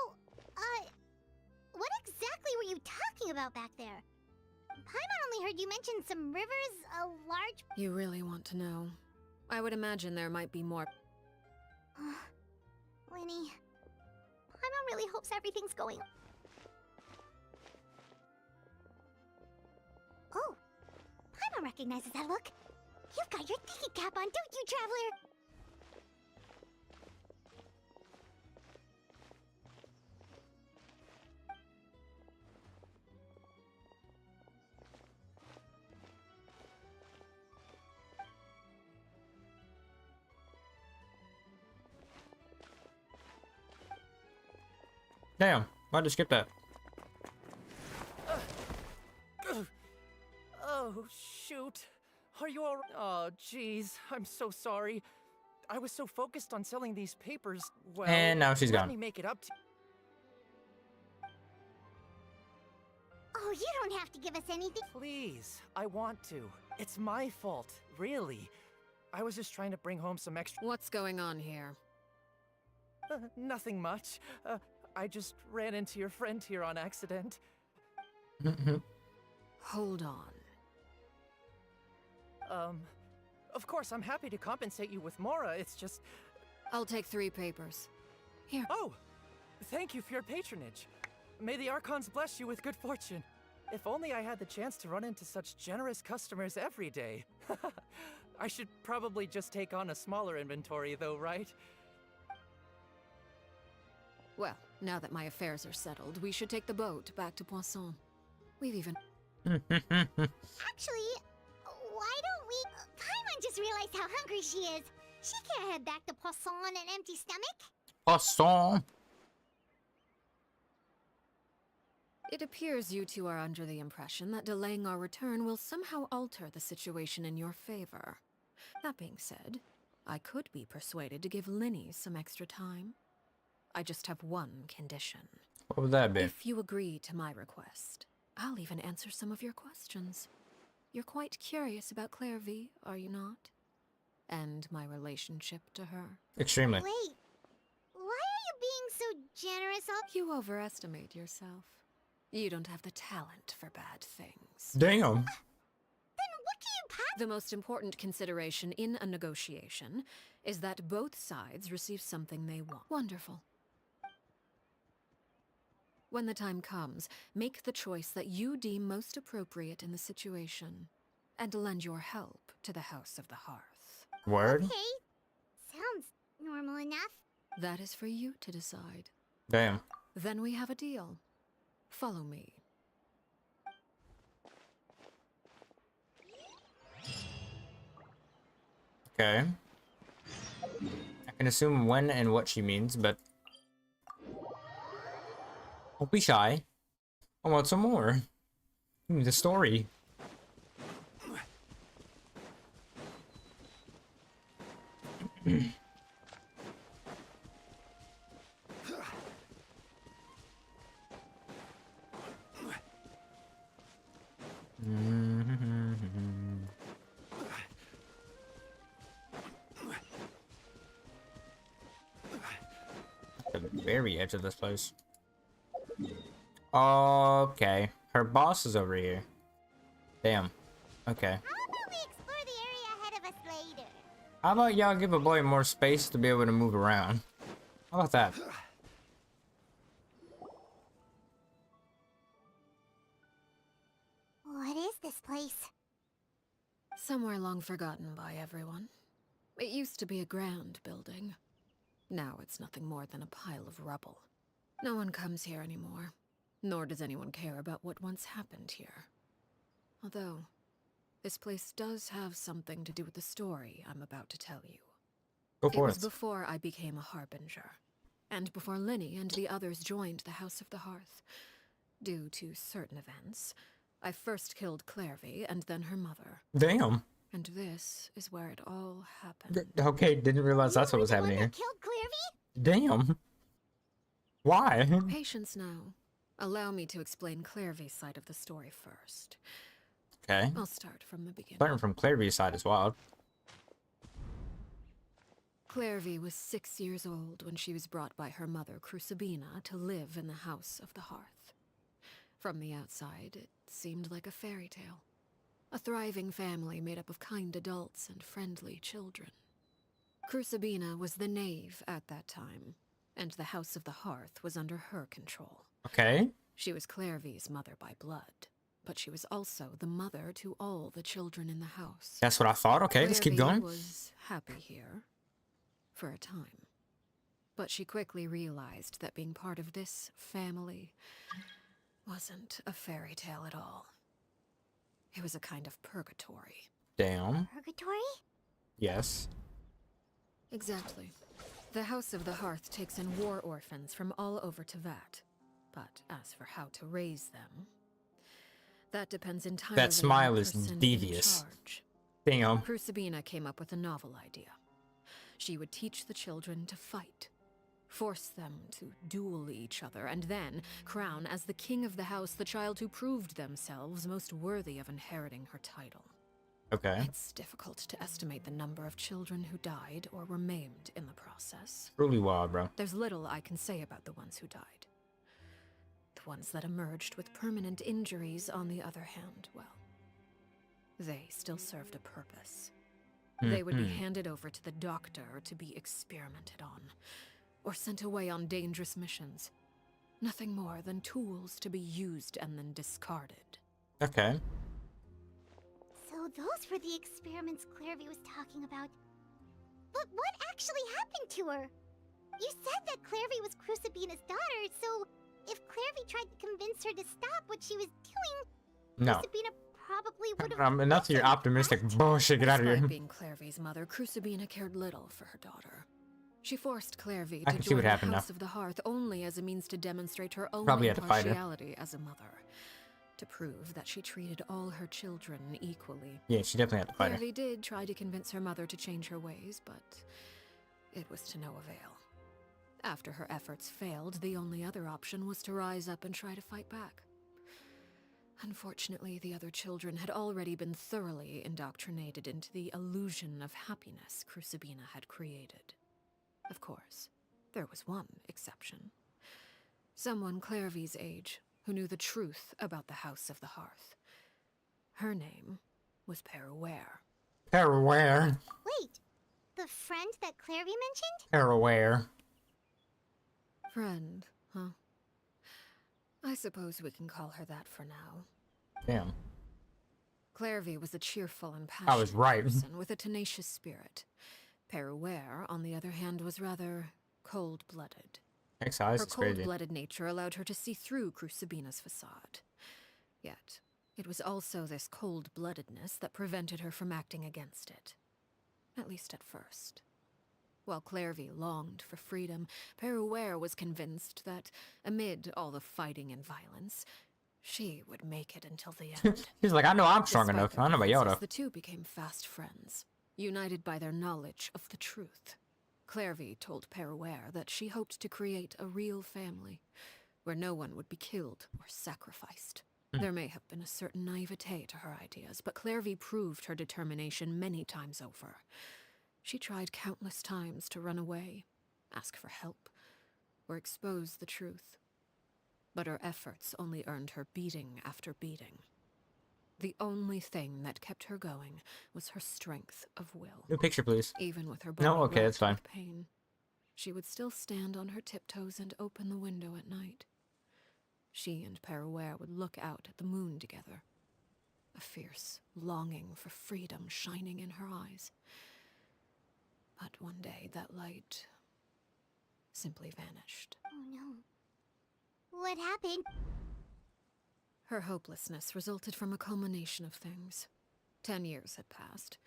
what exactly were you talking about back there? Paimon only heard you mention some rivers, a large... You really want to know? I would imagine there might be more. Lenny, Paimon really hopes everything's going... Oh, Paimon recognizes that look. You've got your thinking cap on, don't you, Traveler? Damn, why'd you skip that? Oh, shoot. Are you all... Oh, jeez. I'm so sorry. I was so focused on selling these papers. Well, and now she's let gone. me make it up to... Oh, you don't have to give us anything. Please, I want to. It's my fault, really. I was just trying to bring home some extra... What's going on here? Nothing much. I just ran into your friend here on accident. Hold on. Of course, I'm happy to compensate you with Mora, it's just... I'll take 3 papers. Here. Oh! Thank you for your patronage. May the Archons bless you with good fortune. If only I had the chance to run into such generous customers every day. I should probably just take on a smaller inventory though, right? Well, now that my affairs are settled, we should take the boat back to Poisson. We've even... Actually, why don't we... Paimon just realized how hungry she is. She can't head back to Poisson on an empty stomach. Poisson! It appears you two are under the impression that delaying our return will somehow alter the situation in your favor. That being said, I could be persuaded to give Linny some extra time. I just have one condition. What would that be? If you agree to my request, I'll even answer some of your questions. You're quite curious about Claire V, are you not? And my relationship to her. Extremely. Wait, why are you being so generous? You overestimate yourself. You don't have the talent for bad things. Damn. Then what do you The most important consideration in a negotiation is that both sides receive something they want. Wonderful. When the time comes, make the choice that you deem most appropriate in the situation. and lend your help to the House of the Hearth. Word? Okay. Sounds normal enough. That is for you to decide. Damn. Then we have a deal. Follow me. Okay. I can assume when and what she means, but don't be shy. I want some more. Give me the story. The very edge of this place. Okay. Her boss is over here. Damn. Okay. How about we explore the area ahead of us later? How about y'all give a boy more space to be able to move around? How about that? What is this place? Somewhere long forgotten by everyone. It used to be a grand building. Now it's nothing more than a pile of rubble. No one comes here anymore, nor does anyone care about what once happened here. Although, this place does have something to do with the story I'm about to tell you. Go for It was it. before I became a Harbinger, and before Linny and the others joined the House of the Hearth. Due to certain events, I first killed Clairvy and then her mother. Damn. And this is where it all happened. Okay, didn't realize that's what was happening here. Killed Clairvy? Damn. Why? Patience now. Allow me to explain Clairvy's side of the story first. Okay. I'll start from the beginning. Starting from Clairvy's side is wild. Clairvy was 6 years old when she was brought by her mother, Crucibina, to live in the House of the Hearth. From the outside, it seemed like a fairy tale. A thriving family made up of kind adults and friendly children. Crucibina was the knave at that time, and the House of the Hearth was under her control. Okay. She was Clairvy's mother by blood, but she was also the mother to all the children in the house. That's what I thought. Okay, let's keep Clairvy going. was happy here, for a time. But she quickly realized that being part of this family wasn't a fairy tale at all. It was a kind of purgatory. Damn. Purgatory? Yes. Exactly. The House of the Hearth takes in war orphans from all over Teyvat. But as for how to raise them, that depends entirely That smile on the is person in devious. charge. Damn. Crucibina came up with a novel idea. She would teach the children to fight, force them to duel each other, and then crown as the king of the house the child who proved themselves most worthy of inheriting her title. Okay. It's difficult to estimate the number of children who died or were maimed in the process. Truly wild, bro. There's little I can say about the ones who died. The ones that emerged with permanent injuries, on the other hand, well, they still served a purpose. They would be handed over to the doctor to be experimented on, or sent away on dangerous missions. Nothing more than tools to be used and then discarded. Okay. So those were the experiments Clairvy was talking about. But what actually happened to her? You said that Clairvy was Crucibina's daughter, so if Clairvy tried to convince her to stop what she was doing, No. Crucibina probably would have... Enough of your optimistic bullshit. Get out of Despite here. being Clairvy's mother, Crucibina cared little for her daughter. She forced Clairvy I to can see join what the happened House now. of the Hearth only as a means to demonstrate her own Probably had to fight her. impartiality as a mother, to prove that she treated all her children equally. Yeah, she definitely had to fight her. Clairvy did try to convince her mother to change her ways, but it was to no avail. After her efforts failed, the only other option was to rise up and try to fight back. Unfortunately, the other children had already been thoroughly indoctrinated into the illusion of happiness Crucibina had created. Of course, there was one exception. Someone Clairvy's age who knew the truth about the House of the Hearth. Her name was Peraware. Peraware. Wait, the friend that Clairvy mentioned? Peraware. Friend, huh? I suppose we can call her that for now. Damn. Clairvy was a cheerful and I was passionate right. person with a tenacious spirit. Peruere, on the other hand, was rather cold-blooded. X-Eyes Her is crazy. cold-blooded nature allowed her to see through Crucibina's facade. Yet, it was also this cold-bloodedness that prevented her from acting against it. At least at first. While Clairvy longed for freedom, Peruere was convinced that, amid all the fighting and violence, she would make it until the end. He's like, I know I'm strong Despite enough. their I know about differences, Yoda. the two became fast friends, united by their knowledge of the truth. Clairvy told Peruere that she hoped to create a real family, where no one would be killed or sacrificed. There may have been a certain naivete to her ideas, but Clairvy proved her determination many times over. She tried countless times to run away, ask for help, or expose the truth. But her efforts only earned her beating after beating. The only thing that kept her going was her strength of will. New picture, please. Even with her body No, okay, that's racked fine. with pain, she would still stand on her tiptoes and open the window at night. She and Peruere would look out at the moon together, a fierce longing for freedom shining in her eyes. But one day that light simply vanished. Oh no. What happened? Her hopelessness resulted from a culmination of things. 10 years had passed.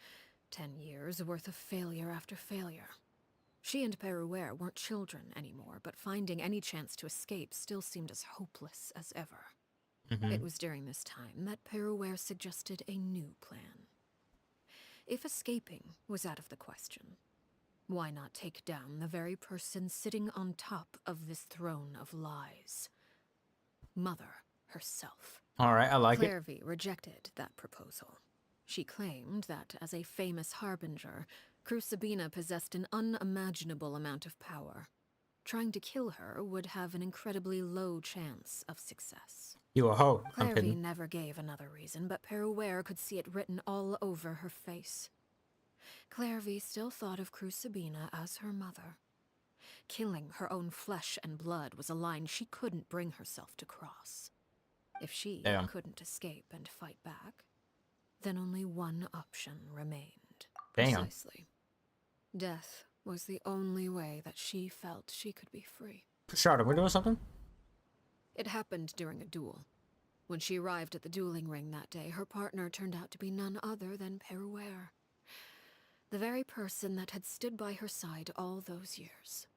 10 years worth of failure after failure. She and Peruere weren't children anymore, but finding any chance to escape still seemed as hopeless as ever. It was during this time that Peruere suggested a new plan. If escaping was out of the question, why not take down the very person sitting on top of this throne of lies? Mother herself. Alright, I like it. Clairvy rejected that proposal. She claimed that, as a famous harbinger, Crucibina possessed an unimaginable amount of power. Trying to kill her would have an incredibly low chance of success. You a hoe. I'm Clairvy kidding. never gave another reason, but Peruere could see it written all over her face. Clairvy still thought of Crucibina as her mother. Killing her own flesh and blood was a line she couldn't bring herself to cross. If she Damn. couldn't escape and fight back, then only one option remained. Damn. Precisely. Death was the only way that she felt she could be free. Charlotte, we're doing something? It happened during a duel. When she arrived at the dueling ring that day, her partner turned out to be none other than Peruere. The very person that had stood by her side all those years.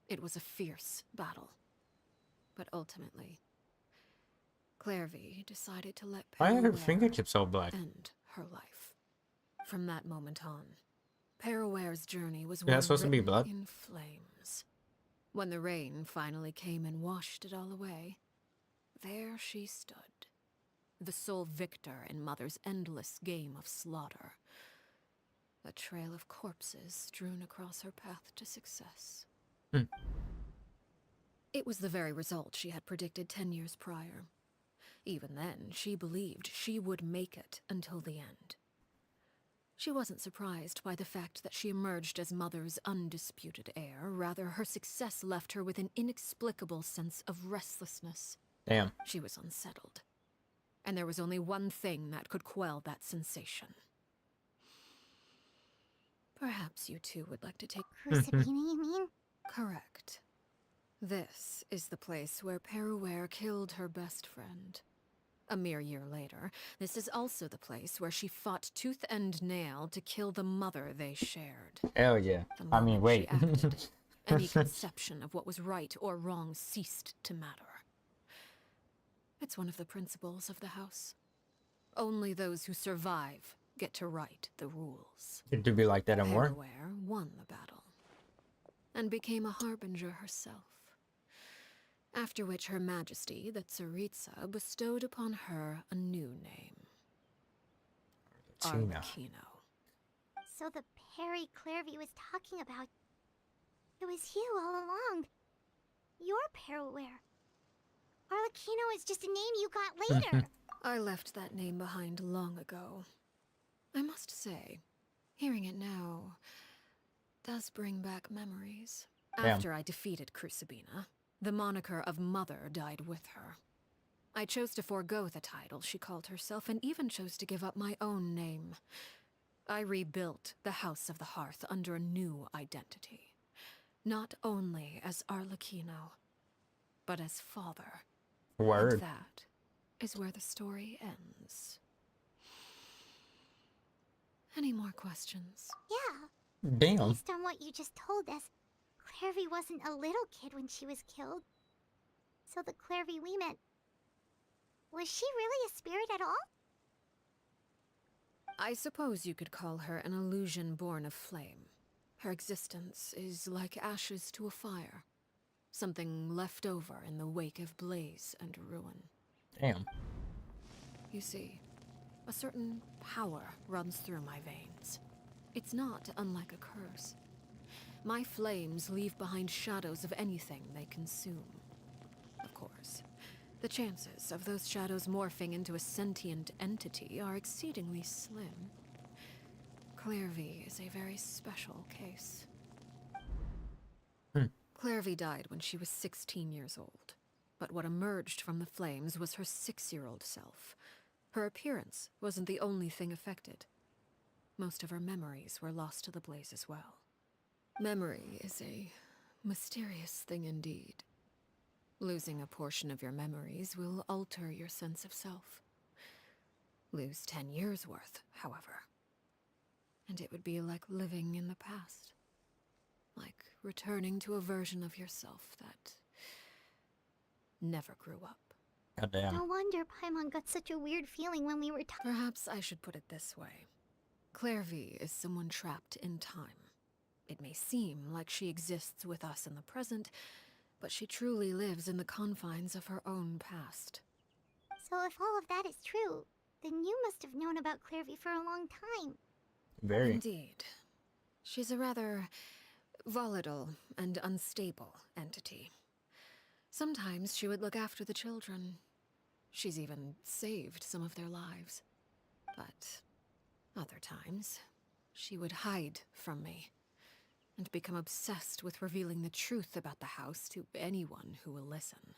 It was a fierce battle. But ultimately, Clairvy decided to let Why are her Peruere fingertips so black? end her life. From that moment on, Peruere's journey was Yeah, one that's supposed to be written blood. in flames. When the rain finally came and washed it all away, there she stood, the sole victor in Mother's endless game of slaughter. A trail of corpses strewn across her path to success. It was the very result she had predicted 10 years prior. Even then, she believed she would make it until the end. She wasn't surprised by the fact that she emerged as Mother's undisputed heir. Rather, her success left her with an inexplicable sense of restlessness. Damn. She was unsettled. And there was only one thing that could quell that sensation. Perhaps you two would like to take... Crucibina, you mean? Correct. This is the place where Peruere killed her best friend. A mere year later, this is also the place where she fought tooth and nail to kill the mother they shared. Hell yeah. The I mean, moment wait. she acted, any conception of what was right or wrong ceased to matter. It's one of the principles of the house. Only those who survive get to write the rules. It do be like that in war. Peruere won the battle and became a harbinger herself. After which Her Majesty, the Tsaritsa, bestowed upon her a new name. Tina. Arlecchino. So the Perry Clairvy was talking about... It was you all along. You're Peruere. Arlecchino is just a name you got later. I left that name behind long ago. I must say, hearing it now does bring back memories. Damn. After I defeated Crucibina, the moniker of Mother died with her. I chose to forego the title she called herself and even chose to give up my own name. I rebuilt the House of the Hearth under a new identity. Not only as Arlecchino, but as father. Word. And that is where the story ends. Any more questions? Yeah. Damn. Based on what you just told us, Clairvy wasn't a little kid when she was killed. So the Clairvy we met, was she really a spirit at all? I suppose you could call her an illusion born of flame. Her existence is like ashes to a fire. Something left over in the wake of blaze and ruin. Damn. You see, a certain power runs through my veins. It's not unlike a curse. My flames leave behind shadows of anything they consume. Of course, the chances of those shadows morphing into a sentient entity are exceedingly slim. Clairvy is a very special case. Clairvy died when she was 16 years old. But what emerged from the flames was her 6-year-old self. Her appearance wasn't the only thing affected. Most of her memories were lost to the blaze as well. Memory is a mysterious thing indeed. Losing a portion of your memories will alter your sense of self. Lose 10 years' worth, however, and it would be like living in the past. Like returning to a version of yourself that never grew up. Goddamn. No wonder Paimon got such a weird feeling when we were talking. Perhaps I should put it this way. Clairvy is someone trapped in time. It may seem like she exists with us in the present, but she truly lives in the confines of her own past. So if all of that is true, then you must have known about Clairvy for a long time. Very. Indeed. She's a rather volatile and unstable entity. Sometimes she would look after the children. She's even saved some of their lives. But other times, she would hide from me and become obsessed with revealing the truth about the house to anyone who will listen.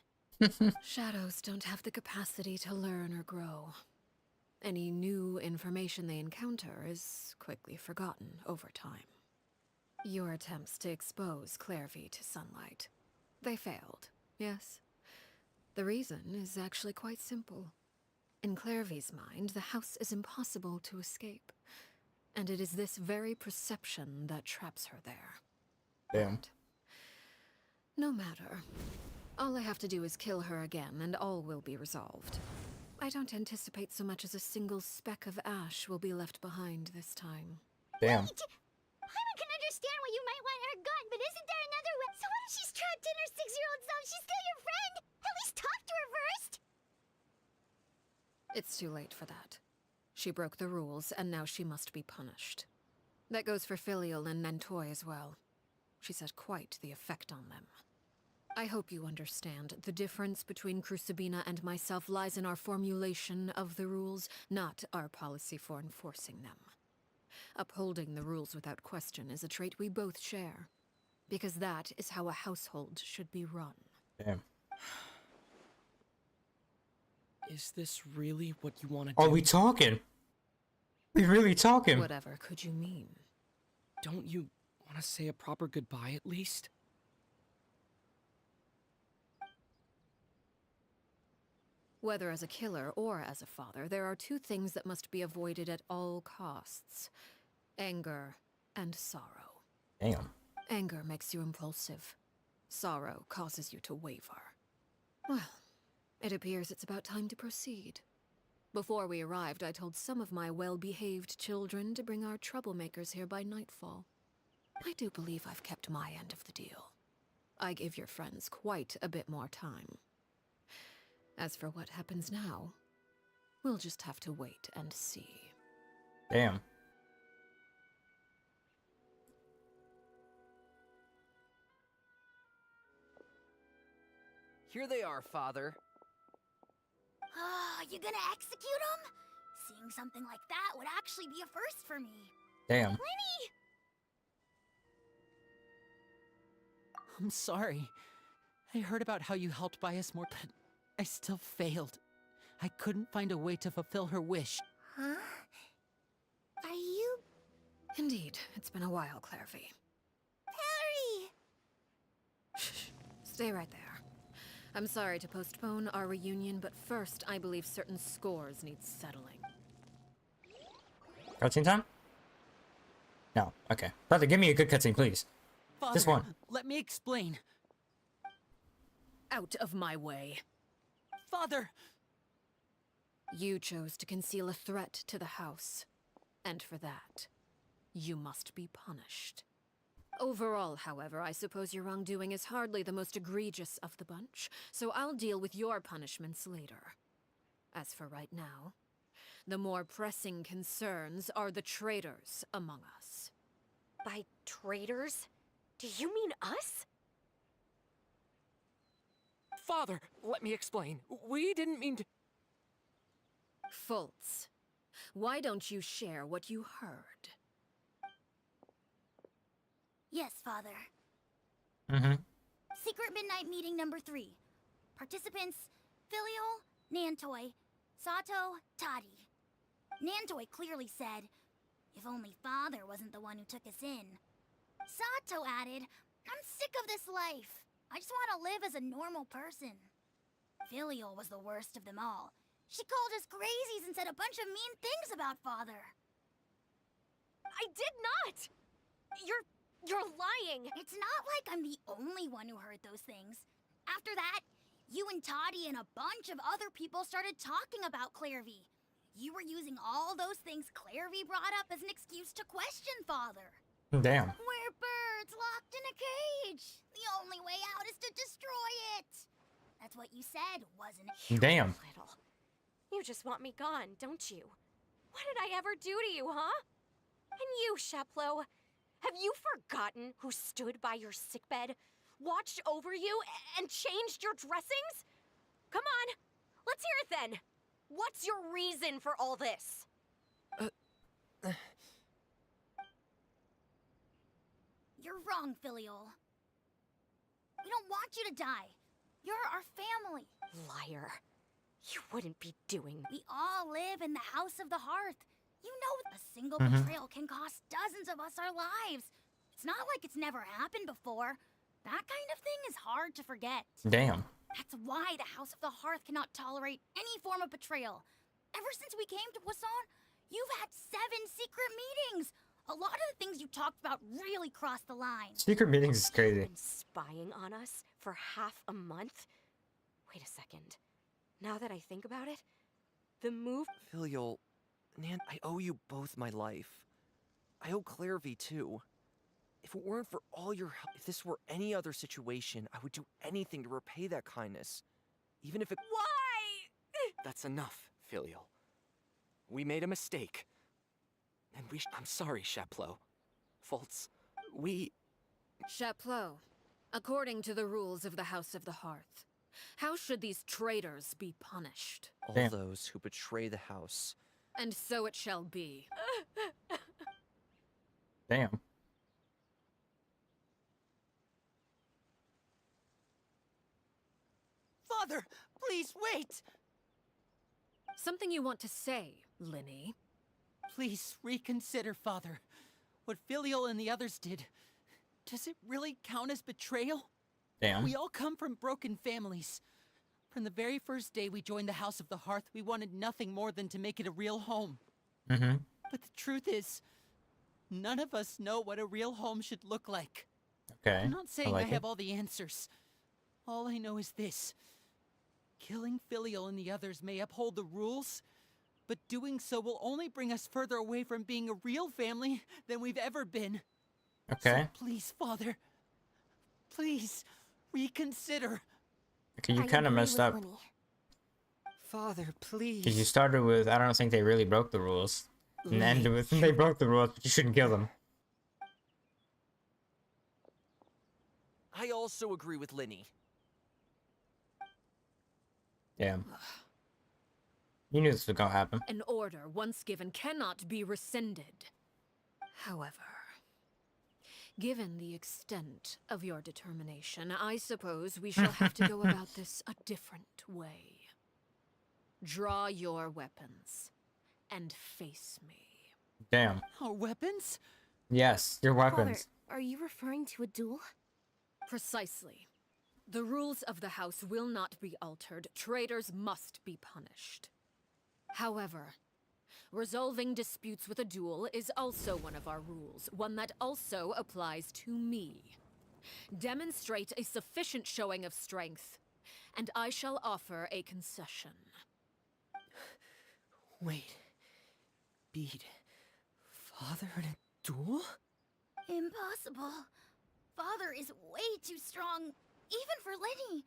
Shadows don't have the capacity to learn or grow. Any new information they encounter is quickly forgotten over time. Your attempts to expose Clairvy to sunlight. They failed, yes? The reason is actually quite simple. In Clairvy's mind, the house is impossible to escape. And it is this very perception that traps her there. Damn. No matter. All I have to do is kill her again, and all will be resolved. I don't anticipate so much as a single speck of ash will be left behind this time. Damn. Paimon can understand why you might want her gone, but isn't there another way? So what if she's trapped in her 6-year-old self? She's still your friend! At least talk to her first! It's too late for that. She broke the rules, and now she must be punished. That goes for Filial and Nantoy as well. She's had quite the effect on them. I hope you understand. The difference between Crucibina and myself lies in our formulation of the rules, not our policy for enforcing them. Upholding the rules without question is a trait we both share, because that is how a household should be run. Damn. Is this really what you want to do? Are we talking? We really talking? Whatever could you mean? Don't you want to say a proper goodbye at least? Whether as a killer or as a father, there are two things that must be avoided at all costs. Anger and sorrow. Damn. Anger makes you impulsive. Sorrow causes you to waver. Well, it appears it's about time to proceed. Before we arrived, I told some of my well-behaved children to bring our troublemakers here by nightfall. I do believe I've kept my end of the deal. I give your friends quite a bit more time. As for what happens now, we'll just have to wait and see. Damn. Here they are, Father. You gonna execute him? Seeing something like that would actually be a first for me. Damn. Lenny! I'm sorry. I heard about how you helped buy us more, but I still failed. I couldn't find a way to fulfill her wish. Huh? Are you... Indeed, it's been a while, Clairvy. Harry! Stay right there. I'm sorry to postpone our reunion, but first, I believe certain scores need settling. Cutscene time? No. Okay. Brother, give me a good cutscene, please. Father, Just one. let me explain. Out of my way. Father! You chose to conceal a threat to the house. And for that, you must be punished. Overall, however, I suppose your wrongdoing is hardly the most egregious of the bunch, so I'll deal with your punishments later. As for right now, the more pressing concerns are the traitors among us. By traitors? Do you mean us? Father, let me explain. We didn't mean to... Fultz, why don't you share what you heard? Yes, Father. Mm-hmm. Secret Midnight Meeting number 3. Participants, Filial, Nantoy, Sato, Toddy. Nantoy clearly said, if only Father wasn't the one who took us in. Sato added, I'm sick of this life. I just want to live as a normal person. Filial was the worst of them all. She called us crazies and said a bunch of mean things about Father. I did not! You're lying! It's not like I'm the only one who heard those things. After that, you and Toddy and a bunch of other people started talking about Clairvy. You were using all those things Clairvy brought up as an excuse to question Father. Damn. We're birds locked in a cage. The only way out is to destroy it. That's what you said, wasn't it? Damn. Little. You just want me gone, don't you? What did I ever do to you, huh? And you, Sheplo, have you forgotten who stood by your sickbed, watched over you, and changed your dressings? Come on, let's hear it then. What's your reason for all this? You're wrong, Filial. We don't want you to die. You're our family. Liar. You wouldn't be doing... We all live in the House of the Hearth. You know a single Mhm. betrayal can cost dozens of us our lives. It's not like it's never happened before. That kind of thing is hard to forget. Damn. That's why the House of the Hearth cannot tolerate any form of betrayal. Ever since we came to Poisson, you've had 7 secret meetings. A lot of the things you talked about really crossed the line. Secret meetings is crazy. Been spying on us for half a month? Wait a second. Now that I think about it, the move... Filial, Nan, I owe you both my life. I owe Clairvy too. If it weren't for all your help, if this were any other situation, I would do anything to repay that kindness. Even if it... Why? That's enough, Filial. We made a mistake. And I'm sorry, Sheplo. Fultz, we... Sheplo, according to the rules of the House of the Hearth, how should these traitors be punished? All Damn. those who betray the house. And so it shall be. Damn. Father, please wait! Something you want to say, Linny? Please reconsider, Father. What Filial and the others did, does it really count as betrayal? Damn. We all come from broken families. From the very first day we joined the House of the Hearth, we wanted nothing more than to make it a real home. Mm-hmm. But the truth is, none of us know what a real home should look like. Okay. I'm not saying like I have all the answers. All I know is this. Killing Filial and the others may uphold the rules, but doing so will only bring us further away from being a real family than we've ever been. Okay. So please, Father, please reconsider. Okay, you kind of messed up. Father, please. Because you started with, I don't think they really broke the rules. And ended with, they broke the rules, but you shouldn't kill them. I also agree with Linny. Damn. You knew this was gonna happen. An order once given cannot be rescinded. However, given the extent of your determination, I suppose we shall have to go about this a different way. Draw your weapons and face me. Damn. Our weapons? Yes, your Father, weapons. are you referring to a duel? Precisely. The rules of the house will not be altered. Traitors must be punished. However, resolving disputes with a duel is also one of our rules, one that also applies to me. Demonstrate a sufficient showing of strength, and I shall offer a concession. Wait. Beat. Father in a duel? Impossible. Father is way too strong, even for Lenny.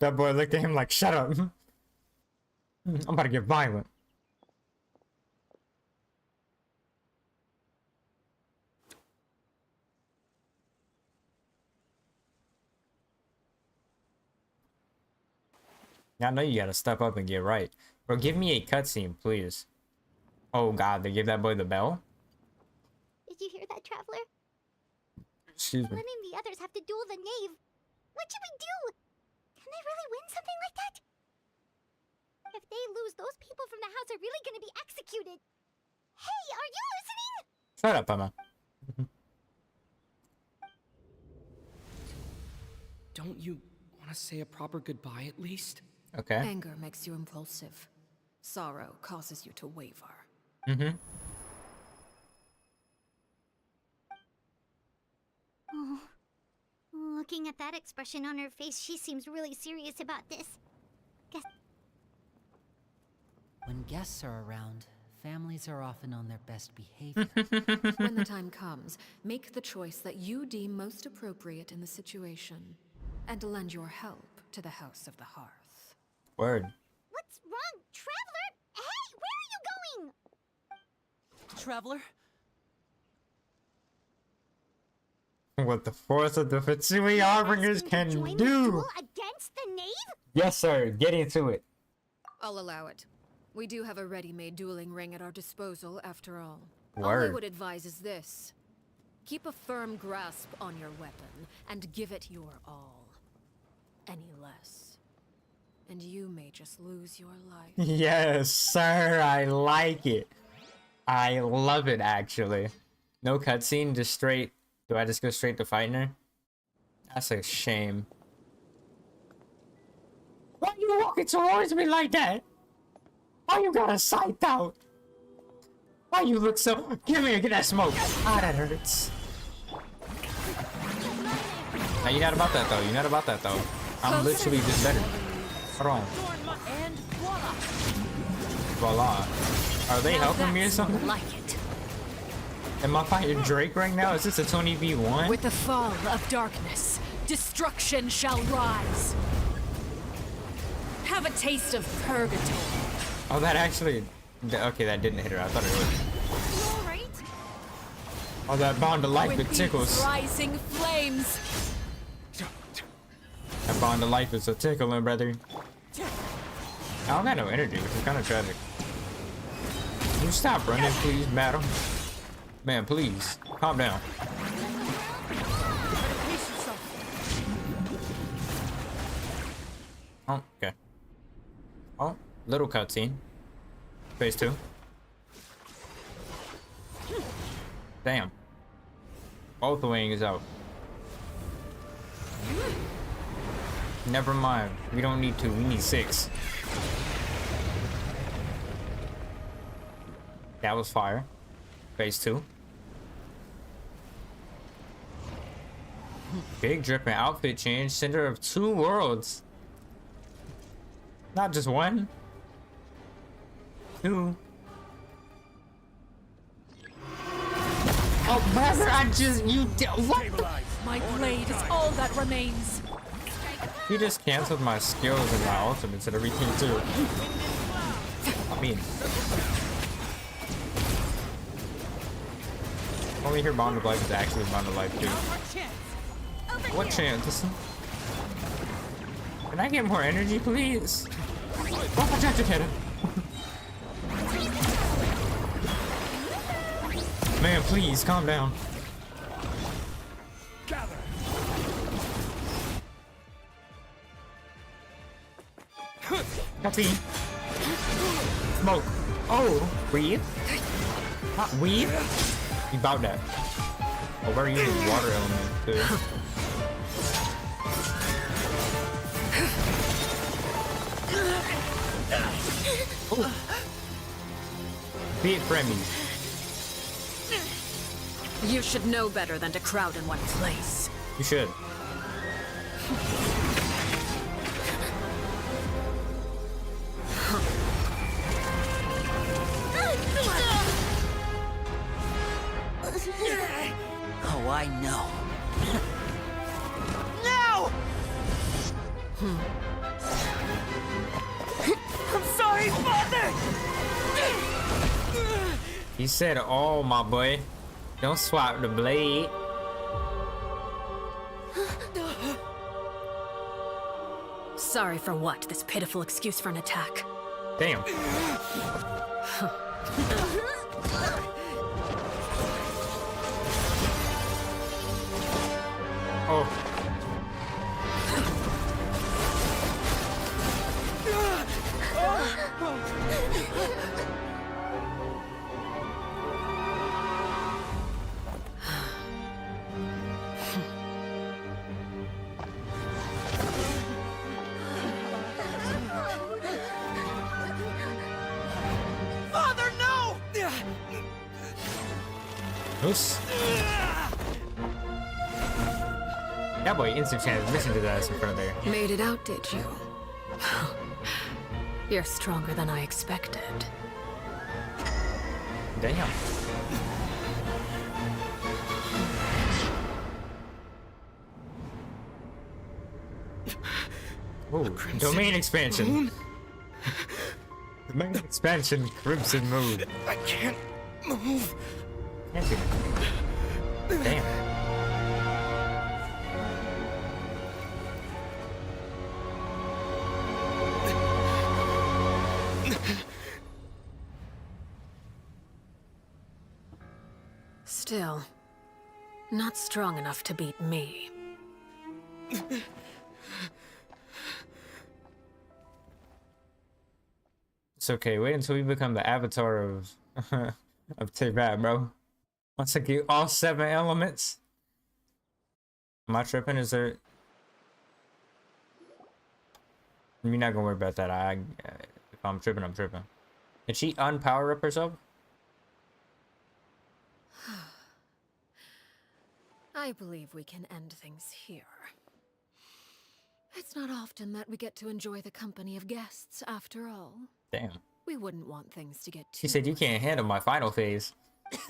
That boy looked at him like, shut up. I'm about to get violent. I know you gotta step up and get right. Bro, give me a cutscene, please. Oh god, they gave that boy the bell? Did you hear that, Traveler? Excuse me. Lenny and the others have to duel the knave. What should we do? Can they really win something like that? If they lose, those people from the house are really gonna be executed. Hey, are you listening? Shut up, Emma. Don't you want to say a proper goodbye at least? Okay. Anger makes you impulsive. Sorrow causes you to waver. Mm-hmm. Oh, looking at that expression on her face, she seems really serious about this. Guess When guests are around, families are often on their best behavior. When the time comes, make the choice that you deem most appropriate in the situation, and lend your help to the House of the Hearth. Word. what's wrong, Traveler? Hey, where are you going? Traveler? What the force of the Fitsui Harbingers can Join the do! duel against the knave? Yes, sir. Get into it. I'll allow it. We do have a ready-made dueling ring at our disposal, after all. All I Word. would advise is this. Keep a firm grasp on your weapon, and give it your all. Any less, and you may just lose your life. Yes, sir. I like it. I love it, actually. No cutscene, just straight. Do I just go straight to fighting her? That's a shame. Why are you walking towards me like that? Why you got a sight out? Why you look so... Come here, get that smoke. Ah, that hurts. Now, you're not about that, though. You're not about that, though. I'm literally just better. Hold on. And voila! Voila. Are they Now helping me or that's something? like it. Am I fighting Drake right now? Is this a 20v1? With the fall of darkness, destruction shall rise. Have a taste of purgatory. Oh, that actually... Okay, that didn't hit her. I thought it would. You alright? Oh, that bond of life, it With tickles. these rising flames. That bond of life is a tickling, brother. I don't got no energy, which is kind of tragic. Can you stop running, please, madam? Man, please. Calm down. Oh, okay. Oh, little cutscene. Phase 2. Damn. Both wings out. Never mind. We don't need 2. We need 6. That was fire. Phase 2. Big dripping outfit change. Center of 2 worlds. Not just 1. 2. Oh, brother, I just... You did... What the... My blade is all that remains. You just canceled my skills and my ultimates and everything, too. I mean... Only here Bond of Life is actually Bond of Life, too. What chance? Can I get more energy, please? Oh, my God, hit it. Man, please, calm down. Cutscene. Smoke. Oh, weed. Not weed. You about that. Oh, we're using water element too. Oh. Be it friendly. You should know better than to crowd in one place. You should. Oh, I know. No! I'm sorry, Father! He said, "Oh, my boy, don't swap the blade." Sorry for what? This pitiful excuse for an attack. Damn. Oh. Father, no! Oops. That boy instant transmission to that ass in front of there. Made it out, did you? You're stronger than I expected. Damn. Ooh, domain expansion. Domain expansion, Crimson Moon. I can't move. Can't you? Damn. Still, not strong enough to beat me. It's okay. Wait until we become the avatar of of Teyvat, bro. Once I get all 7 elements. Am I tripping? Is there? You're not gonna worry about that. If I'm tripping, I'm tripping. Did she unpower up herself? I believe we can end things here. It's not often that we get to enjoy the company of guests, after all. Damn. We wouldn't want things to get too... She said you can't handle my final phase.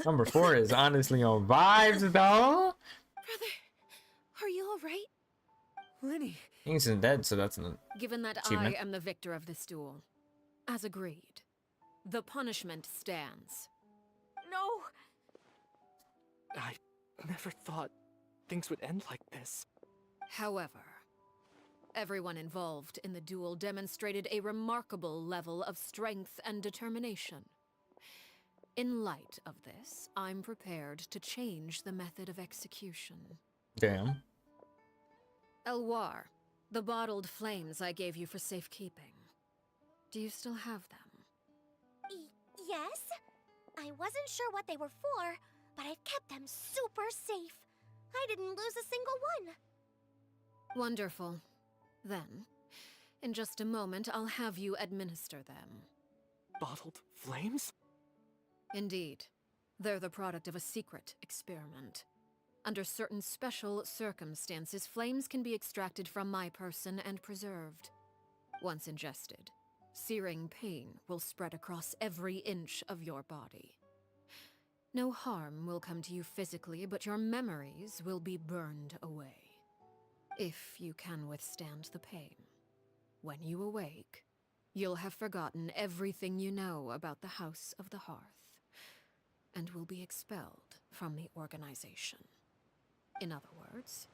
Number 4 is honestly on vibes, though. Brother, are you alright? Lenny. He's dead, so that's an Given that achievement. I am the victor of this duel, as agreed, the punishment stands. No! I never thought things would end like this. However, everyone involved in the duel demonstrated a remarkable level of strength and determination. In light of this, I'm prepared to change the method of execution. Damn. Elwar, the bottled flames I gave you for safekeeping. Do you still have them? Yes? I wasn't sure what they were for, but I've kept them super safe. I didn't lose a single one. Wonderful. Then, in just a moment, I'll have you administer them. Bottled flames? Indeed. They're the product of a secret experiment. Under certain special circumstances, flames can be extracted from my person and preserved. Once ingested, searing pain will spread across every inch of your body. No harm will come to you physically, but your memories will be burned away. If you can withstand the pain. When you awake, you'll have forgotten everything you know about the House of the Hearth, and will be expelled from the organization. In other words,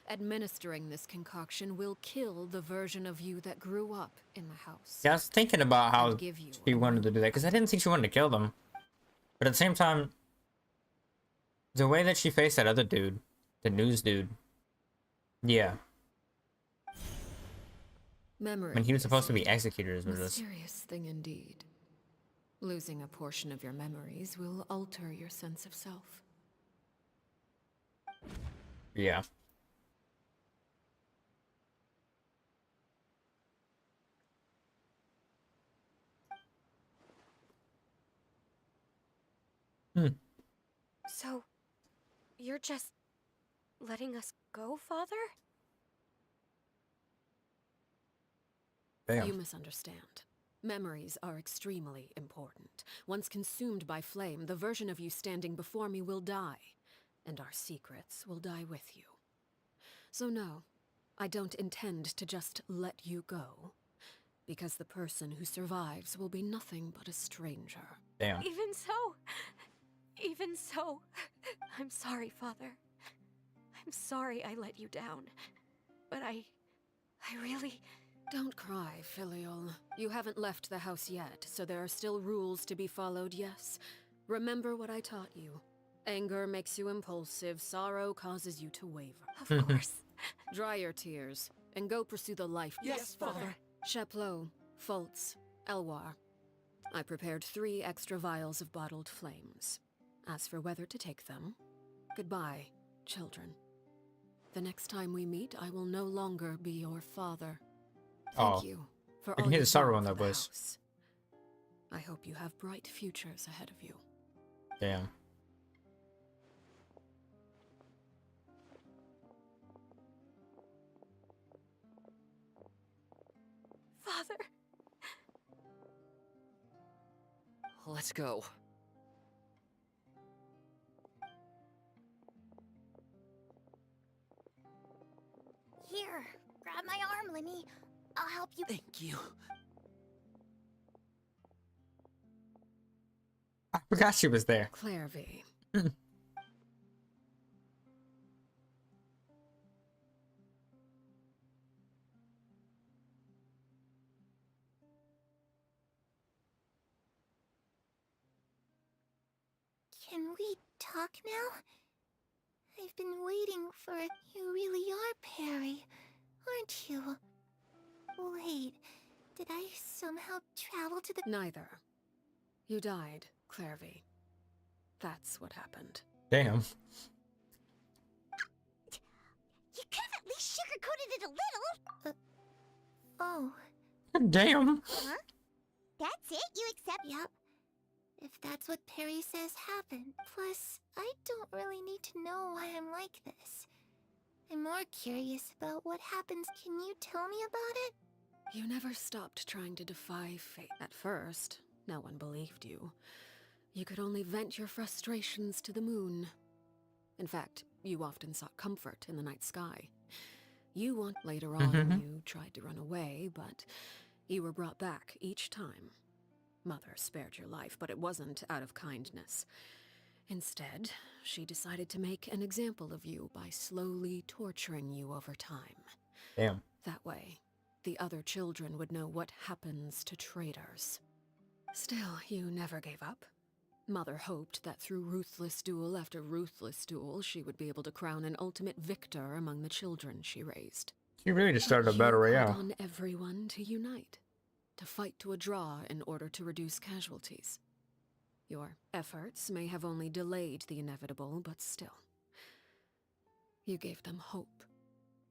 administering this concoction will kill the version of you that grew up in the house. Yeah, I was thinking about how she wanted to do that, because I didn't think she wanted to kill them. But at the same time, the way that she faced that other dude, the news dude, yeah. Memory When he was is supposed to be a executed, is what it is. mysterious thing indeed. Losing a portion of your memories will alter your sense of self. Yeah. Hmm. So, you're just letting us go, Father? Damn. You misunderstand. Memories are extremely important. Once consumed by flame, the version of you standing before me will die, and our secrets will die with you. So no, I don't intend to just let you go, because the person who survives will be nothing but a stranger. Damn. Even so, I'm sorry, Father. I'm sorry I let you down. But I really... Don't cry, Filial. You haven't left the house yet, so there are still rules to be followed, yes? Remember what I taught you. Anger makes you impulsive, sorrow causes you to waver. Of course. Dry your tears, and go pursue the life. Yes, Father. Chaplot, Fultz, Elwar. I prepared 3 extra vials of bottled flames. As for whether to take them, goodbye, children. The next time we meet, I will no longer be your father. Thank you for I can all hear the you've sorrow done in for that the voice. house. I hope you have bright futures ahead of you. Damn. Father. Let's go. Here, grab my arm, Linny. I'll help you. Thank you. I forgot she was there. Claire V. Can we talk now? I've been waiting for it. You really are Perry, aren't you? Wait, did I somehow travel to the... Neither. You died, Claire V. That's what happened. Damn. You could have at least sugarcoated it a little! Oh. Damn. Huh? That's it? You accept? Yep. If that's what Perry says happened. Plus, I don't really need to know why I'm like this. I'm more curious about what happens. Can you tell me about it? You never stopped trying to defy fate. At first, no one believed you. You could only vent your frustrations to the moon. In fact, you often sought comfort in the night sky. Later on, you tried to run away, but you were brought back each time. Mother spared your life, but it wasn't out of kindness. Instead, she decided to make an example of you by slowly torturing you over time. Damn. That way, the other children would know what happens to traitors. Still, you never gave up. Mother hoped that through ruthless duel after ruthless duel, she would be able to crown an ultimate victor among the children she raised. She really just started a battle You royale. called on everyone to unite, to fight to a draw in order to reduce casualties. Your efforts may have only delayed the inevitable, but still. You gave them hope.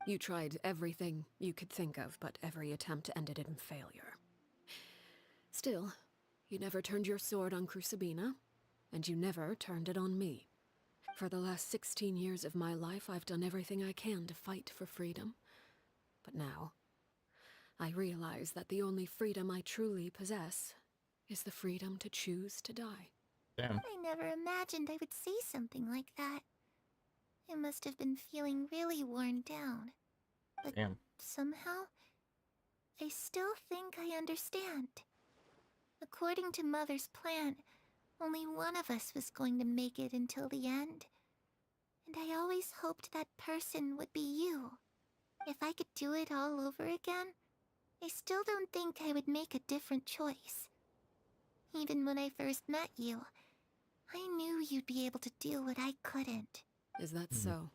You tried everything you could think of, but every attempt ended in failure. Still, you never turned your sword on Crucibina, and you never turned it on me. For the last 16 years of my life, I've done everything I can to fight for freedom. But now, I realize that the only freedom I truly possess is the freedom to choose to die. Damn. I never imagined I would say something like that. I must have been feeling really worn down. But Damn. somehow, I still think I understand. According to Mother's plan, only one of us was going to make it until the end. And I always hoped that person would be you. If I could do it all over again, I still don't think I would make a different choice. Even when I first met you, I knew you'd be able to do what I couldn't. Is that so?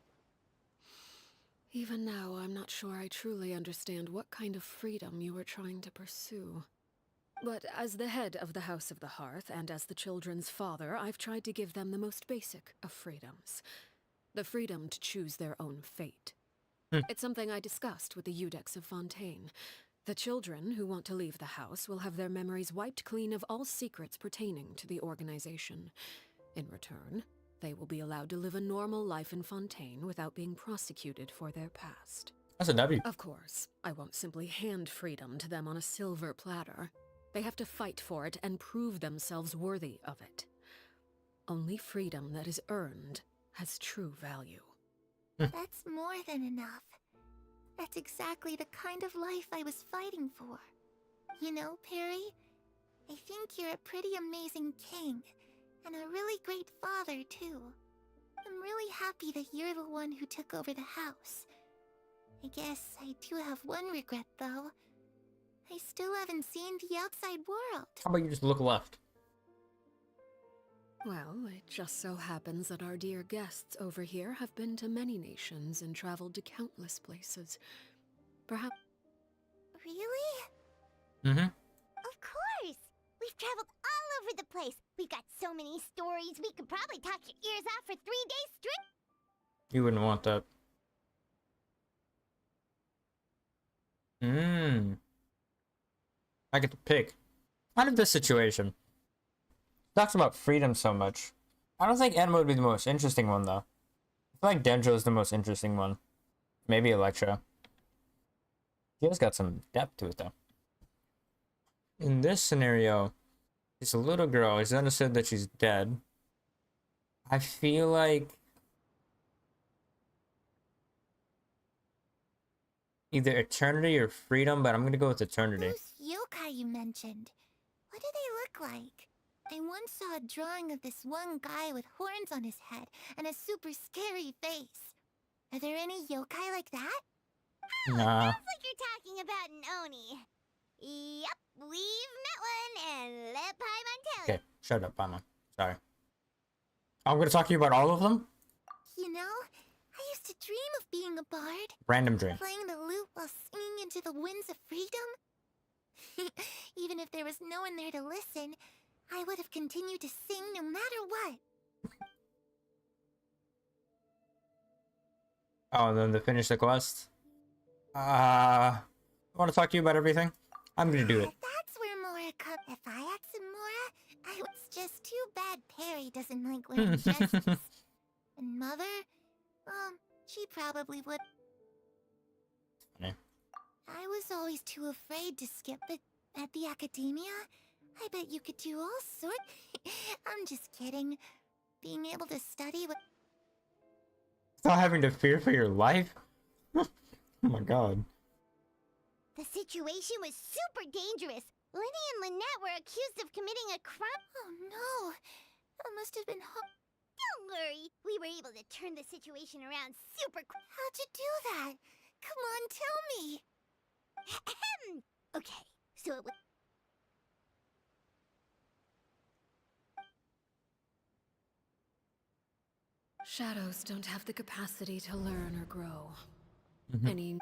Even now, I'm not sure I truly understand what kind of freedom you are trying to pursue. But as the head of the House of the Hearth, and as the children's father, I've tried to give them the most basic of freedoms. The freedom to choose their own fate. It's something I discussed with the Eudex of Fontaine. The children who want to leave the house will have their memories wiped clean of all secrets pertaining to the organization. In return, they will be allowed to live a normal life in Fontaine without being prosecuted for their past. That's a W. Of course, I won't simply hand freedom to them on a silver platter. They have to fight for it and prove themselves worthy of it. Only freedom that is earned has true value. That's more than enough. That's exactly the kind of life I was fighting for. You know, Perry, I think you're a pretty amazing king, and a really great father, too. I'm really happy that you're the one who took over the house. I guess I do have one regret, though. I still haven't seen the outside world. How about you just look left? Well, it just so happens that our dear guests over here have been to many nations and traveled to countless places. Perhaps... Really? Mm-hmm. Of course! We've traveled all over the place. We've got so many stories, we could probably talk your ears off for 3 days straight. You wouldn't want that. I get to pick. Out of this situation, talks about freedom so much. I don't think Enma would be the most interesting one, though. I feel like Denjo is the most interesting one. Maybe Electra. She has got some depth to it, though. In this scenario, it's a little girl. It's understood that she's dead. I feel like either eternity or freedom, but I'm gonna go with eternity. Those yokai you mentioned, what do they look like? I once saw a drawing of this one guy with horns on his head and a super scary face. Are there any yokai like that? Nah. Sounds like you're talking about an Oni. Yep, we've met one, and let Paimon tell you. Okay, shut up, Paimon. Sorry. I'm gonna talk to you about all of them? You know, I used to dream of being a bard. Random dream. Playing the lute while singing into the winds of freedom. Even if there was no one there to listen, I would have continued to sing no matter what. Oh, and then to finish the quest? I want to talk to you about everything? I'm gonna do it. That's where Mora comes. If I had some Mora, it's just too bad Perry doesn't like wearing dresses. And Mother, she probably would. Funny. I was always too afraid to skip it at the academia. I bet you could do all sorts. I'm just kidding. Being able to study with... Without having to fear for your life? Oh my god. The situation was super dangerous. Lenny and Lynette were accused of committing a crime. Oh no. That must have been hard. Don't worry. We were able to turn the situation around super quick. How'd you do that? Come on, tell me. Okay, so it was... Shadows don't have the capacity to learn or grow. Any...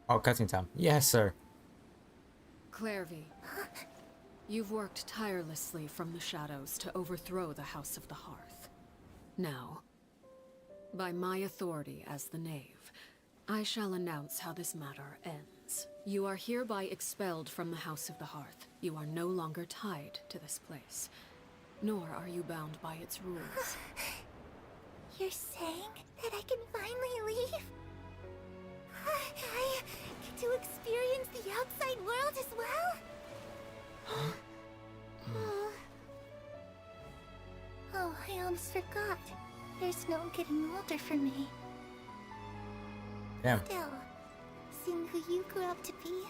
Oh, cutscene time. Yes, sir. Clairvy, you've worked tirelessly from the shadows to overthrow the House of the Hearth. Now, by my authority as the Knave, I shall announce how this matter ends. You are hereby expelled from the House of the Hearth. You are no longer tied to this place, nor are you bound by its rules. You're saying that I can finally leave? I get to experience the outside world as well? Oh, I almost forgot. There's no getting older for me. Damn. Still, seeing who you grew up to be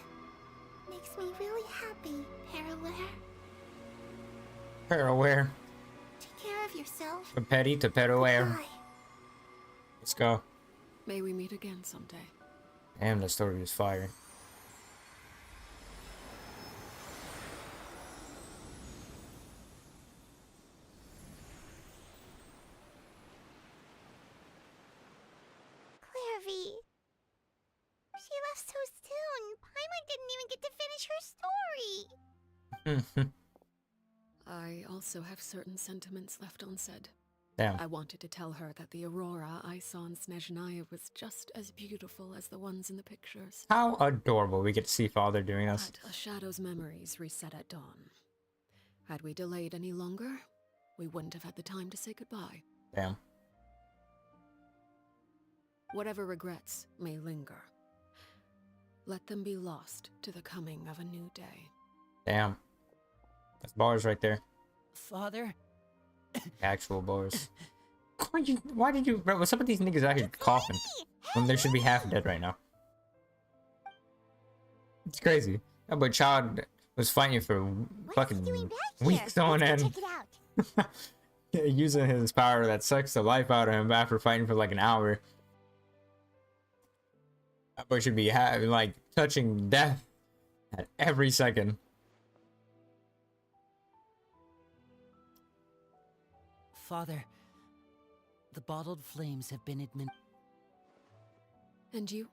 makes me really happy, Paraware. Paraware. Take care of yourself. From petty to Paraware. Goodbye. Let's go. May we meet again someday. Damn, that story was fire. Clairvy. She left so soon. Paimon didn't even get to finish her story. I also have certain sentiments left unsaid. Damn. I wanted to tell her that the aurora I saw in Snezhnaya was just as beautiful as the ones in the pictures. How adorable we get to see Father doing this. But a shadow's memories reset at dawn. Had we delayed any longer, we wouldn't have had the time to say goodbye. Damn. Whatever regrets may linger, let them be lost to the coming of a new day. Damn. That's bars right there. Father? Actual bars. Why did you... Bro, what's up with these niggas out here coughing? When they should be half dead right now. It's crazy. That boy child was fighting for fucking weeks on end. Using his power that sucks the life out of him after fighting for like an hour. That boy should be like touching death at every second. Father, the bottled flames have been administered. And you?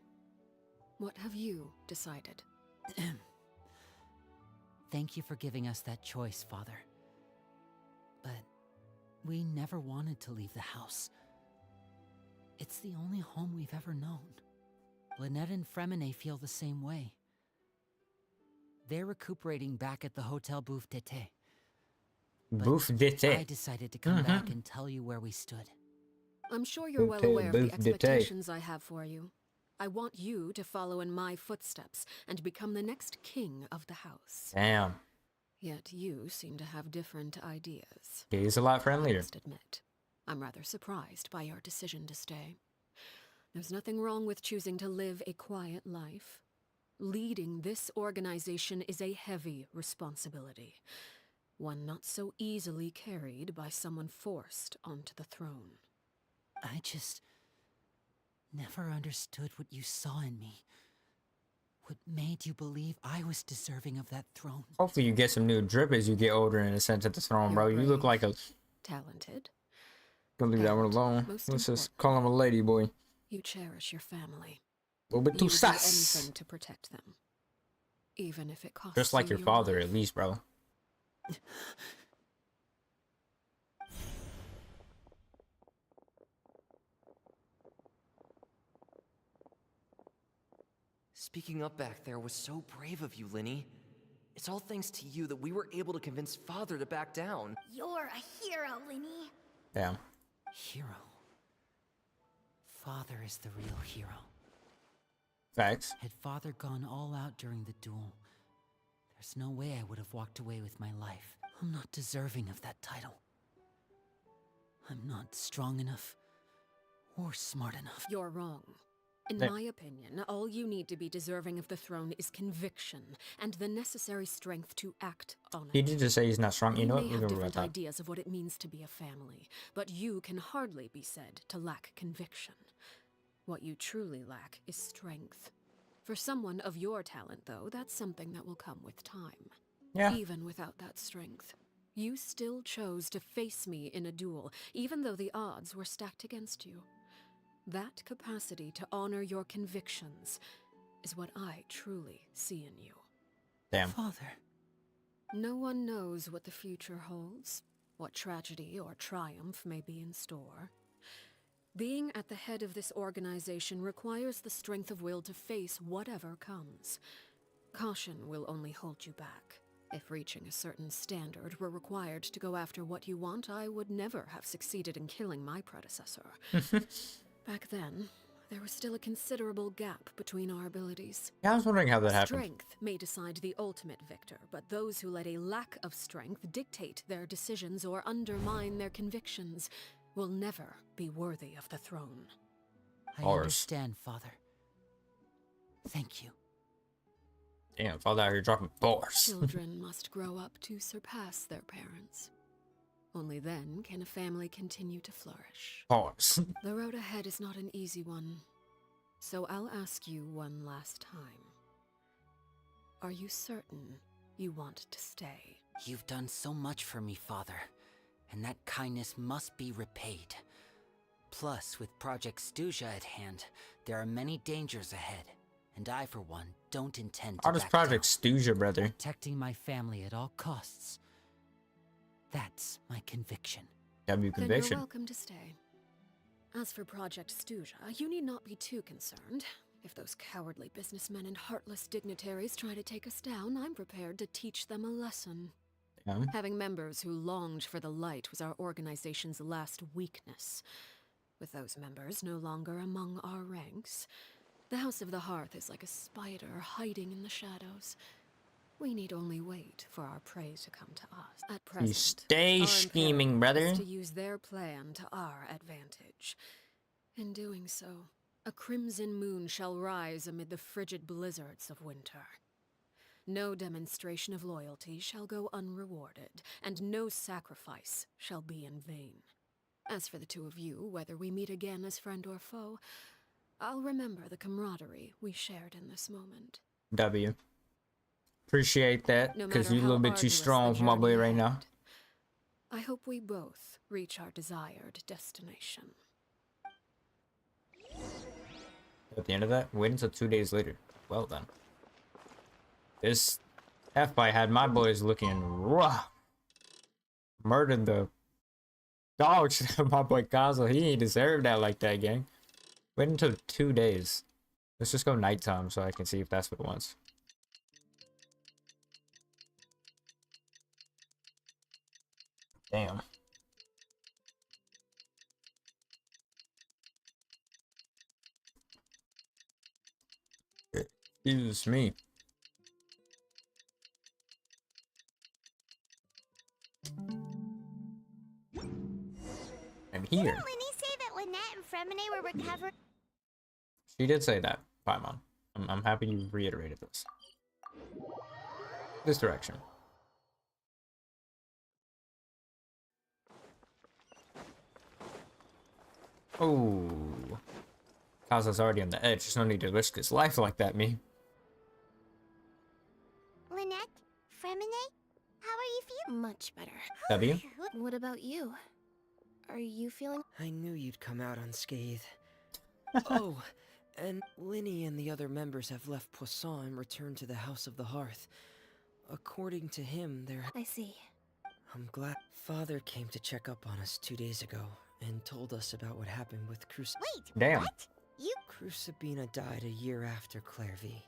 What have you decided? Thank you for giving us that choice, Father. But we never wanted to leave the house. It's the only home we've ever known. Lynette and Fremine feel the same way. They're recuperating back at the Hotel Bouffe d'été. Bouffe d'été. I decided to come back and tell you where we stood. I'm sure you're well aware of the expectations I have for you. I want you to follow in my footsteps and become the next king of the house. Damn. Yet you seem to have different ideas. He's a lot friendlier. I must admit, I'm rather surprised by your decision to stay. There's nothing wrong with choosing to live a quiet life. Leading this organization is a heavy responsibility. One not so easily carried by someone forced onto the throne. I just never understood what you saw in me. What made you believe I was deserving of that throne? Hopefully you get some new drip as you get older and ascend to the throne, bro. You look like a... Talented. Gonna leave that one alone. Let's just call him a lady boy. You cherish your family. A little bit too You would do sus. anything to protect them. Even if it costs Just like you your father, life. at least, bro. Speaking up back there was so brave of you, Linny. It's all thanks to you that we were able to convince Father to back down. You're a hero, Linny. Damn. Hero. Father is the real hero. Facts. Had Father gone all out during the duel, there's no way I would have walked away with my life. I'm not deserving of that title. I'm not strong enough or smart enough. You're wrong. In Hey. my opinion, all you need to be deserving of the throne is conviction and the necessary strength to act on it. He did just say he's not strong. You know what? We We have don't worry different about that. ideas of what it means to be a family, but you can hardly be said to lack conviction. What you truly lack is strength. For someone of your talent, though, that's something that will come with time. Yeah. Even without that strength, you still chose to face me in a duel, even though the odds were stacked against you. That capacity to honor your convictions is what I truly see in you. Damn. Father. No one knows what the future holds, what tragedy or triumph may be in store. Being at the head of this organization requires the strength of will to face whatever comes. Caution will only hold you back. If reaching a certain standard were required to go after what you want, I would never have succeeded in killing my predecessor. Back then, there was still a considerable gap between our abilities. Yeah, I was wondering how that happened. Strength may decide the ultimate victor, but those who let a lack of strength dictate their decisions or undermine their convictions will never be worthy of the throne. I understand, Father. Thank you. Damn, Father out here dropping bars. Children must grow up to surpass their parents. Only then can a family continue to flourish. Bars. The road ahead is not an easy one. So I'll ask you one last time. Are you certain you want to stay? You've done so much for me, Father, and that kindness must be repaid. Plus, with Project Stuja at hand, there are many dangers ahead, and I, for one, don't intend to Artist back Project down. Stuja, brother. Protecting my family at all costs. That's my conviction. W Then conviction. you're welcome to stay. As for Project Stuja, you need not be too concerned. If those cowardly businessmen and heartless dignitaries try to take us down, I'm prepared to teach them a lesson. Yeah. Having members who longed for the light was our organization's last weakness. With those members no longer among our ranks, the House of the Hearth is like a spider hiding in the shadows. We need only wait for our prey to come to us. At present, You stay our scheming, imperative brother. is to use their plan to our advantage. In doing so, a crimson moon shall rise amid the frigid blizzards of winter. No demonstration of loyalty shall go unrewarded, and no sacrifice shall be in vain. As for the two of you, whether we meet again as friend or foe, I'll remember the camaraderie we shared in this moment. W. Appreciate that, No because matter you're a how little bit too arduous strong the for my boy journey right now. ahead, I hope we both reach our desired destination. At the end of that, wait until 2 days later. Well then. This F-fight had my boys looking rough. Murdered the dog shit out of my boy Kazo. He ain't deserve that like that, gang. Wait until 2 days. Let's just go nighttime so I can see if that's what it wants. Damn. Excuse me. I'm here. Didn't Linny say that Lynette and Fremine were recovering? She did say that, Paimon. I'm happy you reiterated this. This direction. Oh. Kaza's already on the edge. There's no need to risk his life like that, me. Lynette? Fremine? How are you feeling? Much better. W? What about you? Are you feeling? I knew you'd come out unscathed. Oh, and Linny and the other members have left Poisson and returned to the House of the Hearth. According to him, they're... I see. I'm glad Father came to check up on us 2 days ago and told us about what happened with Wait, Damn. what? You... Crucibina died a year after Clairvy.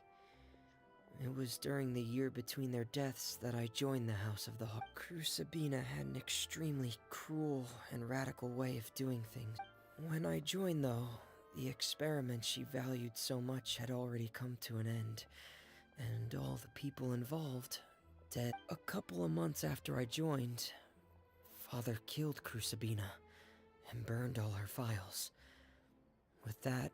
It was during the year between their deaths that I joined the House of the Heart. Crucibina had an extremely cruel and radical way of doing things. When I joined, though, the experiment she valued so much had already come to an end, and all the people involved dead. A couple of months after I joined, Father killed Crucibina and burned all her files. With that,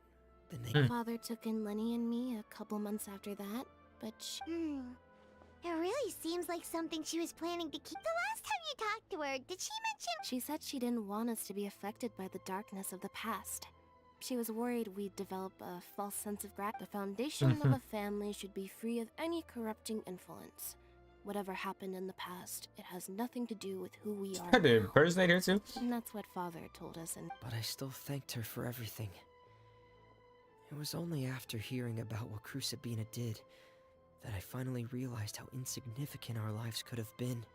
then they... Father took in Lenny and me a couple months after that, but It really seems like something she was planning to keep. The last time you talked to her, did she mention... She said she didn't want us to be affected by the darkness of the past. She was worried we'd develop a false sense of gratitude. The foundation of a family should be free of any corrupting influence. Whatever happened in the past, it has nothing to do with who we are. Did it impersonate her too? And that's what Father told us. And But I still thanked her for everything. It was only after hearing about what Crucibina did that I finally realized how insignificant our lives could have been.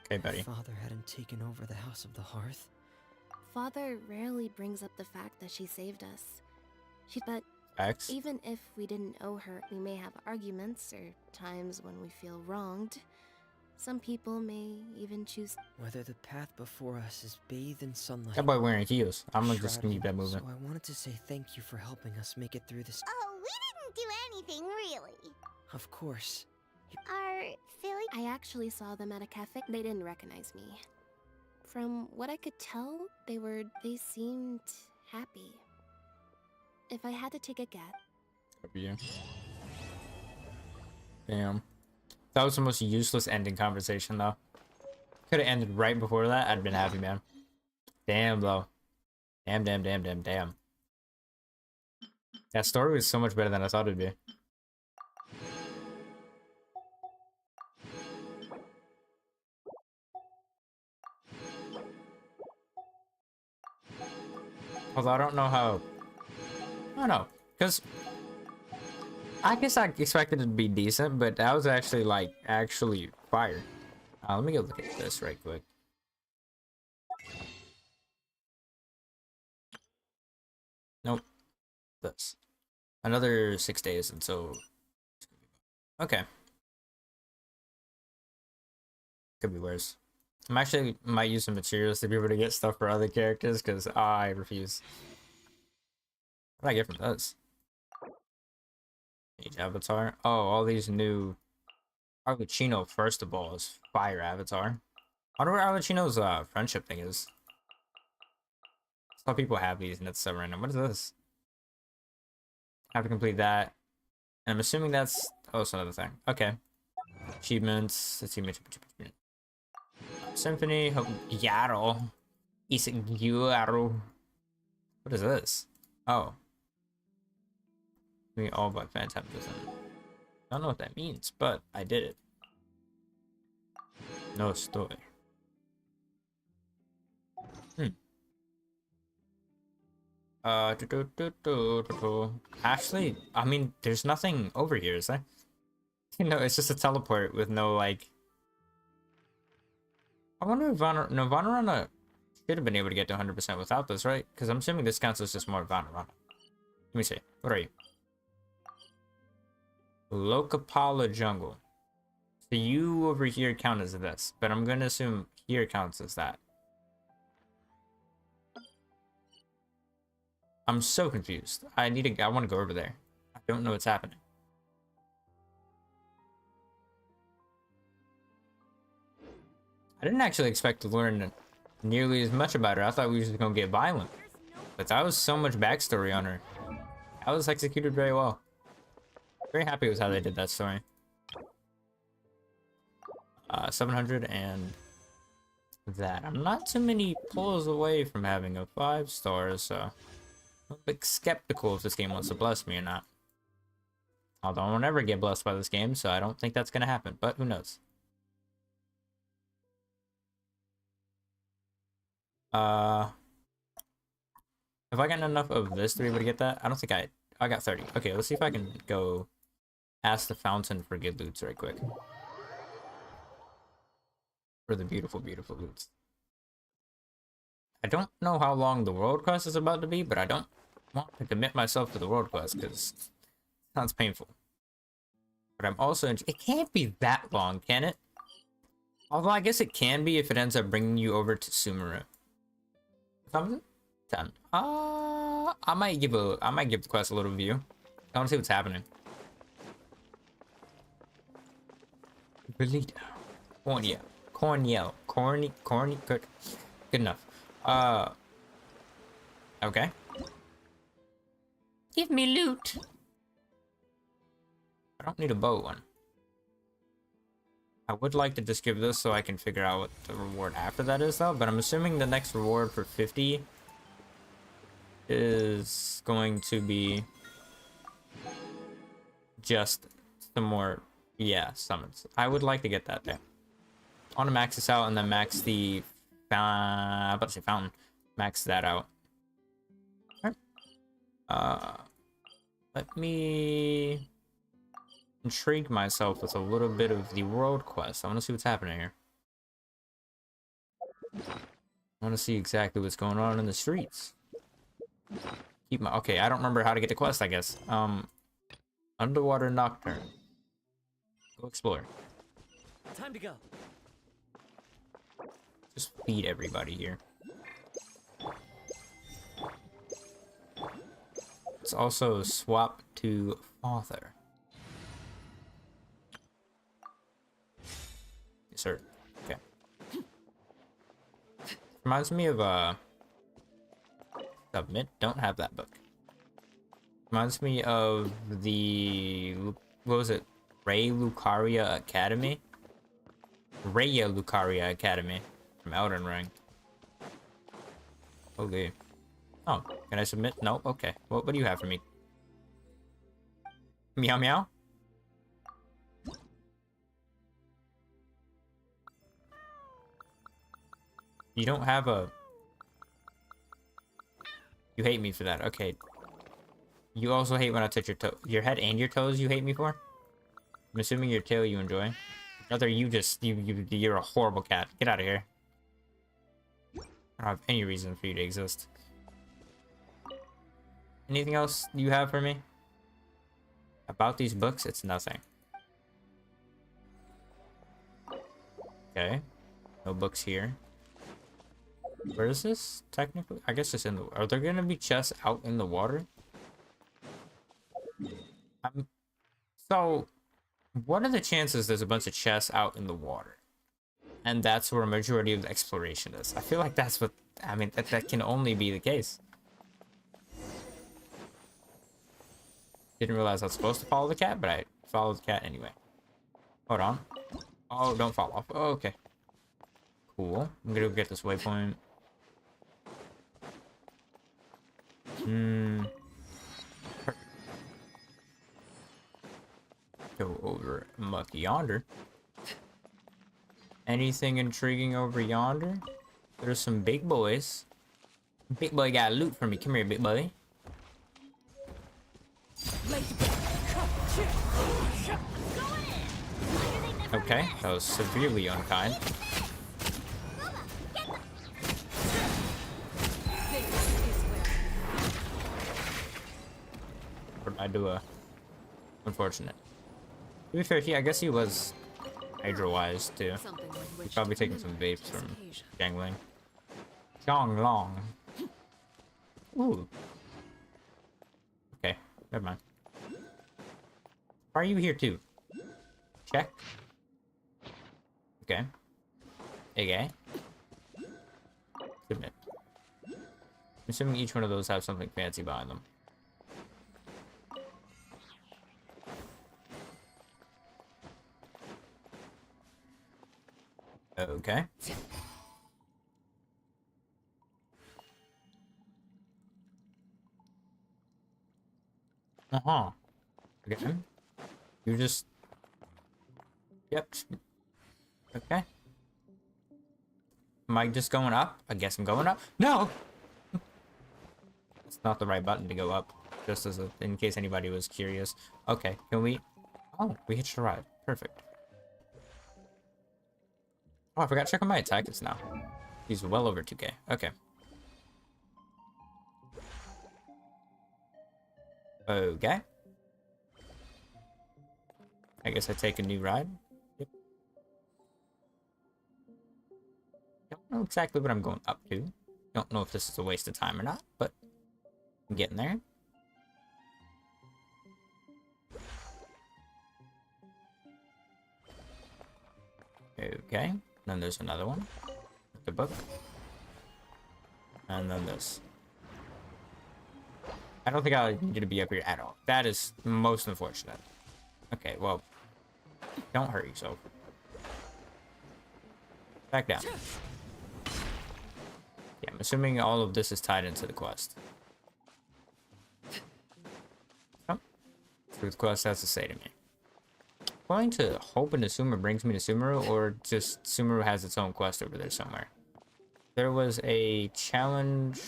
Okay, buddy. If Father hadn't taken over the House of the Hearth. Father rarely brings up the fact that she saved us. But X. even if we didn't owe her, we may have arguments or times when we feel wronged. Some people may even choose... Whether the path before us is bathed in sunlight... That boy wearing heels. I'm gonna just shrouded keep that in- moving. So I wanted to say thank you for helping us make it through this. Oh, we didn't do anything, really. Of course. Are Philly... I actually saw them at a cafe. They didn't recognize me. From what I could tell, they seemed happy. If I had to take a guess... Yeah. Damn. That was the most useless ending conversation, though. Could have ended right before that. I'd been happy, man. Damn, though. Damn. That story was so much better than I thought it'd be. Although I don't know how... I don't know. Because... I guess I expected it to be decent, but that was actually, like, actually fire. Let me go look at this right quick. Nope. This. Another 6 days until... Okay. Could be worse. I'm actually might use some materials to be able to get stuff for other characters, because I refuse. What do I get from this? Each avatar? Oh, all these new... Arlecchino, first of all, is fire avatar. I wonder what Arlecchino's friendship thing is. Some people have these and it's so random. What is this? Have to complete that. And I'm assuming that's... Oh, it's another thing. Okay. Achievements. Let's see. Symphony. Yarrow. Yarrow. What is this? Oh. Me all by Phantom. I don't know what that means, but I did it. No story. Actually, I mean, there's nothing over here, is there? You know, it's just a teleport with no, like... I wonder if Vanarana should have been able to get to 100% without this, right? Because I'm assuming this counts as just more Vanarana. Let me see. What are you? Lokapala Jungle. So you over here count as this, but I'm gonna assume here counts as that. I'm so confused. I want to go over there. I don't know what's happening. I didn't actually expect to learn nearly as much about her. I thought we were just gonna get violent. But that was so much backstory on her. That was executed very well. Very happy with how they did that story. 700 and that. I'm not too many pulls away from having a 5 star, so I'm a bit skeptical if this game wants to bless me or not. Although I won't ever get blessed by this game, so I don't think that's gonna happen, but who knows. Have I gotten enough of this to be able to get that? I don't think I got 30. Okay, let's see if I can go ask the fountain for good loots right quick. For the beautiful, beautiful loots. I don't know how long the world quest is about to be, but I don't want to commit myself to the world quest because it sounds painful. But I'm also it can't be that long, can it? Although I guess it can be if it ends up bringing you over to Sumeru. 10. I might give the quest a little view. I want to see what's happening. Belita. Corny. Good enough. Okay. Give me loot. I don't need a bow one. I would like to just give this so I can figure out what the reward after that is, though. But I'm assuming the next reward for 50 is going to be just some more, yeah, summons. I would like to get that there. I want to max this out and then max the I'm about to say fountain. Max that out. Alright. Let me intrigue myself with a little bit of the world quest. I want to see what's happening here. I want to see exactly what's going on in the streets. Keep my okay. I don't remember how to get the quest. I guess. Underwater Nocturne. Go explore. Time to go. Just feed everybody here. Let's also swap to Father. Yes, sir. Okay. Reminds me of Submit. Don't have that book. Reminds me of the what was it? Raya Lucaria Academy from Elden Ring. Okay. Oh, can I submit? No. Okay. What do you have for me? Meow meow. You don't have a... You hate me for that. Okay. You also hate when I touch your toe. Your head and your toes you hate me for? I'm assuming your tail you enjoy. Other you just... You're a horrible cat. Get out of here. I don't have any reason for you to exist. Anything else you have for me? About these books, it's nothing. Okay. No books here. Where is this, technically? I guess it's in the... Are there gonna be chests out in the water? So, what are the chances there's a bunch of chests out in the water? And that's where a majority of the exploration is. I feel like that's what... I mean, that can only be the case. Didn't realize I was supposed to follow the cat, but I followed the cat anyway. Hold on. Oh, don't fall off. Oh, okay. Cool. I'm gonna go get this waypoint. Go over muck yonder. Anything intriguing over yonder? There's some big boys. Big boy got loot for me. Come here, big boy. Okay, that was severely unkind. What did I do? Unfortunate. To be fair, I guess he was hydro-wise too. He's probably taking some vapes from Gangling. Gonglong. Ooh. Okay, never mind. Why are you here too? Check. Okay. A.K.A. Submit. I'm assuming each one of those have something fancy behind them. Okay. Uh-huh. Okay. You just... Yep. Okay. Am I just going up? I guess I'm going up. No! It's not the right button to go up. Just as a... in case anybody was curious. Okay, can we... Oh, we hitched a ride. Perfect. Oh, I forgot to check on my attackers now. He's well over 2k. Okay. Okay. I guess I take a new ride. Yep. Don't know exactly what I'm going up to. Don't know if this is a waste of time or not, but I'm getting there. Okay. Then there's another one. The book. And then this. I don't think I need to be up here at all. That is most unfortunate. Okay, well, don't hurt yourself. Back down. Yeah, I'm assuming all of this is tied into the quest. Oh, that's what the quest has to say to me. I'm going to hope and assume it brings me to Sumeru, or just Sumeru has its own quest over there somewhere. There was a challenge.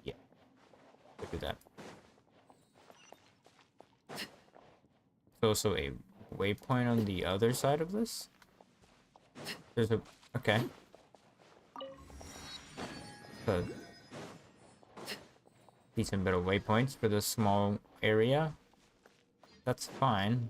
Yeah, look at that. There's also a waypoint on the other side of this. There's a... Okay. A decent bit of waypoints for this small area. That's fine.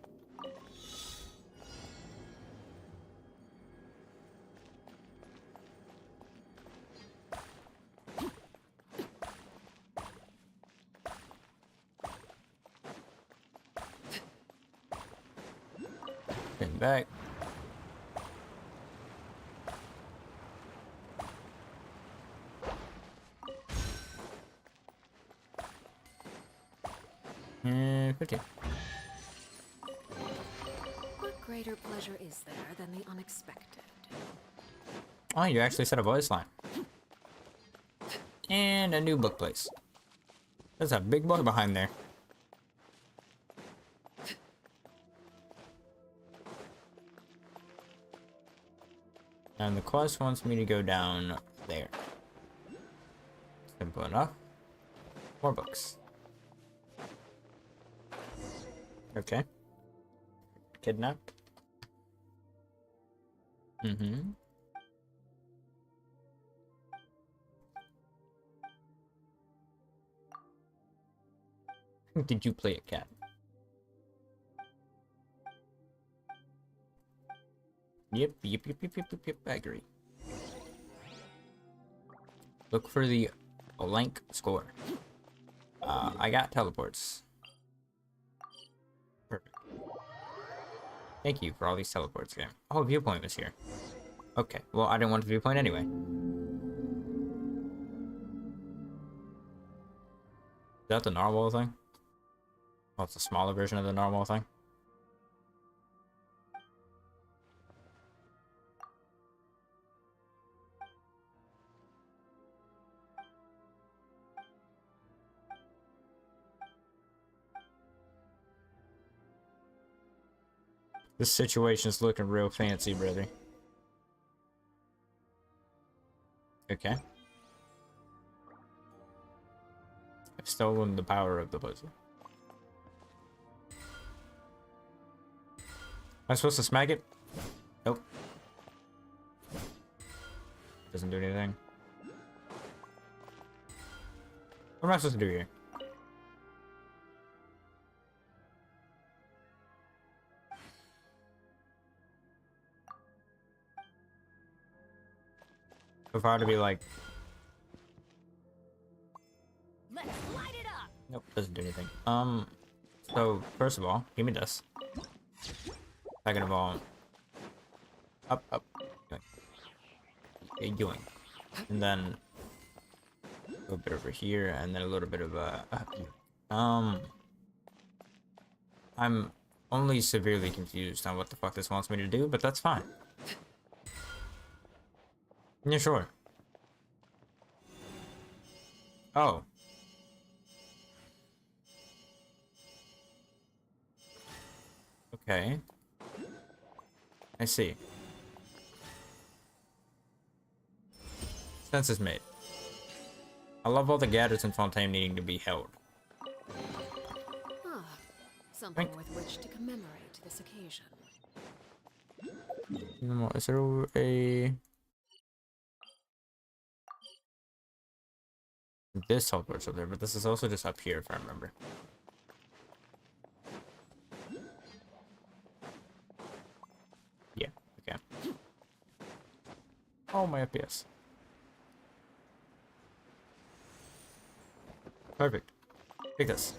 Back. And 50. What greater pleasure is there than the unexpected? Oh, you actually said a voice line. And a new book place. There's a big boy behind there. And the quest wants me to go down there. Simple enough. More books. Okay. Kidnap. Mm-hmm. Did you play a cat? Yep, I agree. Look for the blank score. I got teleports. Perfect. Thank you for all these teleports, game. Oh, viewpoint was here. Okay, well, I didn't want the viewpoint anyway. Is that the narwhal thing? Oh, it's a smaller version of the narwhal thing. This situation's looking real fancy, brother. Okay. I've stolen the power of the puzzle. Am I supposed to smack it? Nope. Doesn't do anything. What am I supposed to do here? If I were to be like... Let's light it up. Nope, doesn't do anything. So, first of all, give me this. Second of all... Up. Okay, going. And then... a little bit over here, and then a little bit of, up here. I'm only severely confused on what the fuck this wants me to do, but that's fine. Yeah, sure. Oh. Okay. I see. Sense is made. I love all the gadgets in Fontaine needing to be held. Ah, something with which to commemorate this occasion. Is there a... This teleports up there, but this is also just up here if I remember. Yeah, okay. Oh, my FPS. Perfect. Take this.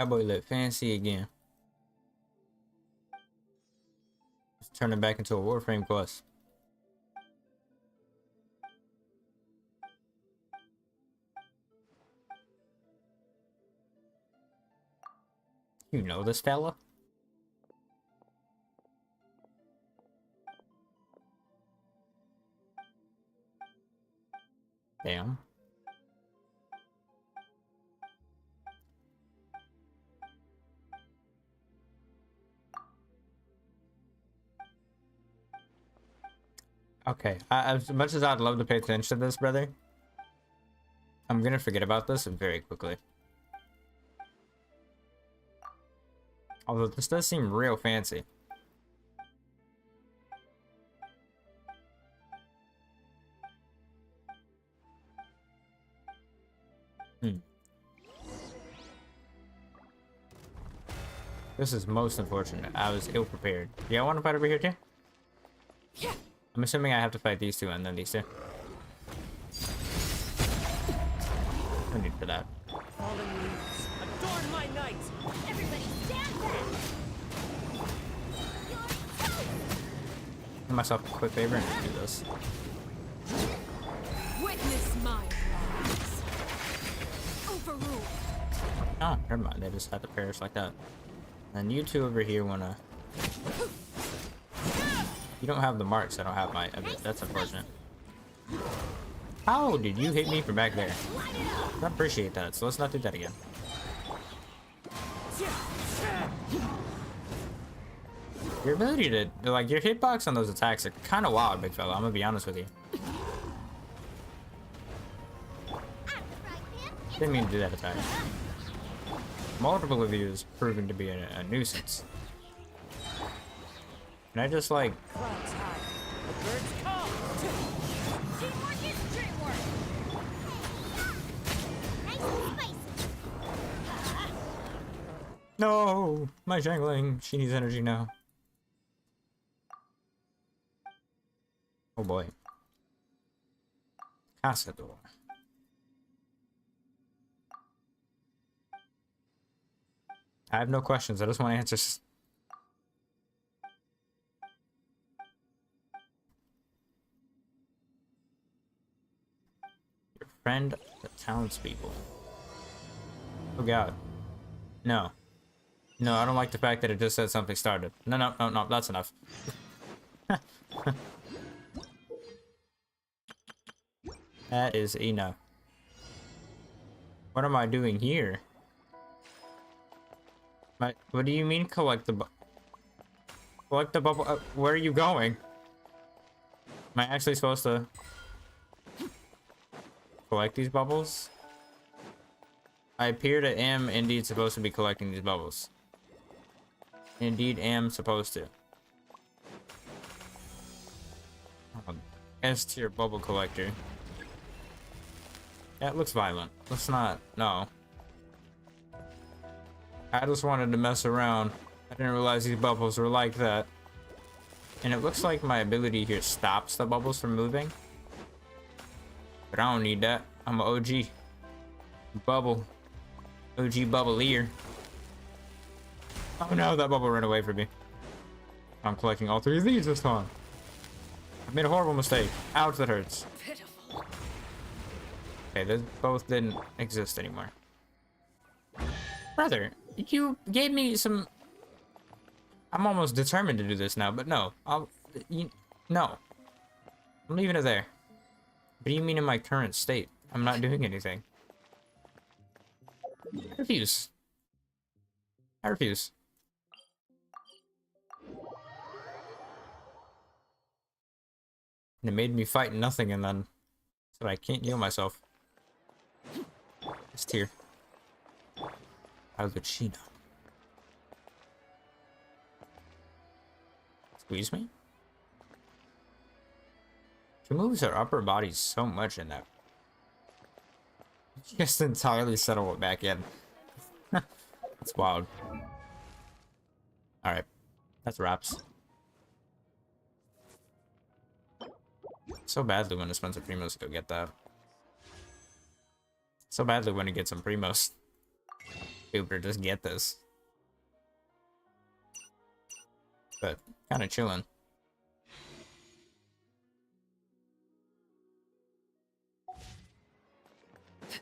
That boy look fancy again. Let's turn it back into a Warframe quest. You know this fella? Damn. Okay, as much as I'd love to pay attention to this, brother, I'm gonna forget about this very quickly. Although this does seem real fancy. This is most unfortunate. I was ill prepared. Do y'all want to fight over here too? Yeah. I'm assuming I have to fight these two and then these two. No need for that. Fallen leaves, adorn my night! Everybody stand back! Do myself a quick favor and just do this. Witness my wrongs. Overruled. Oh, never mind. They just had to perish like that. And you two over here wanna... You don't have the marks, I don't have my... That's unfortunate. How did you hit me from back there? I appreciate that, so let's not do that again. Your ability to like your hitbox on those attacks are kind of wild, big fella. I'm gonna be honest with you. Didn't mean to do that attack. Multiple of you is proving to be a nuisance. Can I just like? No, my jangling. She needs energy now. Oh boy. Cazador. I have no questions. I just want answers. Your friend, the townspeople. Oh god. No. No, I don't like the fact that it just said something started. No, no, no, no, that's enough. That is enough. What am I doing here? What do you mean collect the collect the bubble? Where are you going? Am I actually supposed to collect these bubbles? I appear to am indeed supposed to be collecting these bubbles. Indeed am supposed to. S tier bubble collector. That looks violent. Let's not. No. I just wanted to mess around. I didn't realize these bubbles were like that. And it looks like my ability here stops the bubbles from moving. But I don't need that. I'm an OG. Bubble. OG bubbleier. Oh no, that bubble ran away from me. I'm collecting all three of these this time. I made a horrible mistake. Ouch, that hurts. Pitiful. Okay, those both didn't exist anymore. Brother, you gave me some... I'm almost determined to do this now, but no. No. I'm leaving it there. What do you mean in my current state? I'm not doing anything. I refuse. I refuse. And it made me fight nothing and then said I can't heal myself. This tier. Arlecchino. Squeeze me? She moves her upper body so much in that. Just entirely settle it back in. That's wild. Alright. That's wraps. So badly when to spend some primos to go get that. So badly when to get some primos. Uber, just get this. But kind of chilling.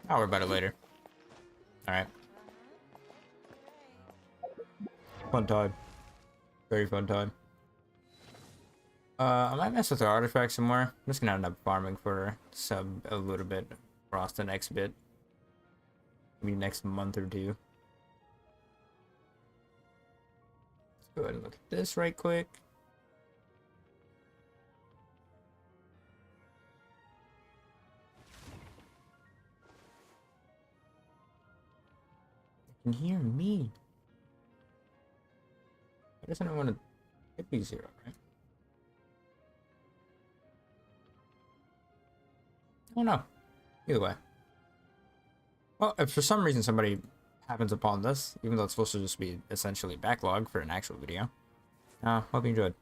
I'll worry about it later. Alright. Fun time. Very fun time. I might mess with the artifacts some more. I'm just gonna end up farming for sub a little bit across the next bit. Maybe next month or two. Let's go ahead and look at this right quick. You can hear me. Why doesn't it want to hit me 0, right? Oh no. Either way. Well, if for some reason somebody happens upon this, even though it's supposed to just be essentially backlog for an actual video, hope you enjoyed.